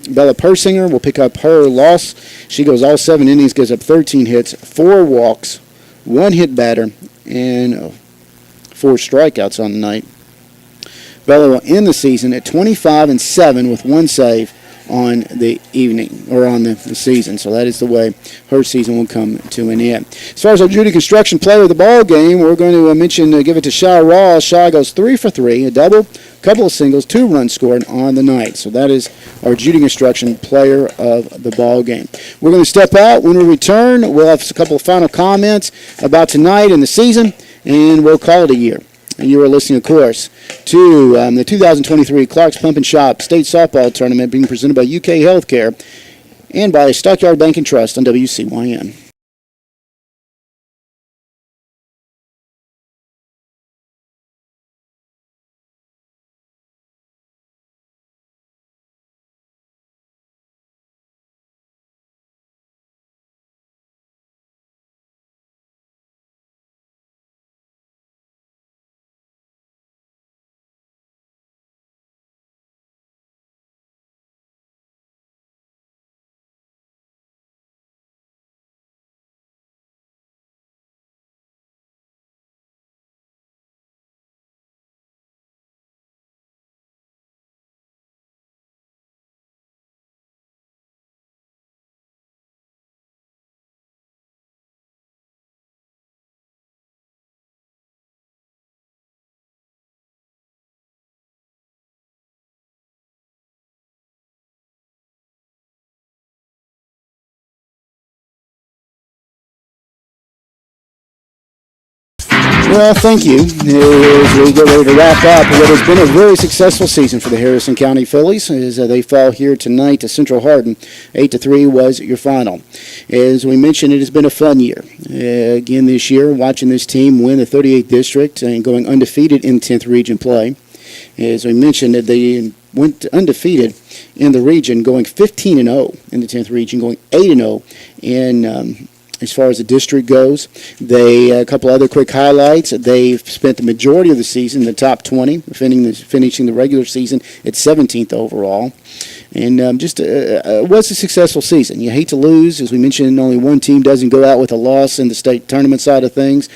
Bella Persinger will pick up her loss. She goes all 7 innings, gives up 13 hits, 4 walks, 1 hit batter, and 4 strikeouts on the night. Bella will end the season at 25-7 with 1 save on the evening, or on the season. So that is the way her season will come to an end. As far as our Judy Construction player of the ball game, we're going to give it to Shy Ross. Shy goes 3 for 3, a double, couple of singles, 2 runs scored on the night. So that is our Judy Construction player of the ball game. We're going to step out. When we return, we'll have a couple of final comments about tonight and the season, and we'll call it a year. And you are listening, of course, to the 2023 Clark's Pump and Shop State Softball Tournament being presented by UK Healthcare and by Stockyard Bank and Trust on WCYN. Well, thank you. As we get ready to wrap up what has been a very successful season for the Harrison County Fillies as they fall here tonight to Central Hardin. 8-3 was your final. As we mentioned, it has been a fun year. Again this year, watching this team win the 38th district and going undefeated in 10th region play. As we mentioned, they went undefeated in the region, going 15-0 in the 10th region, going 8-0 in as far as the district goes. A couple other quick highlights. They've spent the majority of the season in the top 20, finishing the regular season at 17th overall. And it was a successful season. You hate to lose. As we mentioned, only one team doesn't go out with a loss in the state tournament side of things.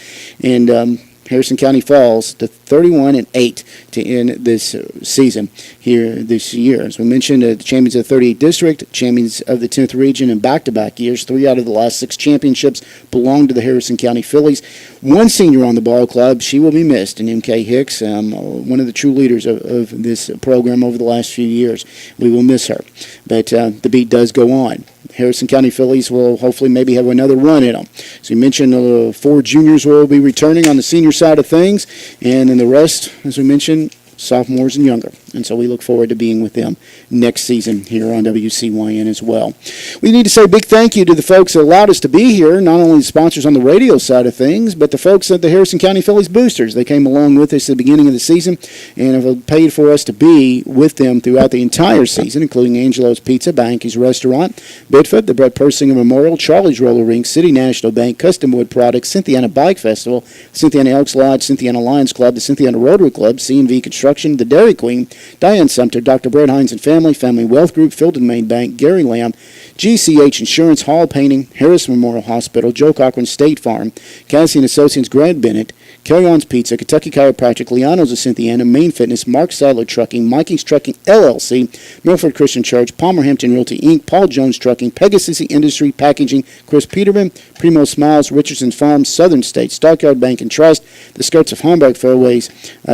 And Harrison County falls to 31-8 to end this season here this year. As we mentioned, the champions of the 38th district, champions of the 10th region in back-to-back years. 3 out of the last 6 championships belong to the Harrison County Phillies. One senior on the ball club, she will be missed, and MK Hicks, one of the true leaders of this program over the last few years. We will miss her, but the beat does go on. Harrison County Phillies will hopefully maybe have another run at them. So you mentioned 4 juniors will be returning on the senior side of things, and then the rest, as we mentioned, sophomores and younger. And so we look forward to being with them next season here on WCYN as well. We need to say a big thank you to the folks that allowed us to be here, not only the sponsors on the radio side of things, but the folks at the Harrison County Phillies Boosters. They came along with us at the beginning of the season and have paid for us to be with them throughout the entire season, including Angelo's Pizza, Banky's Restaurant, Bidfoot, the Brett Persinger Memorial, Charlie's Roller Rink, City National Bank, Custom Wood Products, Cynthiana Bike Festival, Cynthiana Elks Lodge, Cynthiana Lions Club, the Cynthiana Rotary Club, C&V Construction, the Dairy Queen, Diane Sumter, Dr. Brett Hines and Family Wealth Group, Field and Main Bank, Gary Lamb, GCH Insurance, Hall Painting, Harris Memorial Hospital, Joe Cochran State Farm, Cassie and Associates, Grant Bennett, Kelly-On's Pizza, Kentucky Chiropractic, Leono's of Cynthiana, Main Fitness, Mark Sadler Trucking, Mikey's Trucking LLC, Milford Christian Church, Palmer Hampton Realty Inc., Paul Jones Trucking, Pegasus Industry Packaging, Chris Peterman, Primo Smiles, Richardson Farms, Southern States, Stockyard Bank and Trust, the Skirts of Homburg Fairways,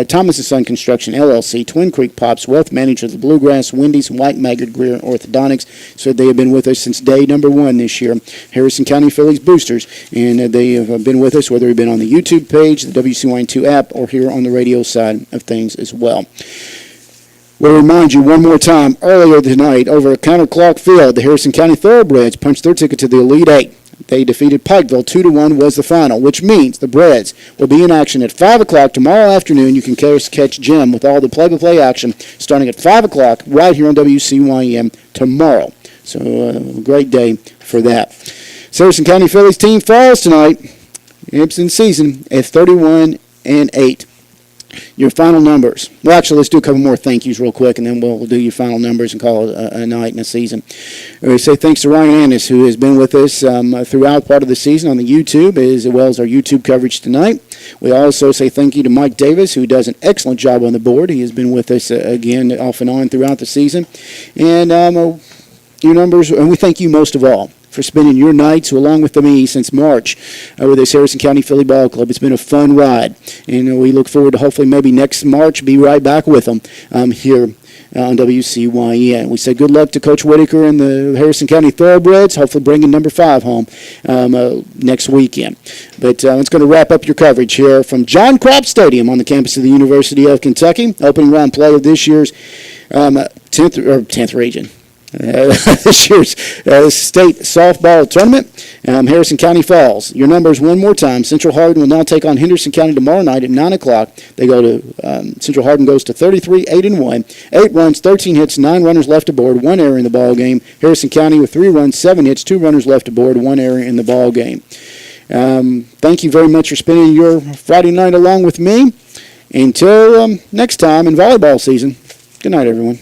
Thomas & Son Construction LLC, Twin Creek Pops, Wealth Manager of the Bluegrass, Wendy's, White Maggard Greer Orthodontics. So they have been with us since day number 1 this year. Harrison County Phillies boosters, and they have been with us whether they've been on the YouTube page, the WCYN2 app, or here on the radio side of things as well. We'll remind you one more time, earlier tonight over at Counter Clark Field, the Harrison County Thoroughbreds punched their ticket to the Elite Eight. They defeated Pikeville 2-1 was the final, which means the Breds will be in action at 5 o'clock tomorrow afternoon. You can catch Jim with all the play-by-play action starting at 5 o'clock right here on WCYM tomorrow. So a great day for that. Harrison County Phillies team falls tonight. It's in season at 31-8. Your final numbers. Well, actually, let's do a couple more thank yous real quick, and then we'll do your final numbers and call it a night and a season. We say thanks to Ryan Annis, who has been with us throughout part of the season on the YouTube, as well as our YouTube coverage tonight. We also say thank you to Mike Davis, who does an excellent job on the board. He has been with us again off and on throughout the season. And your numbers, and we thank you most of all for spending your nights along with me since March with this Harrison County Philly Ball Club. It's been a fun ride, and we look forward to hopefully maybe next March be right back with them here on WCYN. We say good luck to Coach Whitaker and the Harrison County Thoroughbreds, hopefully bringing number 5 home next weekend. But it's going to wrap up your coverage here from John Crop Stadium on the campus of the University of Kentucky. Opening round play of this year's 10th region. This year's state softball tournament. Harrison County falls. Your numbers one more time. Central Hardin will now take on Henderson County tomorrow night at 9 o'clock. They go to Central Hardin goes to 33-8-1. 8 runs, 13 hits, 9 runners left aboard, 1 error in the ball game. Harrison County with 3 runs, 7 hits, 2 runners left aboard, 1 error in the ball game. Thank you very much for spending your Friday night along with me. Until next time in volleyball season. Good night, everyone.